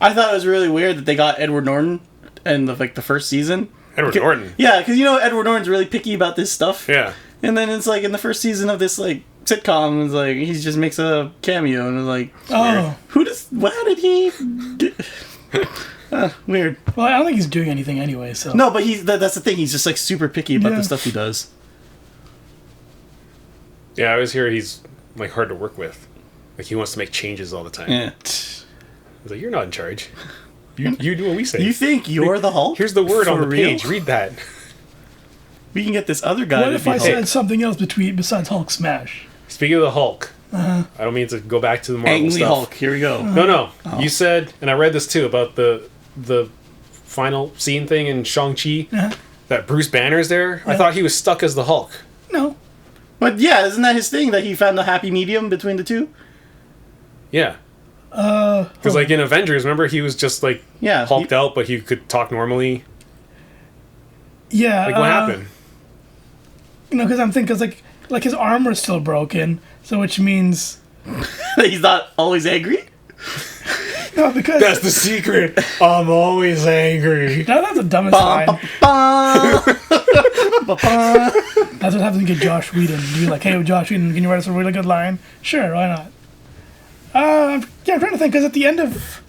I thought it was really weird that they got Edward Norton in the first season. Edward Norton. Yeah, because Edward Norton's really picky about this stuff. Yeah. And then it's like in the first season of this like sitcom, it's like he just makes a cameo, and it's like, oh, how did he? Weird. Well, I don't think he's doing anything anyway. So no, but that's the thing. He's just like super picky about the stuff he does. Yeah, I always hear he's like hard to work with. Like he wants to make changes all the time. Yeah. I was like, you're not in charge. You do what we say. You think you're the Hulk? Here's the word on the real? page. Read that. We can get this other guy. What if I said something else besides Hulk smash? Speaking of the Hulk, I don't mean to go back to the Marvel Angry stuff. Hulk. Here we go. No. Oh. You said, and I read this too about the final scene thing in Shang-Chi, that Bruce Banner's there. I thought he was stuck as the Hulk. No. But yeah, isn't that his thing that he found a happy medium between the two? Yeah. Because like in Avengers, remember he was just like hulked out, but he could talk normally. Yeah. Like what happened? Because I'm thinking, like his armor's still broken, so which means he's not always angry. No, because that's the secret. I'm always angry. That's the dumbest line. That's what happens when you get Josh Whedon. You're like, hey, Josh Whedon, can you write us a really good line? Sure, why not? I'm trying to think, because at the end of...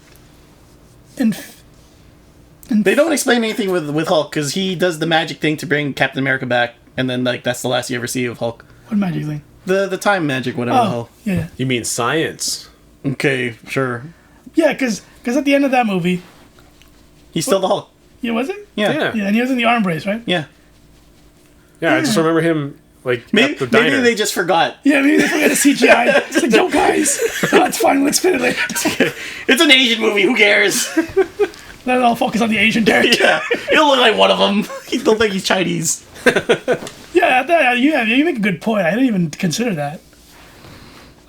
They don't explain anything with Hulk, because he does the magic thing to bring Captain America back, and then like that's the last you ever see of Hulk. What magic thing? The time magic, whatever the hell. Yeah. You mean science? Okay, sure. Yeah, because at the end of that movie... He's still the Hulk. Yeah, was it? Yeah. Yeah, and he was in the arm brace, right? Yeah. Yeah, I just remember him, like, at the diner. Maybe they just forgot. Yeah, maybe they forgot the CGI. It's like, yo, guys, it's fine, let's spin it later. It's an Asian movie, who cares? Let it all focus on the Asian character. Yeah, he'll look like one of them. He don't think he's Chinese. You make a good point. I didn't even consider that.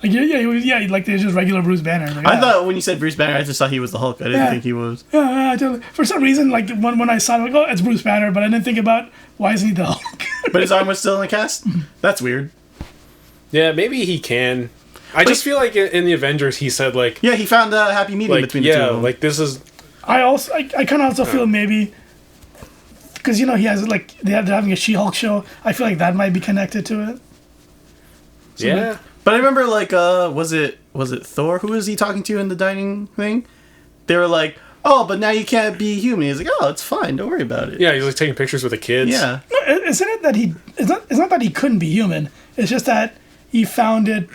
Like, like there's just regular Bruce Banner. Like, I thought when you said Bruce Banner, I just thought he was the Hulk. I didn't think he was. Yeah, totally. For some reason, like when I saw it, I'm like, oh, it's Bruce Banner, but I didn't think about why isn't he the Hulk? But his arm was still in the cast? That's weird. Yeah, maybe he can. I just feel like in the Avengers, he said like... Yeah, he found a happy medium between the two of them. like this is... I kind of also feel maybe... Because, he has, like, they're having a She-Hulk show. I feel like that might be connected to it. So yeah. But I remember, like, was it Thor? Who was he talking to in the dining thing? They were like, oh, but now you can't be human. He's like, oh, it's fine. Don't worry about it. Yeah, he's like taking pictures with the kids. Yeah. No, isn't it that it's not that he couldn't be human. It's just that he found it,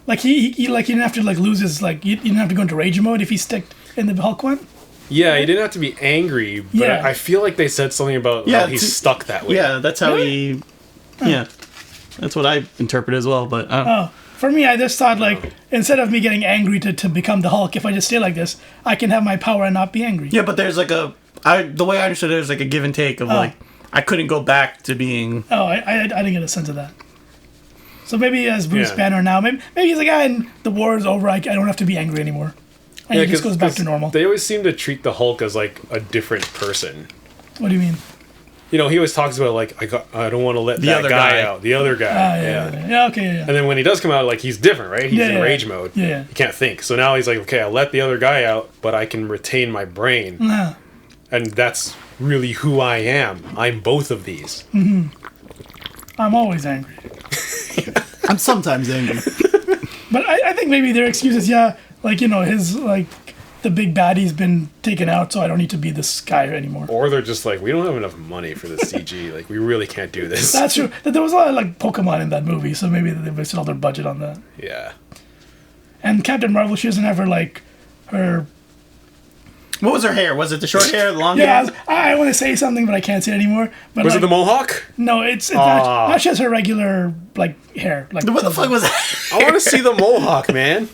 like, he didn't have to, like, lose his, like, he didn't have to go into rage mode if he stuck in the Hulk one. Yeah, he didn't have to be angry, but I feel like they said something about how he's stuck that way. Yeah, that's how he... Yeah. That's what I interpret as well, but... For me, I just thought, like, instead of me getting angry to become the Hulk, if I just stay like this, I can have my power and not be angry. Yeah, but there's, like, the way I understood it, there's, like, a give and take of, like, I couldn't go back to being... Oh, I didn't get a sense of that. So maybe as Bruce Banner now, maybe he's like, and the war is over, I don't have to be angry anymore. And he just goes back to normal. They always seem to treat the Hulk as, like, a different person. What do you mean? He always talks about, like, I don't want to let that guy out. The other guy. Yeah, okay, yeah. And then when he does come out, like, he's different, right? He's in rage mode. Yeah. He can't think. So now he's like, okay, I'll let the other guy out, but I can retain my brain. And that's really who I am. I'm both of these. Mm-hmm. I'm always angry. I'm sometimes angry. But I think maybe their excuse is, like, his, like, the big baddie's been taken out, so I don't need to be this guy anymore. Or they're just like, we don't have enough money for this CG. Like, we really can't do this. That's true. There was a lot of, like, Pokemon in that movie, so maybe they wasted all their budget on that. Yeah. And Captain Marvel, she doesn't have her. What was her hair? Was it the short hair, the long Yeah, hair? I want to say something, but I can't say it anymore. But Was it the mohawk? No, it's not. She has her regular hair. Like What the fuck was that? I want to see the mohawk, man.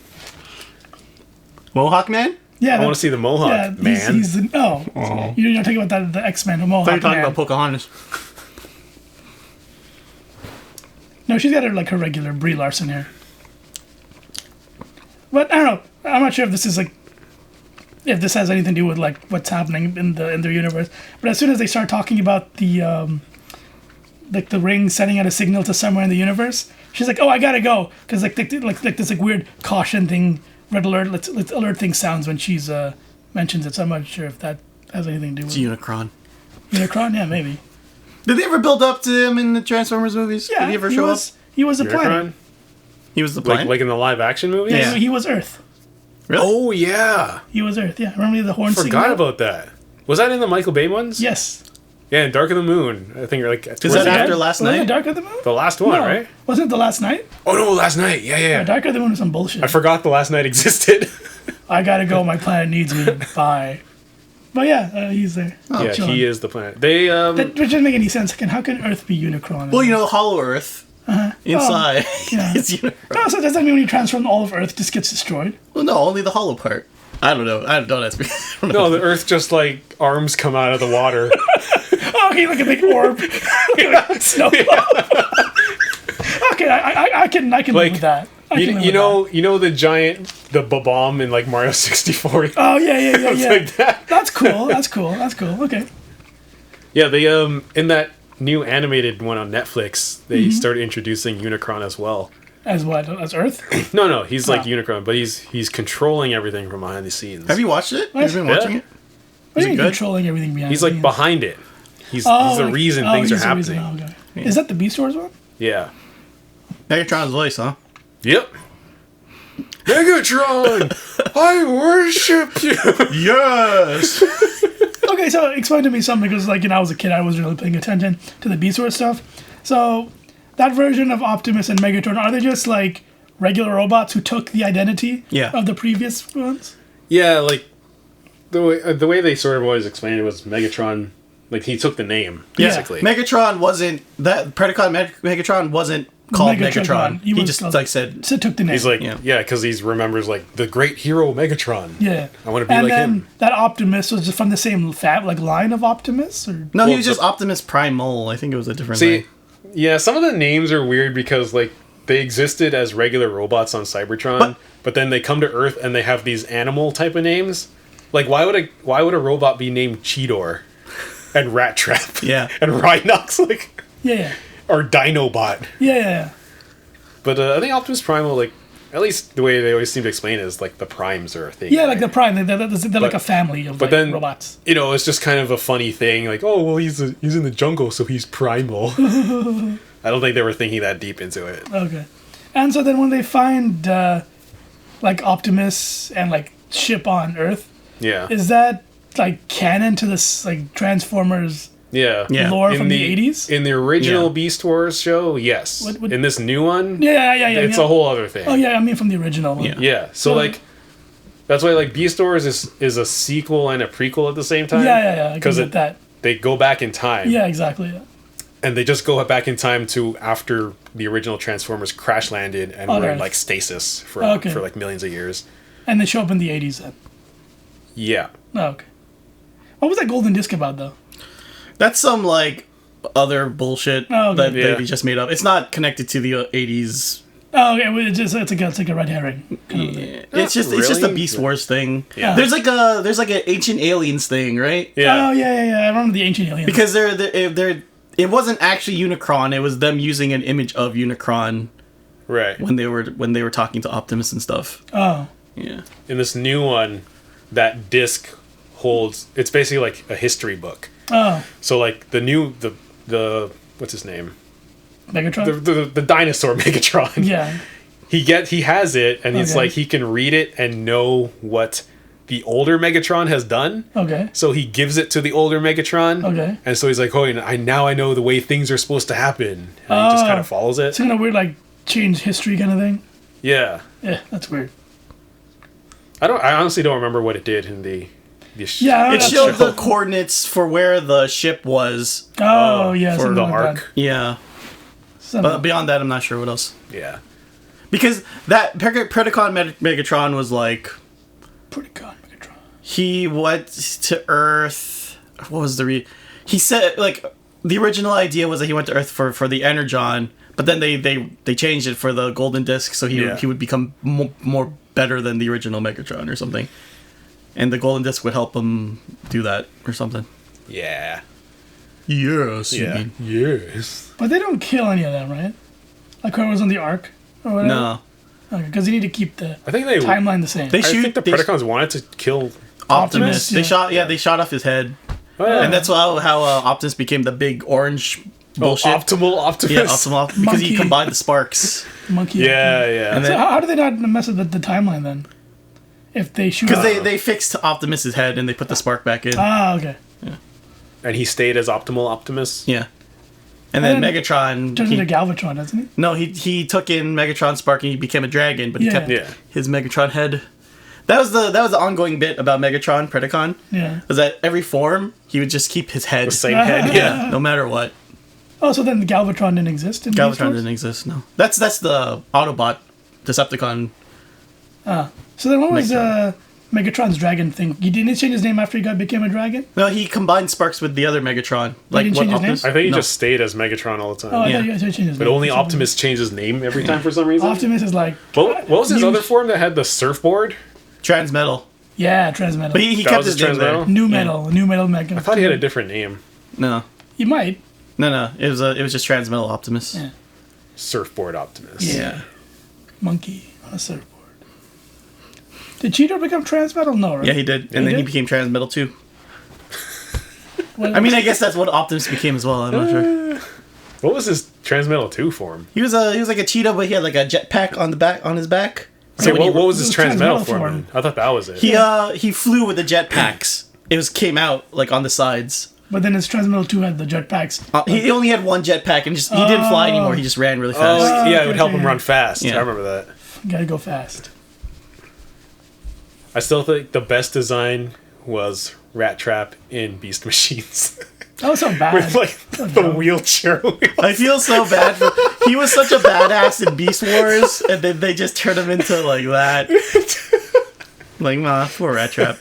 Mohawk Man? Yeah, I want to see the mohawk, man. He's you're talking about the X-Men, the Mohawk I thought you were talking Man. about Pocahontas. No, she's got her regular Brie Larson hair. But I don't know. I'm not sure if this is if this has anything to do with what's happening in their universe. But as soon as they start talking about the the ring sending out a signal to somewhere in the universe, she's like, "Oh, I gotta go," because this weird caution thing, red alert, let's alert thing sounds when she's mentions it. So I'm not sure if that has anything to do with Unicron. Unicron. Yeah, maybe. Did they ever build up to him in the Transformers movies? Yeah, Did he ever show up? He was a planet. Unicron? He was the planet? Like in the live action movie? Yeah, he was Earth. Really? Oh yeah. He was Earth. Yeah, remember the horn signal? Forgot about that. Was that in the Michael Bay ones? Yes. Yeah, in Dark of the Moon. I think Is that after Last Wasn't it Night? Dark of the Moon? the last one, No. right? Wasn't it the last night? Oh no, last night. Yeah. Dark of the Moon was some bullshit. I forgot the last night existed. I gotta go. My planet needs me. Bye. But yeah, he's there. yeah, chilling. he is the planet. They That doesn't make any sense. How can Earth be Unicron? Well, Hollow Earth. Inside. yeah. It's Unicron. No, so does that mean when you transform all of Earth, just gets destroyed? Well, no, only the hollow part. I don't know. Don't ask me. I don't know. No, the Earth just arms come out of the water. Oh, okay, like a big orb. Snow globe. Okay, I can live with that. I can live with You know the bomb in Mario 64. Oh yeah. like that. That's cool. Okay. Yeah, they in that new animated one on Netflix, they started introducing Unicron as well. As what? As Earth? No, he's like Unicron, but he's controlling everything from behind the scenes. Have you watched it? Have you been watching it? Is he good? controlling everything behind? He's the scenes? behind it. He's the reason things are he's the happening. reason. Oh, okay. Is that the Beast Wars one? Yeah. Megatron's voice, huh? Yep. Megatron, I worship you. Yes! Okay, so explain to me something, because I was a kid, I wasn't really paying attention to the Beast Wars stuff. So that version of Optimus and Megatron, are they just regular robots who took the identity of the previous ones? Yeah, the way they sort of always explained it was Megatron, he took the name basically. Megatron wasn't that Predacon. Megatron wasn't called Megatron. He just said. So took the name. He's because he remembers the great hero Megatron. Yeah, I want to be like him. And then that Optimus was just from the same line of Optimus, or No, he was just Optimus Primal. I think it was a different name. Yeah, some of the names are weird because they existed as regular robots on Cybertron, but then they come to Earth and they have these animal type of names. Why would a robot be named Cheetor and Rat Trap? Yeah. And Rhinox yeah. or Dinobot? Yeah. But I think Optimus Primal, at least the way they always seem to explain it is the primes are a thing. Yeah, right? the Prime. They're like a family of robots. It's just kind of a funny thing. He's in the jungle, so he's primal. I don't think they were thinking that deep into it. Okay. And so then when they find Optimus and ship on Earth, Yeah. is that canon to this Transformers Yeah. lore from the 80s? In the original Beast Wars show, yes. What- in this new one, Yeah. it's a whole other thing. Oh yeah, I mean from the original one. Yeah. So that's why Beast Wars is a sequel and a prequel at the same time. Yeah. Because that. they go back in time. Yeah, exactly. Yeah. And they just go back in time to after the original Transformers crash landed and were in stasis for millions of years. And they show up in the 80s then. Yeah. Oh, okay. What was that golden disc about though? That's some other bullshit okay. that they just made up. It's not connected to the 80s. Oh, okay. Well, it's like a red herring. Kind of thing. It's just a Beast Wars thing. Yeah. There's an ancient aliens thing, right? Yeah. Oh yeah. I remember the ancient aliens. Because it wasn't actually Unicron. It was them using an image of Unicron. Right. When they were talking to Optimus and stuff. Oh. Yeah. In this new one, that disc holds. It's basically a history book. Oh. So the what's his name? Megatron. The dinosaur Megatron. Yeah. He has it, and it's he can read it and know what the older Megatron has done. Okay. So he gives it to the older Megatron. Okay. And so he's like, oh, I know the way things are supposed to happen. And he just kind of follows it. It's kind of weird, change history kind of thing. Yeah. Yeah, that's weird. I honestly don't remember what it did in the Yeah, It showed the coordinates for where the ship was. Oh, yeah. for something the like arc. that. Yeah. But beyond that, I'm not sure what else. Yeah. Because that Predacon Megatron was like... Predacon Megatron. He went to Earth... What was the... He said, like, the original idea was that he went to Earth for the Energon, but then they changed it for the Golden Disc, so he would become more better than the original Megatron or something. And the Golden Disc would help him do that or something. Yeah. Yes. Yeah. Yes. But they don't kill any of them, right? Like whoever was on the Ark or whatever? No. Okay, because you need to keep the I think they timeline the same. They I think the they- Predacons wanted to kill Optimus. Optimus, yeah. They shot off his head. Oh, yeah. And that's how Optimus became the big orange bullshit. Optimal Optimus. Yeah, Optimal, because he Monkey. combined the sparks. Monkey. Yeah, yeah. And So then- how do they not mess with the timeline then? If they shoot. Because they fixed Optimus's head and they put the spark back in. Ah, okay. And he stayed as Optimal Optimus. Yeah. And then And then Megatron... Turns into Galvatron, doesn't he? No, he took in Megatron's spark and he became a dragon, but he Yeah. kept Yeah. his Megatron head. That was the ongoing bit about Megatron, Predacon. Yeah. Was that every form, he would just keep his head. The same head. Yeah. No matter what. Oh, so then the Galvatron didn't exist in Beast Galvatron Wars? didn't exist, no. That's the Autobot Decepticon. So then what was Megatron's dragon thing? He didn't change his name after he became a dragon? No, he combined sparks with the other Megatron. didn't change his name? I think he No. just stayed as Megatron all the time. Oh, I Yeah. thought you guys changed his But name. only For some Optimus changed his name every time for some reason. reason. Optimus is like... What was his New- other form that had the surfboard? Transmetal. Yeah, Transmetal. But he That kept was his his name there. Transmetal? New Metal Megatron. I thought he had a different name. No. You might. No. It was just Transmetal Optimus. Yeah. Surfboard Optimus. Yeah. Monkey on a surfboard. Did Cheetor become Transmetal? No, right? Yeah, he did. And then he did? became Transmetal too. What- I mean, I guess that's what Optimus became as well. I'm not sure. What was his Transmetal 2 form? He was like a cheetah, but he had like a jetpack on his back. Okay, when he- what was his it was Transmetal Transmetal form? form. then? I thought that was it. He flew with the jetpacks. Came out like on the sides. But then his Transmetal 2 had the jetpacks. He only had one jetpack and he didn't fly anymore. He just ran really Oh, fast. yeah, it okay, would help him okay. run fast. Yeah. I remember that. Gotta go fast. I still think the best design was Rat Trap in Beast Machines. That was so bad. With like Oh, the no. wheelchair wheel. I feel so bad for. He was such a badass in Beast Wars, and then they just turned him into like that. Like, nah, poor Rat Trap.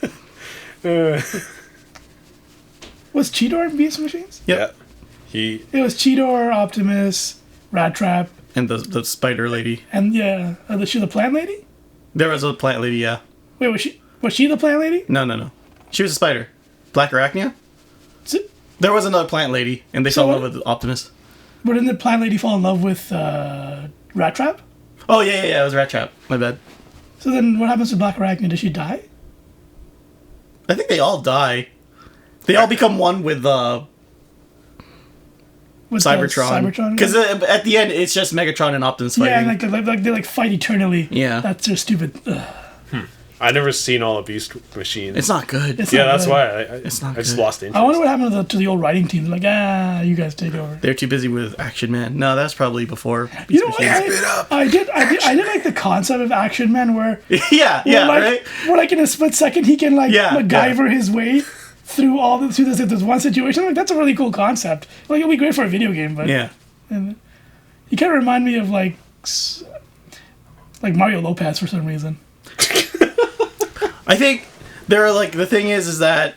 Was Cheetor in Beast Machines? Yep. Yeah. He It was Cheetor, Optimus, Rat Trap, And the spider lady. and yeah, was she the plant lady? There was a plant lady, yeah. Wait, was she the plant lady? No. She was a spider. Black Arachnia? So, There was another plant lady, and they So fell in what- love with Optimus. but didn't the plant lady fall in love with Rat Trap? Oh, yeah, it was Rat Trap. My bad. So then what happens to Black Arachnia? Does she die? I think they all die. They all become one with With Cybertron. Cybertron? Because at the end, it's just Megatron and Optimus fighting. yeah, and they fight eternally. Yeah. That's their stupid. I've never seen all of Beast Machines. It's not good. It's yeah, not that's good. why It's not I just good. lost interest. I wonder what happened to the old writing team. Like, you guys take over. They're too busy with Action Man. No, that's probably before You Beast know what? Machines. I did like the concept of Action Man where yeah, where, like, right? where like in a split second he can like Yeah, MacGyver his way through this one situation. Like that's a really cool concept. Like it'd be great for a video game, but Yeah. you kind of remind me of like Mario Lopez for some reason. I think there are the thing is that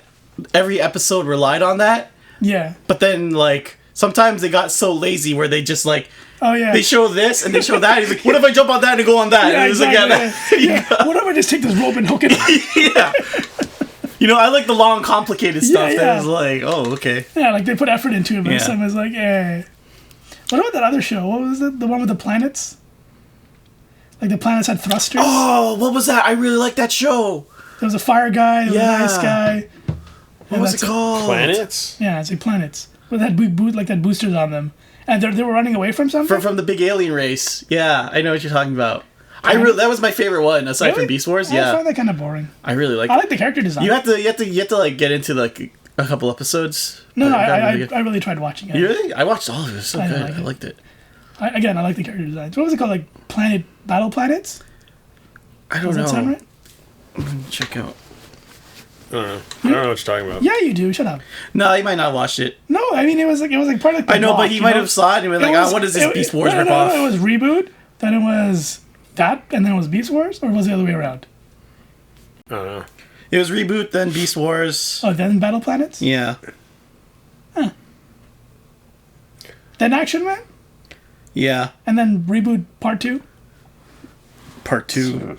every episode relied on that, Yeah. but then sometimes they got so lazy where they just Oh yeah. they show this and they show that. He's like, what if I jump on that and go on that? yeah, And it was exactly, yeah. What if I just take this rope and hook it up? yeah. You know, I like the long, complicated stuff. Yeah, That yeah. is like, oh, okay. Yeah, like they put effort into it, but Yeah. some is like, eh. What about that other show? What was it? The one with the planets? Like the planets had thrusters. Oh, what was that? I really like that show. There was a fire guy, there was Yeah. an ice guy. What was it called? Planets? Yeah, it's like planets. With that that boosters on them. And they were running away from something? From the big alien race. Yeah, I know what you're talking about. That was my favorite one aside from Really? Beast Wars. I Yeah, find that kind of boring. I really like. I like the character design. You have to get into a couple episodes. No, That I really good. really tried watching it. You really? I watched all of it. It was so I good. like I it. liked it. I like the character designs. What was it called? Like Battle Planets? I don't Does know. that sound right? Check out. I don't know. I don't know what you're talking about. Yeah, you do. Shut up. No, he might not watched it. No, I mean it was like part of the I know, block, but he might have saw it and been like, "Oh, what is this Beast Wars ripoff?" No, it was Reboot. Then it was that, and then it was Beast Wars, or was it the other way around? I don't know. It was Reboot, then Beast Wars. Oh, then Battle Planets. Yeah. Then Action Man, Yeah. and then Reboot Part 2, Part 2.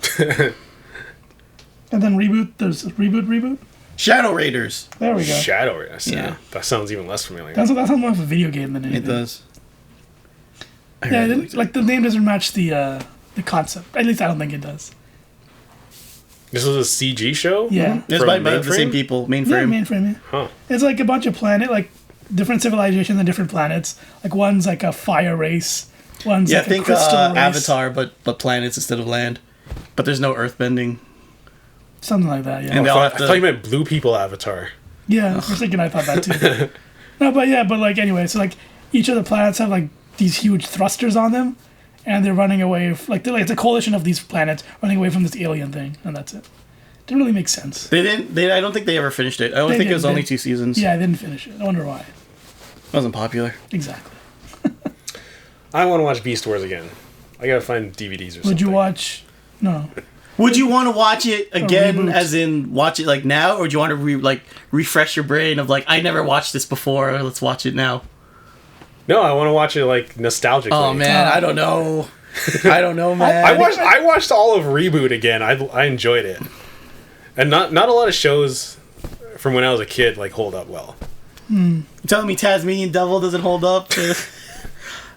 and then Reboot. There's Reboot. Shadow Raiders. There we go. Shadow Race. Yeah. That sounds even less familiar. That's more of a video game than anything. It does. I Yeah, really like the name doesn't match the concept. At least I don't think it does. This was a CG show? Yeah. It's From by the Mainframe? same people. Yeah, Mainframe. mainframe. Yeah. Huh. It's like a bunch of different civilizations and different planets. Like one's like a fire race. One's Yeah, I like a think crystal race. Avatar, but planets instead of land. But there's no earthbending. Something like that. Yeah. And they all have I thought you meant Blue People Avatar. Yeah, for a second I thought that too. No, but like anyway, so like each of the planets have like these huge thrusters on them, and they're running away. It's a coalition of these planets running away from this alien thing, and that's it. Didn't really make sense. They didn't. I don't think they ever finished it. I only think it was only 2 seasons. Yeah, I didn't finish it. I wonder why. It wasn't popular. Exactly. I want to watch Beast Wars again. I gotta find DVDs or something. Would you watch? No. Would you want to watch it again, reboot. as in watch it like now, or do you want to refresh your brain of like, I never watched this before, let's watch it now? No, I want to watch it like nostalgically. Oh man, I don't know. I don't know, man. I watched all of Reboot again. I enjoyed it, and not a lot of shows from when I was a kid like hold up well. You telling me Tasmanian Devil doesn't hold up?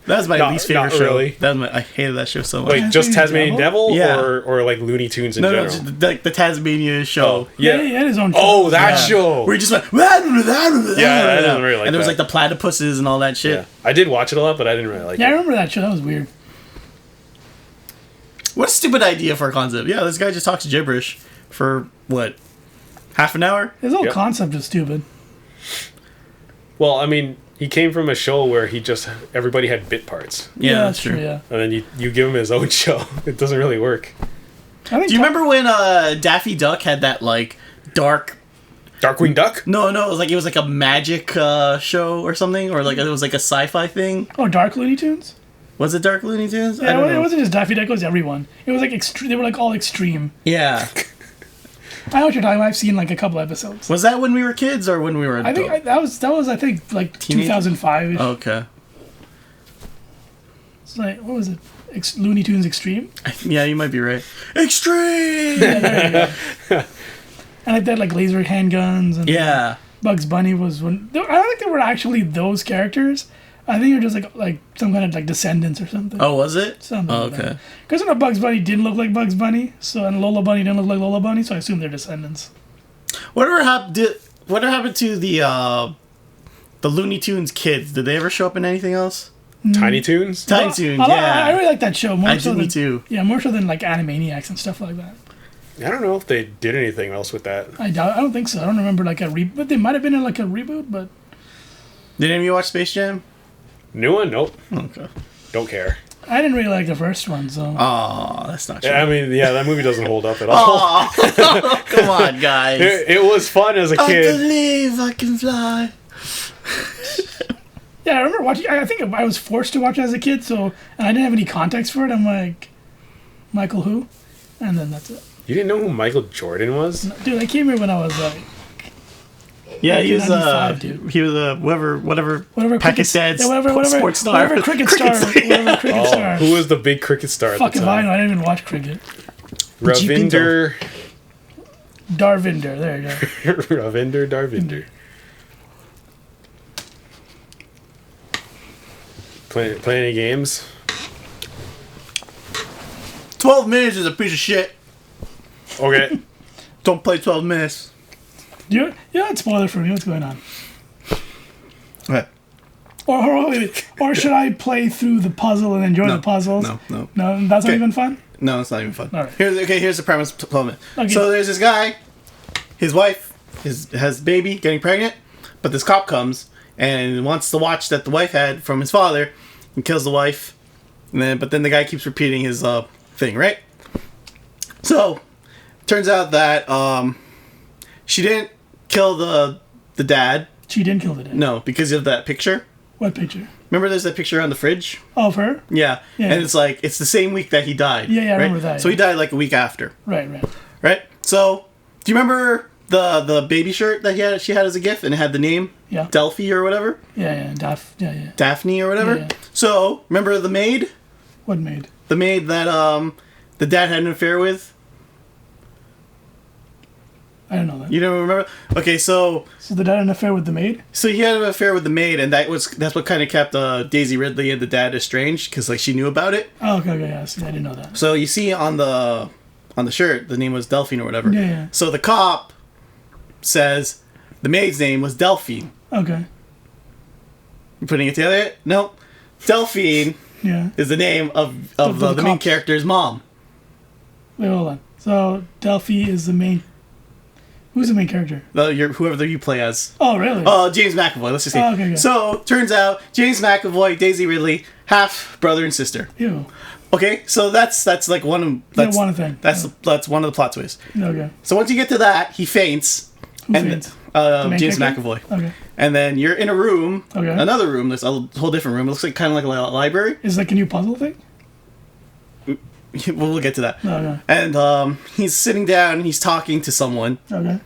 That was my least favorite show. Really. I hated that show so much. Wait, just Tasmanian Devil, Yeah. or like Looney Tunes in no, general? just the Tasmania show. Oh, yeah. He had his own. Oh, that Yeah. show. Where he just went. Yeah, I didn't really like and there was that. like the platypuses and all that shit. Yeah. I did watch it a lot, but I didn't really like Yeah, I it. remember that show. That was weird. What a stupid idea for a concept. Yeah, this guy just talks gibberish for what? Half an hour? His whole Yep. concept is stupid. Well, I mean, he came from a show where everybody had bit parts, Yeah, that's true. Yeah. and then you give him his own show. It doesn't really work. I think Do you remember when Daffy Duck had that like dark? Darkwing Duck. No, it was like a magic show or something, or like it was like a sci-fi thing. Oh, Dark Looney Tunes. Was it Dark Looney Tunes? I Yeah, don't it know. wasn't just Daffy Duck. It was everyone. It was like extreme. They were like all extreme. Yeah. I know what you're talking about. I've seen like a couple episodes. Was that when we were kids or when we were I adults? think that was I think like Teenage? 2005. Oh, okay. It's like what was it? Looney Tunes Extreme. Yeah, you might be right. Extreme. And like they had like laser handguns and Yeah. Bugs Bunny was one. I don't think they were actually those characters. I think they're just like some kind of like descendants or something. Oh, was it? Something Oh, like okay. Because Bugs Bunny didn't look like Bugs Bunny, and Lola Bunny didn't look like Lola Bunny, so I assume they're descendants. Whatever happened to the Looney Tunes kids? Did they ever show up in anything else? Tiny Toons. Tiny Toons, I yeah. really like that show. More I so do, me than, too. Yeah, more so than like Animaniacs and stuff like that. I don't know if they did anything else with that. I don't think so. I don't remember like a reboot. But they might have been in like a reboot, but Did any of you watch Space Jam? New one? Nope. Okay. Don't care. I didn't really like the first one. So Oh, that's not true. Yeah, I mean, that movie doesn't hold up at all. Oh, come on, guys. It was fun as a I kid. believe I can fly. yeah, I remember watching. I think I was forced to watch it as a kid, so and I didn't have any context for it. I'm like, Michael who? And then that's it. You didn't know who Michael Jordan was? Dude, I came here when I was like Yeah, he was 1995, dude. he was whatever Pakistan's whatever sports star. whatever cricket star, whatever cricket star. Who was the big cricket star at Fuck the if I time? know. I didn't even watch cricket. Ravinder. Darvinder, there you go. Ravinder Darvinder. Play any games? 12 minutes is a piece of shit. Okay. Don't play 12 minutes. You had spoiler for me. What's going on? Okay. Or should I play through the puzzle and enjoy the puzzles? No. No, that's not even fun. No, it's not even fun. All right. Here's the premise. 12 minutes. Okay. So there's this guy, his wife has a baby, getting pregnant, but this cop comes and wants the watch that the wife had from his father and kills the wife. But then the guy keeps repeating his thing, right? So turns out that she didn't kill the dad. She didn't kill the dad. No, because of that picture. What picture? Remember there's that picture on the fridge? Oh, of her? Yeah. And it's like, it's the same week that he died. Yeah, I right? remember that. So he died like a week after. Right. Right? So, do you remember the baby shirt that she had as a gift and it had the name? Yeah. Delphi or whatever? Yeah. Daphne or whatever? Yeah. So, remember the maid? What maid? The maid that the dad had an affair with? I don't know that. You don't remember? Okay, so the dad had an affair with the maid? So he had an affair with the maid, and that's what kind of kept Daisy Ridley and the dad estranged, because like she knew about it. Oh, okay, yeah, see, I didn't know that. So you see on the shirt, the name was Delphine or whatever. Yeah. So the cop says the maid's name was Delphine. Okay. You putting it together? No. Delphine is the name of the main character's mom. Wait, hold on. So Delphi is the main. Who's the main character? Whoever you play as. Oh, really? James McAvoy. Let's just say. Oh, okay. So, turns out, James McAvoy, Daisy Ridley, half brother and sister. Ew. Okay, so that's like one of... one thing. That's one of the plot twists. Okay. So once you get to that, he faints. Who faints? James character? McAvoy. Okay. And then you're in a room. Okay. Another room. There's a whole different room. It looks like kind of like a library. Is it like a new puzzle thing? We'll get to that. Okay. And he's sitting down and he's talking to someone. Okay.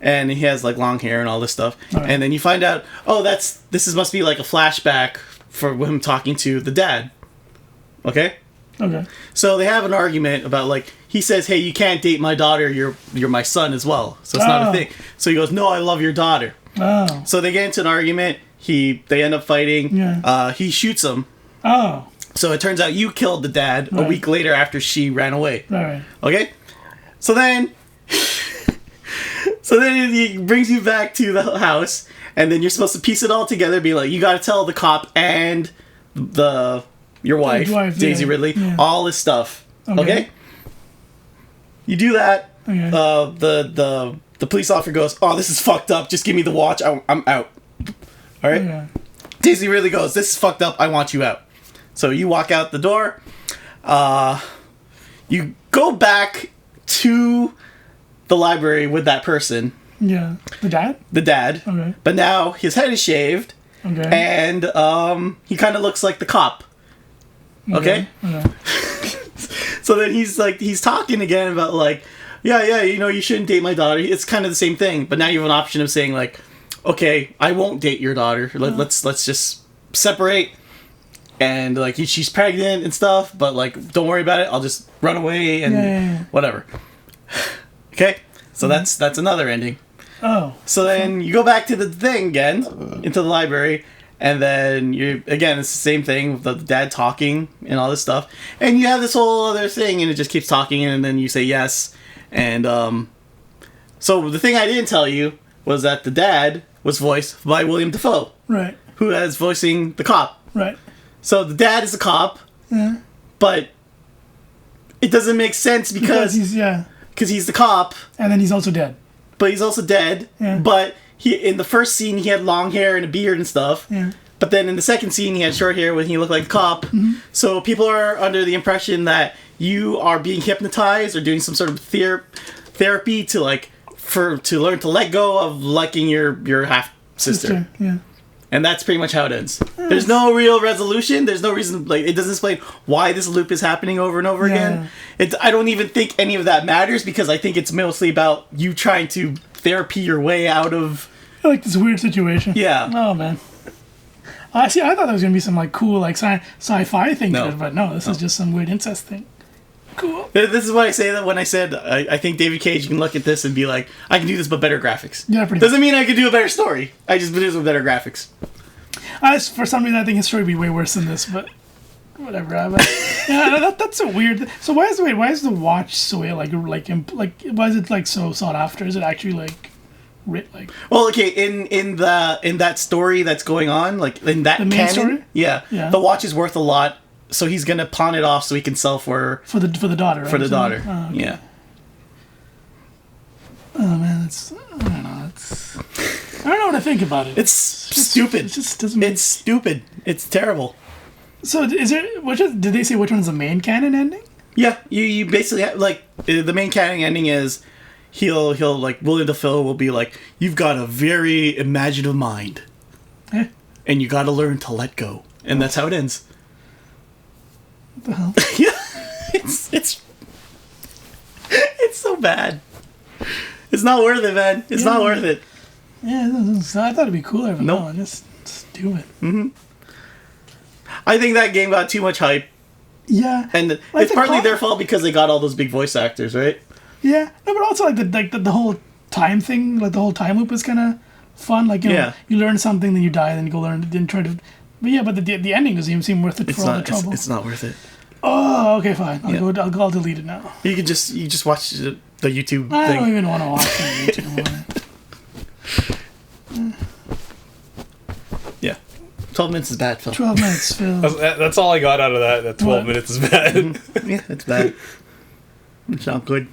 And he has like long hair and all this stuff. Right. And then you find out, must be like a flashback for him talking to the dad. Okay? Okay. So they have an argument about like, he says, hey, you can't date my daughter, you're my son as well. So it's not a thing. So he goes, no, I love your daughter. Oh. So they get into an argument, they end up fighting. Yeah. He shoots him. Oh. So it turns out you killed the dad a week later after she ran away. Right. Okay? So then he brings you back to the house, and then you're supposed to piece it all together, be like, you gotta tell the cop and your wife, Daisy Ridley, all this stuff. Okay? You do that. Okay. The police officer goes, oh, this is fucked up. Just give me the watch. I'm out. All right? Okay. Daisy Ridley goes, this is fucked up. I want you out. So you walk out the door. You go back to the library with that person. Yeah. The dad? The dad. Okay. But now his head is shaved. Okay. And he kind of looks like the cop. Okay? So then he's talking again about like, yeah, you shouldn't date my daughter. It's kind of the same thing. But now you have an option of saying like, okay, I won't date your daughter. Let's just separate. And like she's pregnant and stuff, but like don't worry about it. I'll just run away and whatever. Okay, so that's another ending. Oh. So then you go back to the thing again, into the library, and then it's the same thing with the dad talking and all this stuff, and you have this whole other thing, and it just keeps talking, and then you say yes, and so the thing I didn't tell you was that the dad was voiced by William Dafoe, right, who is voicing the cop, right. So the dad is a cop, but it doesn't make sense because he's the cop, and then he's also dead. But he's also dead. Yeah. But in the first scene he had long hair and a beard and stuff. Yeah. But then in the second scene he had short hair when he looked like a cop. Mm-hmm. So people are under the impression that you are being hypnotized or doing some sort of therapy to learn to let go of liking your half sister. Yeah. And that's pretty much how it ends. There's no real resolution. There's no reason, it doesn't explain why this loop is happening over and over again. I don't even think any of that matters because I think it's mostly about you trying to therapy your way out of... like this weird situation. Yeah. Oh, man. I thought there was going to be some cool sci-fi thing to it, but no, this is just some weird incest thing. Cool. This is what I say that when I said I think David Cage, you can look at this and be like, I can do this but better graphics. Yeah, pretty Doesn't mean I can do a better story. I just do this with better graphics. For some reason, I think his story would be way worse than this, but whatever. That's so weird. So why is the watch so why is it so sought after? Is it actually Well, okay, in that story that's going on, in that the main canon, story? Yeah, the watch is worth a lot. So he's gonna pawn it off so he can sell for the daughter. Right? For the daughter, okay. Yeah. Oh man, I don't know what to think about it. It's stupid. It just doesn't. It's stupid. It's terrible. So is there? Did they say which one's the main canon ending? Yeah, you basically have, like, the main canon ending is he'll like William Dafoe will be like, you've got a very imaginative mind, and you got to learn to let go, and that's how it ends. What the hell? Yeah, it's so bad. It's not worth it, man. It's not worth it. Yeah, I thought it'd be cooler. But Nope. No, just do it. I think that game got too much hype, Yeah, and Like it's the partly con- their fault because they got all those big voice actors, right? yeah. No, but also like the whole time thing, like the whole time loop is kind of fun. Like you learn something, then you die, then you go learn, then try to. But yeah, but the ending doesn't even seem worth it for all the trouble. It's not worth it. Oh, okay, fine. I'll delete it now. You just watch the YouTube I thing. don't even want to watch the YouTube. Yeah, 12 minutes is bad, Phil. 12 minutes, Phil. That's all I got out of that. That 12 What? minutes is bad. Yeah, it's bad. It's not good.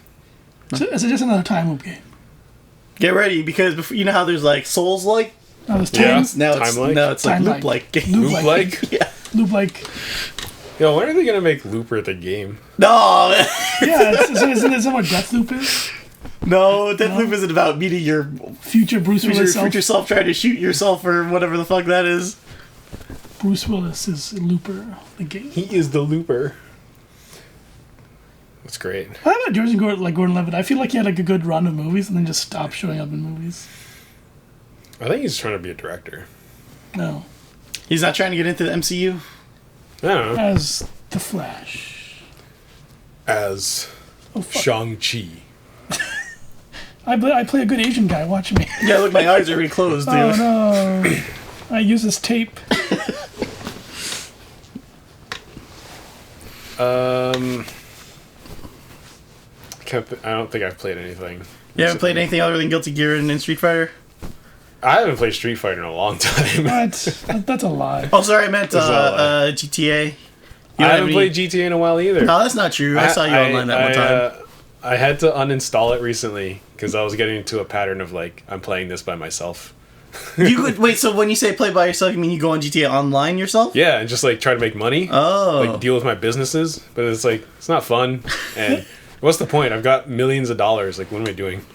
So it's just another time loop game. Get ready because before, you know how there's like Souls like. Now there's Yeah. times. Now it's Time-like? like Time-like. loop like. Loop-like. Loop-like? Yeah. Loop like. Yo, when are they gonna make Looper the game? No, Yeah, isn't that what Deathloop is? no. Deathloop isn't about meeting your Future Bruce Willis self. future self trying to shoot yourself or whatever the fuck that is. Bruce Willis is Looper, the game. He is the Looper. That's great. How about George and Gordon-Levitt? I feel like he had like a good run of movies and then just stopped showing up in movies. I think he's trying to be a director. No, He's not trying to get into the MCU. I don't know. as the Flash. As Oh fuck! Shang-Chi. I play a good Asian guy. Watch me. Yeah, look, my eyes are already closed, dude. Oh no! I use this tape. I don't think I've played anything. You haven't played anything other than Guilty Gear and Street Fighter? I haven't played Street Fighter in a long time. What? That's a lie. Oh, sorry, I meant That's all GTA. I haven't played GTA in a while either. No, that's not true. I saw you online that one time. I had to uninstall it recently because I was getting into a pattern of like I'm playing this by myself. You could wait. So when you say play by yourself, you mean you go on GTA Online yourself? Yeah, and just like try to make money. Oh, Like deal with my businesses, but it's like it's not fun. And what's the point? I've got millions of dollars. Like what am I doing?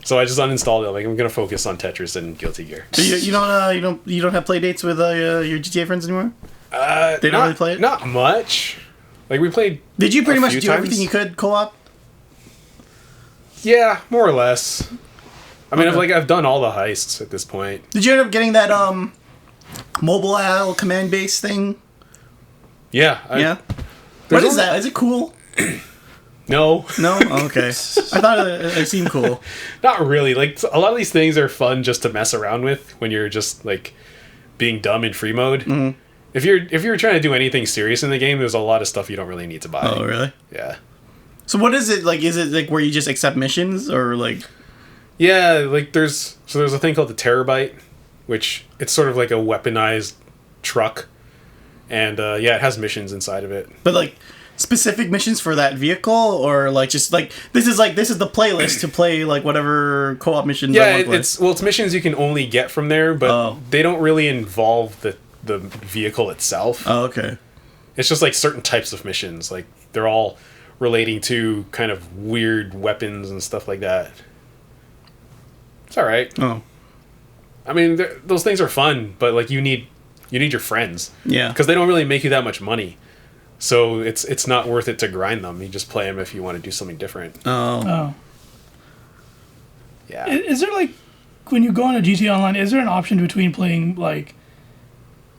So I just uninstalled it. Like I'm gonna focus on Tetris and Guilty Gear. so you don't have play dates with your GTA friends anymore? They don't really play it? Not much. Like we played. Did you pretty a much few do times. everything you could co-op? Yeah, more or less. I mean, I've done all the heists at this point. Did you end up getting that mobile command base thing? Yeah. Yeah. There's What is only- that? Is it cool? No, No. Oh, okay. I thought it seemed cool. not really. Like a lot of these things are fun just to mess around with when you're just like being dumb in free mode. Mm-hmm. If you're trying to do anything serious in the game, there's a lot of stuff you don't really need to buy. Oh, really? Yeah. So what is it like? Is it like where you just accept missions or like? Yeah, like there's a thing called the Terabyte, which it's sort of like a weaponized truck, and yeah, it has missions inside of it. But like specific missions for that vehicle, or like just like this is the playlist to play like whatever co-op missions. I Yeah, want to play. it's missions you can only get from there, but Oh. they don't really involve the vehicle itself. Oh, okay. It's just like certain types of missions, like they're all relating to kind of weird weapons and stuff like that. It's all right. Oh, I mean, those things are fun, but like you need your friends. yeah. Because they don't really make you that much money, so it's not worth it to grind them. You just play them if you want to do something different. Oh, Oh. Yeah. Is there like when you go on a GTA Online? Is there an option between playing like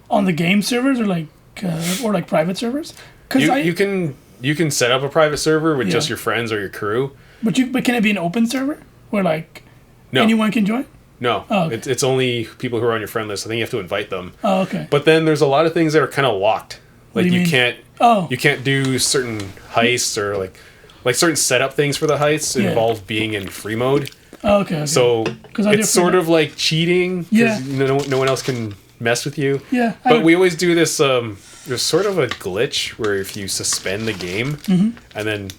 on the game servers or like private servers? Because You can set up a private server with just Yeah. your friends or your crew. but can it be an open server where like No, anyone can join? no, Oh, okay. it's only people who are on your friend list. I think you have to invite them. Oh, okay. But then there's a lot of things that are kind of locked. Like do you mean? can't Oh. you can't do certain heists or like certain setup things for the heists Yeah. involve being in free mode. Oh, okay. So 'Cause I do it's sort free- of like cheating Yeah. because no one else can mess with you. Yeah, But we always do this. There's sort of a glitch where if you suspend the game Mm-hmm. and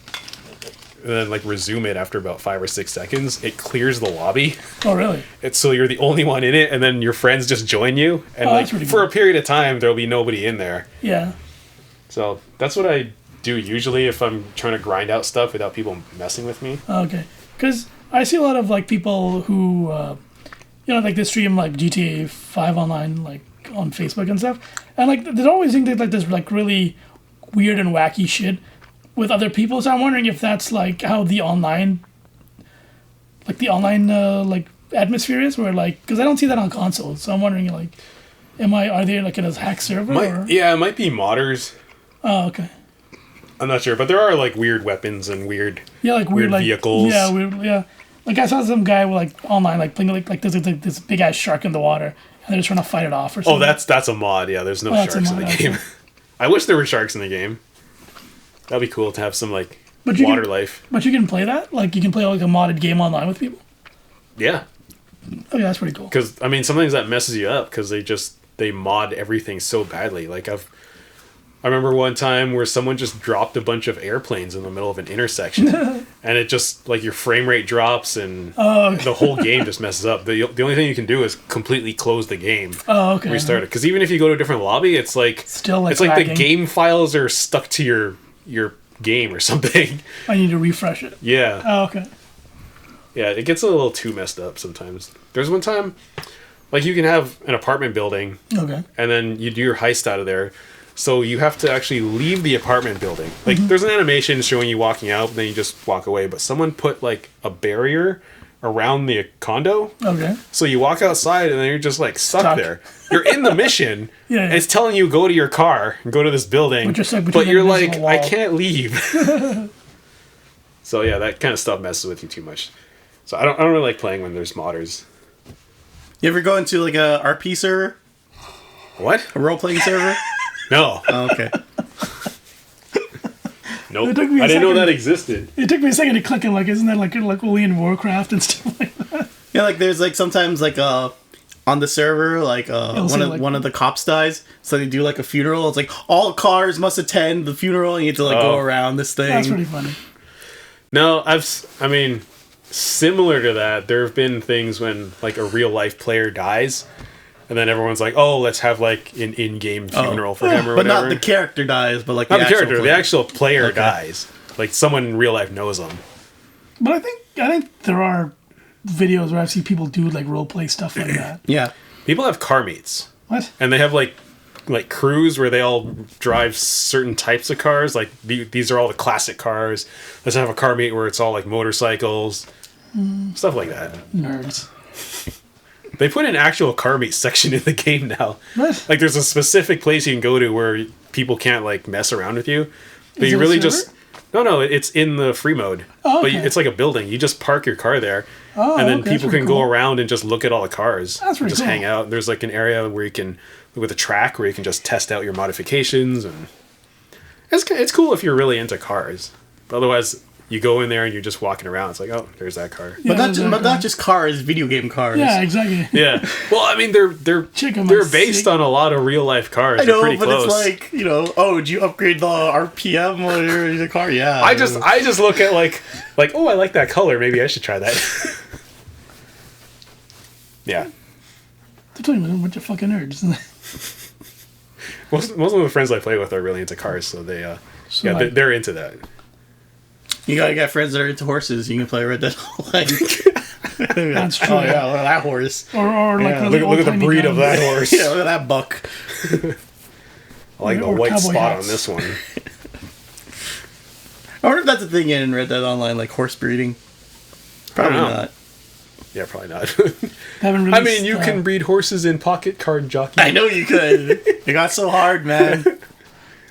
then like resume it after about 5 or 6 seconds, it clears the lobby. Oh, really? It's so you're the only one in it, and then your friends just join you, and Oh, like that's pretty for cool. a period of time there'll be nobody in there. Yeah. So that's what I do usually if I'm trying to grind out stuff without people messing with me. Okay, because I see a lot of like people who, like they stream like GTA 5 online, like on Facebook and stuff, and like they always think that like there's like really weird and wacky shit with other people. So I'm wondering if that's like how the online like atmosphere is, where like because I don't see that on consoles. So I'm wondering like, are they like in a hack server? Yeah, it might be modders. Oh, okay. I'm not sure, but there are like weird weapons and weird weird like, vehicles. Yeah, weird, yeah. Like I saw some guy like online like playing like there's like this big ass shark in the water and they're just trying to fight it off or something. Oh, that's a mod. Yeah, there's no sharks in the game. I wish there were sharks in the game. That'd be cool to have some like water life. But you can play that? Like you can play like a modded game online with people? Yeah. Oh yeah, that's pretty cool. Because I mean, sometimes that messes you up because they mod everything so badly. Like I remember one time where someone just dropped a bunch of airplanes in the middle of an intersection, and it just like your frame rate drops and the whole game just messes up. The only thing you can do is completely close the game. Oh, okay. Restart it, because even if you go to a different lobby, it's like still like it's like the game files are stuck to your game or something. I need to refresh it. Yeah. Oh, okay. Yeah, it gets a little too messed up sometimes. There's one time, like you can have an apartment building, okay, and then you do your heist out of there. So you have to actually leave the apartment building. Like there's an animation showing you walking out, and then you just walk away. But someone put like a barrier around the condo. Okay. So you walk outside, and then you're just like stuck there. You're in the mission. Yeah. And it's telling you go to your car and go to this building. But you're like, I can't leave. So yeah, that kind of stuff messes with you too much. So I don't really like playing when there's modders. You ever go into like a RP server? What? A role playing server? No. Oh, okay. Nope. I didn't know that existed. It took me a second to click it. Like, isn't that like only in Warcraft and stuff like that? Yeah, like there's like sometimes like on the server like one of the cops dies, so they do like a funeral. It's like all cars must attend the funeral, and you have to like go around this thing. That's pretty funny. No, I mean, similar to that, there have been things when like a real life player dies. And then everyone's like, "Oh, let's have like an in-game funeral for him or but whatever." Not the character dies, but like not the character. player. The actual player dies. Like someone in real life knows them. But I think there are videos where I've seen people do like role play stuff like that. Yeah, people have car meets. What? And they have like crews where they all drive certain types of cars. Like these are all the classic cars. Let's have a car meet where it's all like motorcycles, stuff like that. Nerds. They put an actual car meet section in the game now. What? Like there's a specific place you can go to where people can't like mess around with you. But you really just no, it's in the free mode. Oh, okay. But it's like a building. You just park your car there, and then people can go around and just look at all the cars. That's pretty just cool. hang out. There's like an area where you can with a track where you can just test out your modifications, and it's cool if you're really into cars. But otherwise, you go in there and you're just walking around. It's like, oh, there's that car. but not just cars, video game cars. Yeah, exactly. Yeah. Well, I mean, they're based on a lot of real life cars. I know, pretty but close. it's like, oh, did you upgrade the RPM or the car? Yeah. I just look at like, oh, I like that color. Maybe I should try that. Yeah. They're talking about a bunch of fucking nerds. Most of the friends I play with are really into cars, so they're into that. You gotta get friends that are into horses. You can play Red Dead Online. That's true. Oh yeah, look at that horse. Or like Yeah. really Look at the old-timey breed of guns. that horse. Yeah, look at that buck. I like the Or white cowboy spot hats. on this one. I wonder if that's a thing in Red Dead Online, like horse breeding. Probably know. not. Yeah, probably not. They haven't I released, mean, you can breed horses in Pocket Card Jockey. I know you could. It got so hard, man.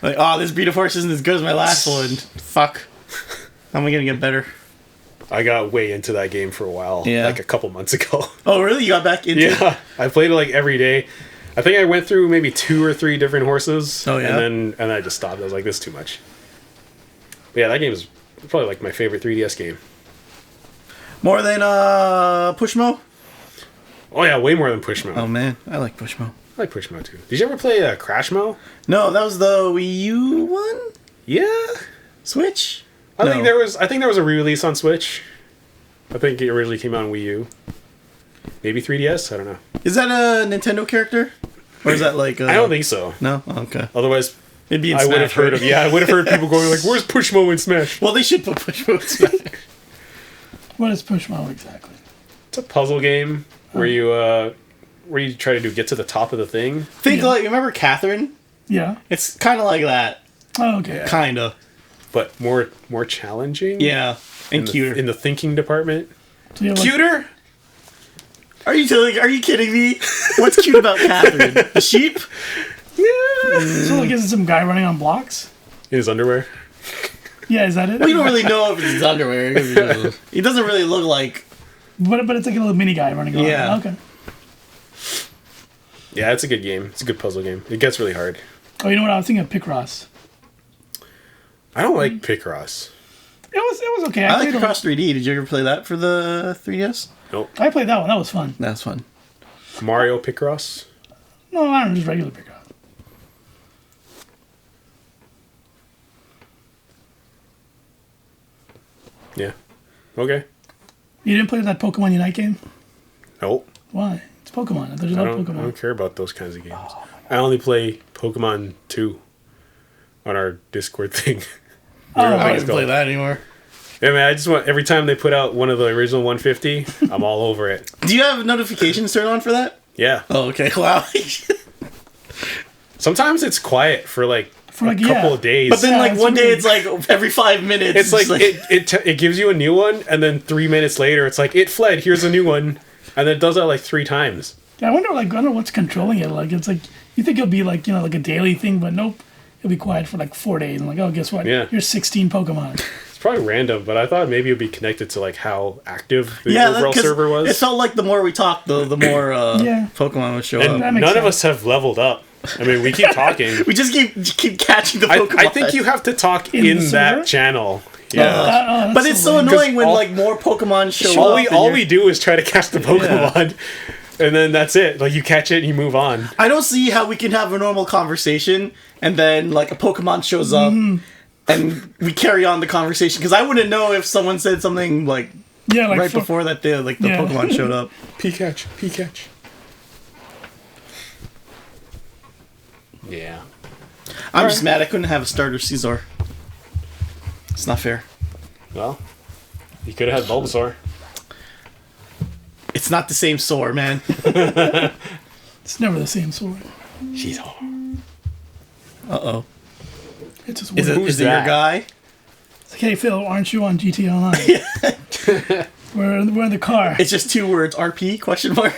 Like, oh, this breed of horse isn't as good as my last one. Fuck. How am I gonna get better? I got way into that game for a while, Yeah. like a couple months ago. Oh, really? You got back into it? Yeah, I played it like every day. I think I went through maybe 2 or 3 different horses. Oh, yeah? And then I just stopped. I was like, this is too much. But yeah, that game is probably like my favorite 3DS game. More than Pushmo? Oh yeah, way more than Pushmo. Oh man, I like Pushmo. I like Pushmo too. Did you ever play Crashmo? No, that was the Wii U one? Yeah. Switch? I No. think there was a re-release on Switch. I think it originally came out on Wii U. Maybe 3DS. I don't know. Is that a Nintendo character, or is that like? I don't think so. No. Oh, okay. Otherwise, It'd be in I would have Smash, heard right? of. Yeah, I would have heard people going like, "Where's Pushmo in Smash?" Well, they should put Pushmo in Smash. What is Pushmo exactly? It's a puzzle game where you try to get to the top of the thing. Think like, remember Catherine? Yeah. It's kind of like that. Oh, okay. Kind of. But more challenging. Yeah. And cuter. In the thinking department. So you have, like, Cuter? Are you kidding me? What's cute about Catherine? The sheep? so like, is it some guy running on blocks? In his underwear. Yeah, is that it? We don't really know if it's his underwear. He doesn't really look like... But it's like a little mini guy running around. Yeah. Okay. Yeah, it's a good game. It's a good puzzle game. It gets really hard. Oh, you know what? I was thinking of Picross. I don't like Picross. It was okay. I like played Cross 3D. Did you ever play that for the 3DS? Nope. I played that one. That was fun. That's fun. Mario Picross. No, I don't know, just regular Picross. Yeah. Okay. You didn't play that Pokemon Unite game? Nope. Why? It's Pokemon. There's I no don't Pokemon. care about those kinds of games. I only play Pokemon 2 on our Discord thing. I Let's don't go. play that anymore. Yeah, man, I just want every time they put out one of the original 150, I'm all over it. Do you have notifications turned on for that? Yeah. Oh, okay. Wow. Sometimes it's quiet for like a yeah. couple of days. But then, Yeah, like, it's one day weird. it's like every 5 minutes. it's like it gives you a new one, and then 3 minutes later, it's like it fled. Here's a new one, and then it does that like 3 times. Yeah, I wonder what's controlling it. Like, it's like, you think it'll be like, like a daily thing, but nope. It'll be quiet for like 4 days. And like, oh, guess what? Yeah. Here's 16 Pokemon. It's probably random, but I thought maybe it'd be connected to like how active the yeah, overall 'cause server was. It felt like the more we talked, the more Yeah. Pokemon would show and up. That none makes of sense. us have leveled up. I mean, we keep talking. We just keep catching the Pokemon. I think you have to talk In in the that server? channel. Yeah. That's But it's so lame. annoying when all- like more Pokemon show all up. we and all you're- we do is try to catch the Pokemon, and then that's it. Like you catch it and you move on. I don't see how we can have a normal conversation and then like a Pokemon shows up and we carry on the conversation because I wouldn't know if someone said something like Yeah, like right before that the Yeah. Pokemon showed up. Pikachu. Yeah. I'm just mad I couldn't have a starter Caesar. It's not fair. Well, you could have had Bulbasaur. It's not the same sore, man. It's never the same sword. She's hard. Uh-oh. It's just Is weird. it, is it your that? guy? It's like, hey, Phil, aren't you on GT Online? we're in the car. It's just 2 words. RP? Question mark.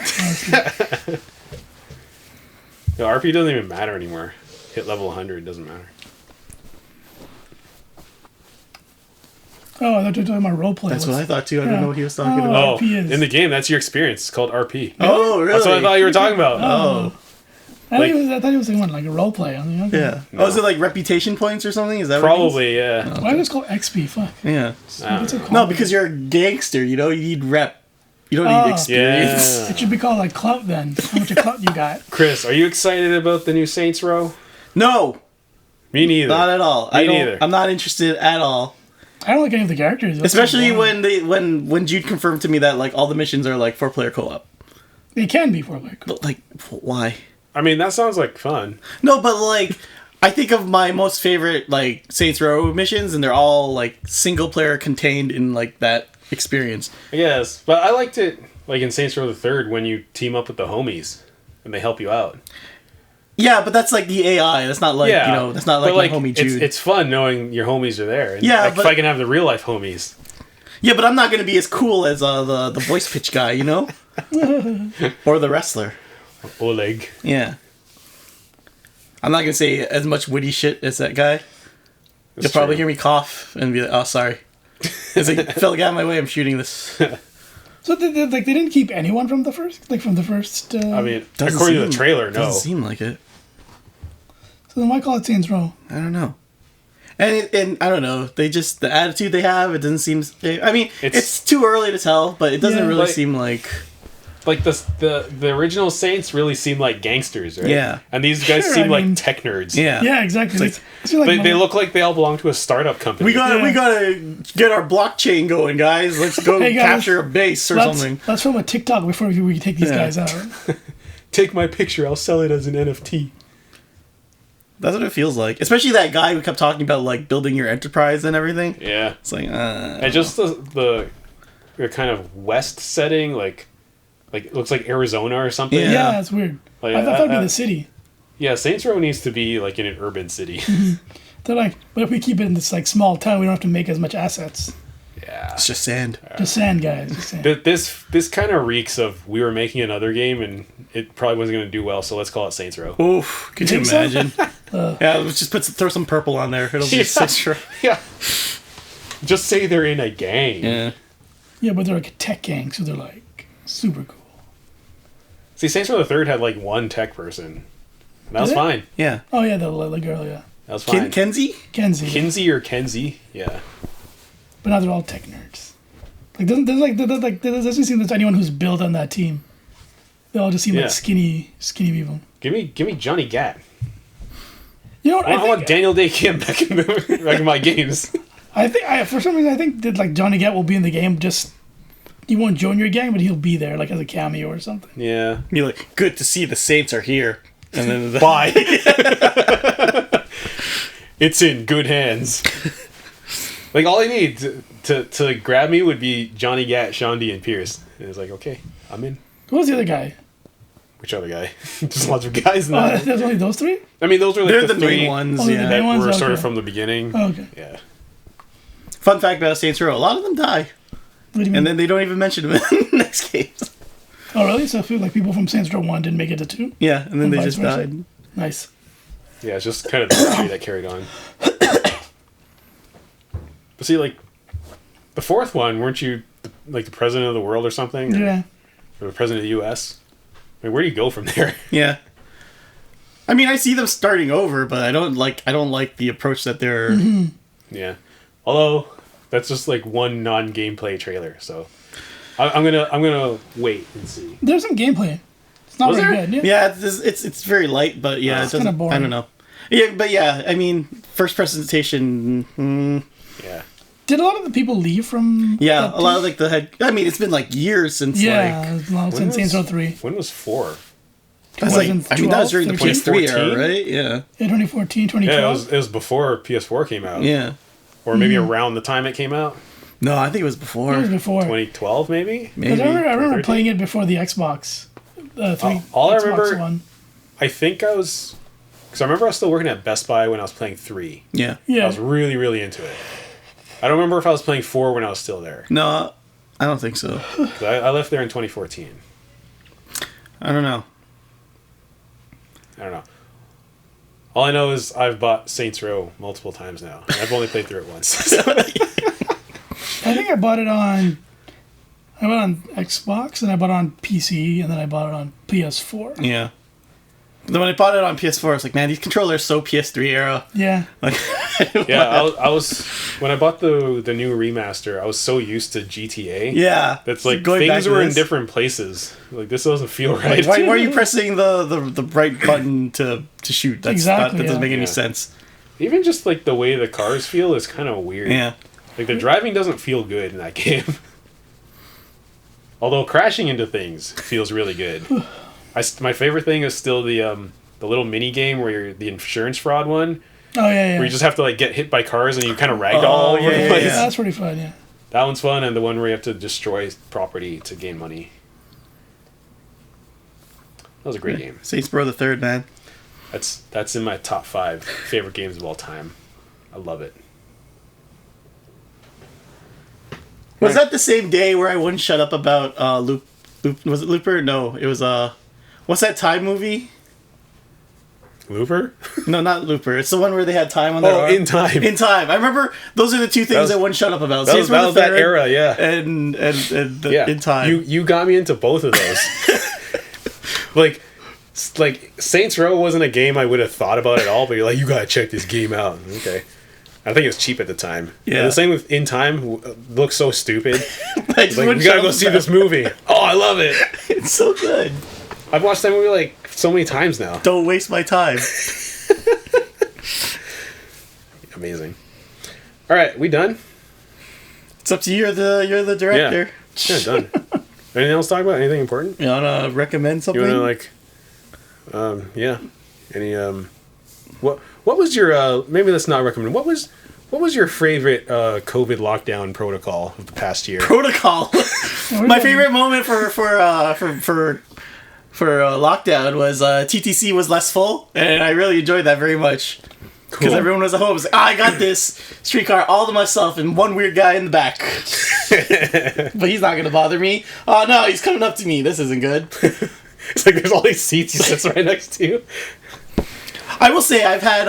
No, RP doesn't even matter anymore. Hit level 100, doesn't matter. Oh, I thought you were talking about roleplay. That's what I thought too. I don't know what he was talking Oh. about. Oh, RP is- in the game, that's your experience. It's called RP. Oh, really? That's what I thought you were talking about. Oh, I thought he was saying like a roleplay. I mean, okay. yeah. Oh, is it like reputation points or something? Is that Probably, yeah. Why is it called XP? Fuck. what it means? Yeah. What's it called? No, because you're a gangster. You know, you need rep. You don't need Oh. experience. Yeah. It should be called like clout then. How much of clout you got? Chris, are you excited about the new Saints Row? No, Me neither. not at all. Me neither. I'm not interested at all. I don't like any of the characters. That's Especially so boring. when Jude confirmed to me that like all the missions are like 4-player co-op. They can be for like. But like, why? I mean, that sounds like fun. No, but like, I think of my most favorite like Saints Row missions, and they're all like single player contained in like that experience. I guess. But I liked it, like in Saints Row the Third, when you team up with the homies and they help you out. Yeah, but that's like the AI. That's not like that's not like but, my homie Jude. It's fun knowing your homies are there. And, Yeah, like, but- if I can have the real life homies. Yeah, but I'm not gonna be as cool as the voice pitch guy, you know, or the wrestler. Oleg. Yeah, I'm not gonna say as much witty shit as that guy. You'll probably hear me cough and be like, "Oh, sorry." It's like, Phil, get out of my way. I'm shooting this. So they didn't keep anyone from the first. I mean, Doesn't according to seem- the trailer, no. Doesn't seem like it. So then why call it Saints Row? I don't know. And I don't know. They just the attitude they have. It doesn't seem. I mean, it's too early to tell, but it doesn't Yeah. really Like- seem like. Like the original Saints really seem like gangsters, right? Yeah. And these guys Sure, seem I like mean- tech nerds. Yeah. Yeah, exactly. It's I feel like They look like they all belong to a startup company. We gotta get our blockchain going, guys. Let's go Hey, guys, capture a base or something. Let's film a TikTok before we take these Yeah. guys out. Take my picture. I'll sell it as an NFT. That's what it feels like. Especially that guy who kept talking about like building your enterprise and everything. Yeah. It's like, And just the kind of west setting, like it looks like Arizona or something. Yeah. Yeah, it's weird. Like, I thought that'd be the city. Yeah, Saints Row needs to be like in an urban city. They're like, but if we keep it in this like small town, we don't have to make as much assets. Yeah. it's just sand. Just sand, guys. Just sand. This kind of reeks of we were making another game and it probably wasn't going to do well, so let's call it Saints Row. Oof, could you Think so? imagine? Yeah, let's just throw some purple on there. It'll be Saints Row. Yeah. Just say they're in a gang. Yeah. Yeah, but they're like a tech gang, so they're like super cool. See, Saints Row the Third had like one tech person. And that was Did it? fine. Yeah. Oh yeah, the girl, yeah, That was fine. Kenzie? Kenzie. Kinsey or Kenzie? Yeah. But now they're all tech nerds. Like there doesn't seem there's anyone who's built on that team. They all just seem Yeah. like skinny people. Give me Johnny Gat. You know what? I want Daniel Day Kim back in my games. For some reason I think that like Johnny Gat will be in the game. Just he won't join your gang, but he'll be there like as a cameo or something. Yeah. You're like, good to see the Saints are here. And then Bye. It's in good hands. Like all I need to grab me would be Johnny Gat, Shondi, and Pierce. And it's like, okay, I'm in. Who was the other guy? Which other guy? Just lots of guys Oh, now. there's only those three? I mean, those were like they're the three main ones. Oh, they're Yeah. the that main ones? were sort of Okay. from the beginning. Oh, okay. Yeah. Fun fact about Saints Row: a lot of them die, What do you mean? and then they don't even mention them in the next games. Oh, really? So I feel like people from Saints Row 1 didn't make it to 2? Yeah, and then And they vice just versa. died. Nice. Yeah, it's just kind of the history that carried on. But see, like, the fourth one, weren't you like the president of the world or something? Yeah. Or the president of the U.S.? I mean, where do you go from there? Yeah. I mean, I see them starting over, but I don't like the approach that they're. Yeah. Although that's just like one non-gameplay trailer, so I'm gonna wait and see. There's some gameplay. It's not Was very there? good. Yeah. Yeah, it's very light, but yeah, It's it doesn't. kinda boring. I don't know. Yeah, but yeah, I mean, first presentation. Yeah. Did a lot of the people leave from? Yeah, that a lot of team? like the head. I mean, it's been like years since Yeah, like. it's long since Saints Row 3. When was 4? I was like, wasn't I mean, that was 12, during the 13? PS3 era, 14? right? Yeah. Yeah, 2014, 2012. Yeah, it was before PS4 came out. Yeah. Or maybe around the time it came out. No, I think it was It before. was before. 2012, maybe? Maybe. I remember 13? playing it before the Xbox. All I Xbox remember- One. I think I was... Because I remember I was still working at Best Buy when I was playing 3. Yeah. I Yeah. was really, really into it. I don't remember if I was playing 4 when I was still there. No, I don't think so. 'Cause I left there in 2014. I don't know. I don't know. All I know is I've bought Saints Row multiple times now. And I've only played through it once. I think I bought it on Xbox, and I bought it on PC, and then I bought it on PS4. Yeah. Then when I bought it on PS4, I was like, man, these controllers are so PS3 era. Yeah. Like, Yeah, I was when I bought the new remaster. I was so used to GTA. yeah. That's like Going back things to were in this. different places. Like this doesn't feel right. Like, why are you pressing the right button to shoot? That's Exactly, that doesn't yeah. make any Yeah. sense. Even just like the way the cars feel is kind of weird. Yeah. Like the driving doesn't feel good in that game. Although crashing into things feels really good. My favorite thing is still the little mini game where you're the insurance fraud one, Oh, yeah, yeah. where you just have to like get hit by cars and you kind of ragdoll Oh, all over yeah, the yeah, place. Yeah, that's pretty fun, yeah. That one's fun, and the one where you have to destroy property to gain money. That was a great game. Saints Row the Third, man. That's in my top 5 favorite games of all time. I love it. Was that the same day where I wouldn't shut up about Loop? Was it Looper? No, it was what's that time movie? Looper? No, not Looper. It's the one where they had time on their arm. In Time. In Time. I remember those are the two things I wouldn't shut up about. That was, Saints Row the that Third era, yeah. And the Yeah. In Time. You got me into both of those. like Saints Row wasn't a game I would have thought about at all, but you're like, you gotta check this game out. Okay. I think it was cheap at the time. Yeah. And the same with In Time. Looks so stupid. I just Like, wouldn't we shut gotta up go see about this movie. Oh, I love it. It's so good. I've watched that movie like so many times now. Don't waste my time. Amazing. All right, we done? It's up to you. You're the director. Yeah, done. Anything else to talk about? Anything important? You wanna recommend something? You wanna like, yeah. Any What was your maybe let's not recommend. What was your favorite COVID lockdown protocol of the past year? Protocol. My favorite moment for lockdown was TTC was less full, and I really enjoyed that very much. Because everyone was at home. It was like, I got this streetcar all to myself and one weird guy in the back. But he's not going to bother me. Oh, no, he's coming up to me. This isn't good. It's like there's all these seats he sits right next to you. I will say I've had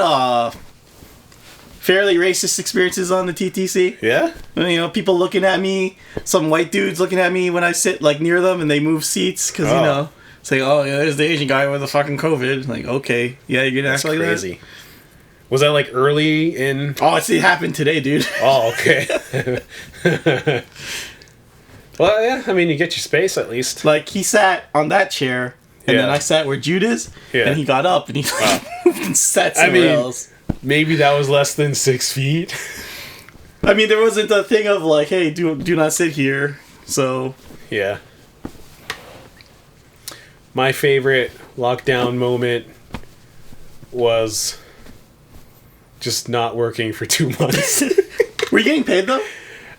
fairly racist experiences on the TTC. Yeah? You know, people looking at me, some white dudes looking at me when I sit like near them and they move seats because, you know, say, oh, yeah, there's the Asian guy with the fucking COVID. Like, okay, yeah, you're going to act like crazy. That? Was that like early in... Oh, it happened today, dude. Oh, okay. Well, yeah, I mean, you get your space at least. Like, he sat on that chair, and then I sat where Jude is, and he got up, and he moved and sat somewhere else. Maybe that was less than 6 feet. I mean, there wasn't a thing of like, hey, do not sit here, so... Yeah. My favorite lockdown moment was... just not working for 2 months. Were you getting paid though?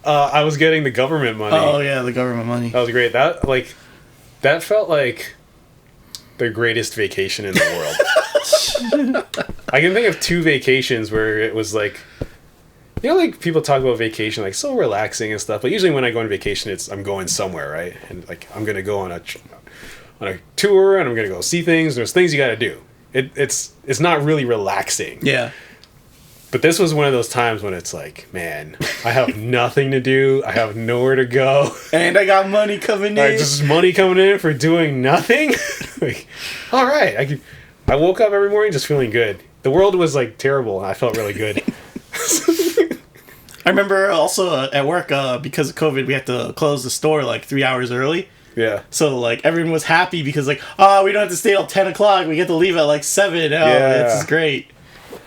I was getting the government money. Oh yeah, the government money. That was great. That felt like the greatest vacation in the world. I can think of 2 vacations where it was like, you know, like people talk about vacation like so relaxing and stuff, but usually when I go on vacation, I'm going somewhere, right? And like I'm gonna go on a tour and I'm gonna go see things. There's things you gotta do. It's not really relaxing. Yeah. But this was one of those times when it's like, man, I have nothing to do. I have nowhere to go. And I got money coming in. Just money coming in for doing nothing. Like, all right. I woke up every morning just feeling good. The world was like terrible. And I felt really good. I remember also at work, because of COVID, we had to close the store like 3 hours early. Yeah. So like everyone was happy because like, oh, we don't have to stay till 10 o'clock. We get to leave at like 7. Oh, yeah. This is great.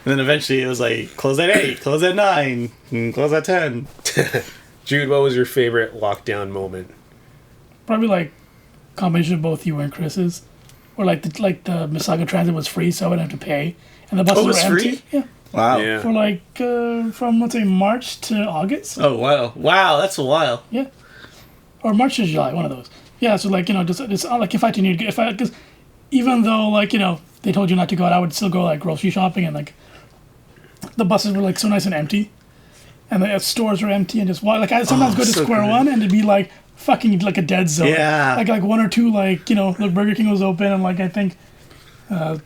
And then eventually it was like, close at 8, close at 9, and close at 10. Jude, what was your favorite lockdown moment? Probably like combination of both you and Chris's. Or like the Mississauga Transit was free, so I wouldn't have to pay. And the buses were empty. Free? Yeah. Wow. Yeah. For like, from let's say March to August. Oh, wow. Wow, that's a while. Yeah. Or March to July, one of those. Yeah, so like, you know, just like if I need to, because even though like, you know, they told you not to go out, I would still go like grocery shopping, and like the buses were like so nice and empty, and the stores were empty, and just like I sometimes go to Square One and it'd be like fucking like a dead zone. Yeah. Like 1 or 2 like, you know, the Burger King was open, and like I think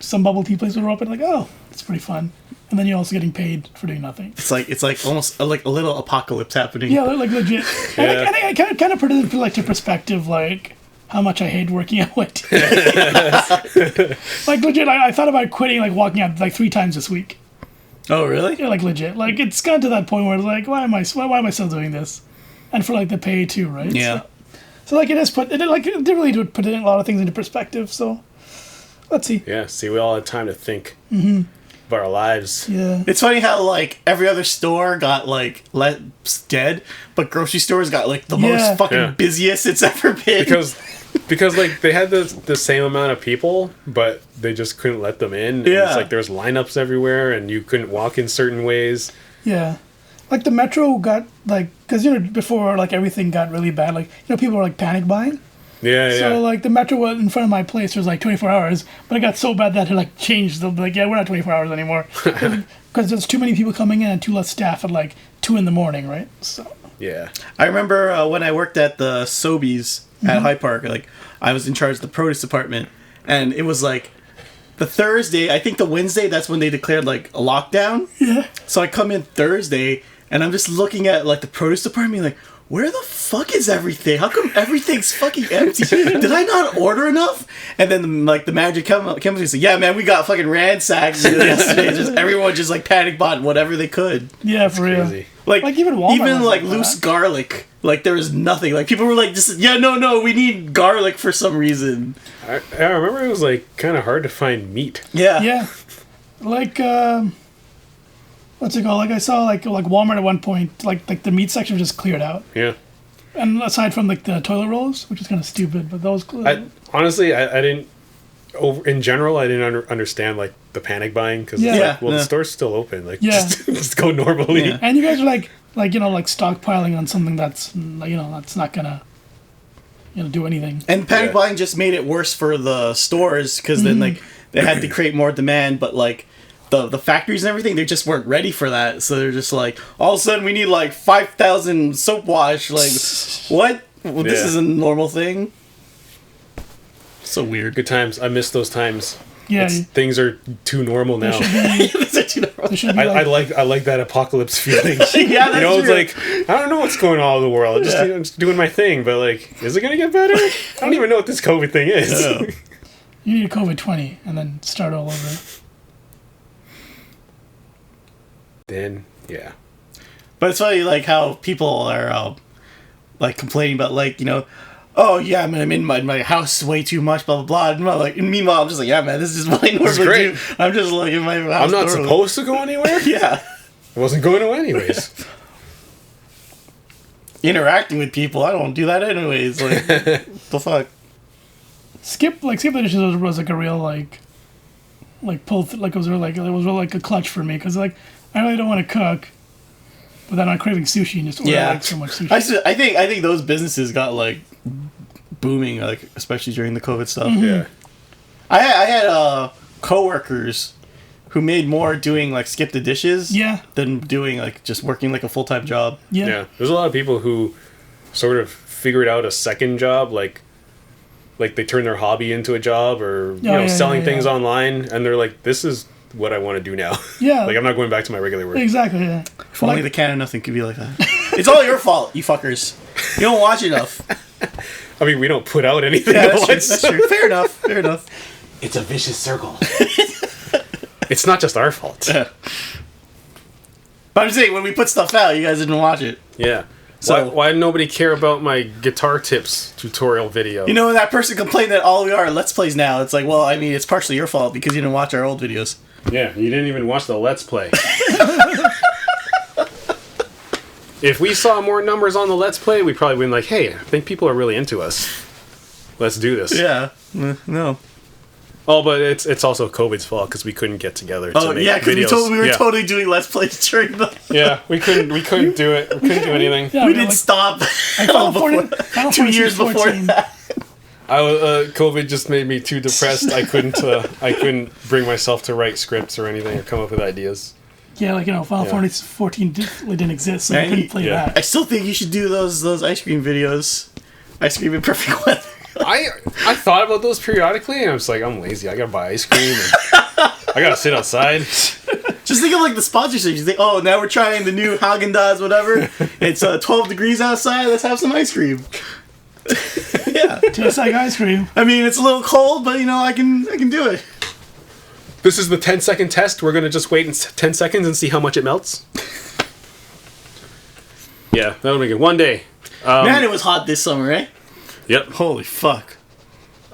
some bubble tea places were open. Like, oh, it's pretty fun. And then you're also getting paid for doing nothing. It's like almost like a little apocalypse happening. Yeah, like legit. Yeah. I think I kind of put it into like to perspective, like how much I hate working out. Like legit, I thought about quitting, like walking out like 3 times this week. Oh really? Yeah, like legit. Like it's gotten to that point where it's like, why am I still doing this? And for like the pay too, right? Yeah. So like it really did put a lot of things into perspective. So let's see. Yeah. See, we all had time to think of our lives. Yeah. It's funny how like every other store got like let dead, but grocery stores got like the most fucking busiest it's ever been. Because like they had the same amount of people, but they just couldn't let them in. And it's like there's lineups everywhere, and you couldn't walk in certain ways. Yeah. Like the metro got like, because you know before like everything got really bad, like you know people were like panic buying. Yeah. So like the metro was in front of my place was like 24 hours, but it got so bad that it like changed. Like, yeah, we're not 24 hours anymore because there's too many people coming in and too less staff at like 2 a.m, right? So yeah. I remember when I worked at the Sobeys at Hyde Park, like I was in charge of the produce department, and it was like the Thursday, I think the Wednesday, that's when they declared like a lockdown. Yeah. So I come in Thursday and I'm just looking at like the produce department like, where the fuck is everything? How come everything's fucking empty? Did I not order enough? And then like the manager came up and said, yeah man, we got fucking ransacked yesterday. Just everyone just like panic bought whatever they could. Yeah, for real. Crazy. Like even Walmart even was like like loose that. garlic. Like there was nothing. Like people were like, just no, we need garlic for some reason. I remember it was like kind of hard to find meat. Yeah. Yeah. Like what's it called? Like I saw like Walmart at one point, like the meat section was just cleared out. Yeah. And aside from like the toilet rolls, which is kind of stupid, but those Honestly, I didn't in general, I didn't understand like the panic buying because it's like, well, the store's still open. Like, just go normally. Yeah. And you guys are like stockpiling on something that's that's not gonna do anything. And panic buying just made it worse for the stores because then like they had to create more demand, but like the factories and everything, they just weren't ready for that. So they're just like, all of a sudden we need like 5,000 soap wash. Like, what? Well, this is a normal thing. So weird. Good times. I miss those times. Yeah, things are too normal now. I like that apocalypse feeling. Yeah, that's it's true. like, I don't know what's going on in the world. I'm just doing my thing, but like, is it gonna get better? I don't even know what this COVID thing is. You need a COVID-20 and then start all over. Then yeah. But it's funny like how people are like complaining about like, oh yeah, I'm in my house way too much, blah blah blah. And meanwhile, I'm just like, yeah, man, this is what I normally do. I'm just like in my house. I'm not supposed to go anywhere. Yeah, I wasn't going to anyways. Interacting with people, I don't do that anyways. Like, the fuck. Skip the dishes was like a real pull. It was real like a clutch for me because like I really don't want to cook. But then I'm craving sushi and just order like so much sushi. I think those businesses got like booming, like especially during the COVID stuff. Mm-hmm. Yeah, I had coworkers who made more doing like skip the dishes than doing like just working like a full-time job. Yeah. There's a lot of people who sort of figured out a second job, like they turn their hobby into a job, or selling things online, and they're like, this is what I want to do now. Yeah. Like, I'm not going back to my regular work. Exactly, yeah. If only the Can of Nothing could be like that. It's all your fault, you fuckers. You don't watch enough. I mean, we don't put out anything. Yeah, that's true. Fair enough. It's a vicious circle. It's not just our fault. Yeah. But I'm saying, when we put stuff out, you guys didn't watch it. Yeah. So why did nobody care about my guitar tips tutorial video? That person complained that all we are Let's Plays now. It's like, well, I mean, it's partially your fault because you didn't watch our old videos. Yeah, you didn't even watch the Let's Play. If we saw more numbers on the Let's Play, we probably would be like, hey, I think people are really into us. Let's do this. Yeah. No. Oh, but it's also COVID's fault because we couldn't get together to make videos. Because we were totally doing Let's Plays during the... Yeah, we couldn't do it. We couldn't do anything. Yeah, we didn't stop. Final 2 years before that. COVID just made me too depressed. I couldn't bring myself to write scripts or anything or come up with ideas. Yeah, Final Fantasy 14 didn't exist, so I couldn't play that. I still think you should do those ice cream videos. Ice cream in perfect weather. I thought about those periodically, and I was like, I'm lazy. I gotta buy ice cream. And I gotta sit outside. Just think of like the sponsorship. You think, oh, now we're trying the new Haagen-Dazs, whatever. It's 12 degrees outside. Let's have some ice cream. Yeah, tastes like ice cream. I mean, it's a little cold, but I can do it. This is the 10-second test. We're gonna just wait in 10 seconds and see how much it melts. Yeah, that'll make it one day. Man, it was hot this summer, eh? Yep. Holy fuck.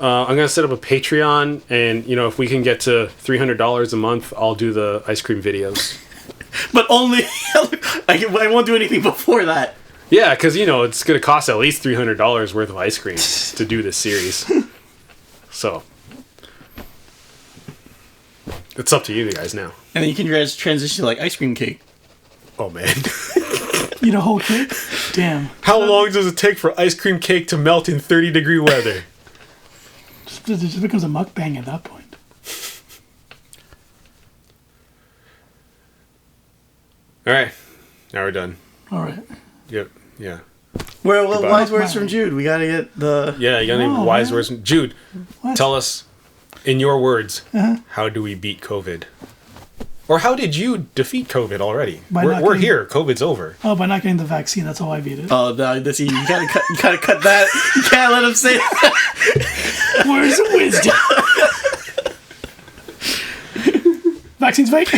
I'm gonna set up a Patreon, and if we can get to $300 a month, I'll do the ice cream videos. But only I won't do anything before that. Yeah, because it's gonna cost at least $300 worth of ice cream to do this series. So it's up to you guys now. And then you can transition to like ice cream cake. Oh man. Eat a whole cake? Damn. How long does it take for ice cream cake to melt in 30-degree weather? It just becomes a mukbang at that point. All right. Now we're done. All right. Yep. Yeah. Well, wise words from Jude. We gotta get the... Yeah, you gotta need wise words from... Jude, tell us, in your words, how do we beat COVID? Or how did you defeat COVID already? We're here. COVID's over. Oh, by not getting the vaccine. That's how I beat it. Oh, you gotta cut that. You can't let him say that. Where's the wisdom? Vaccine's fake.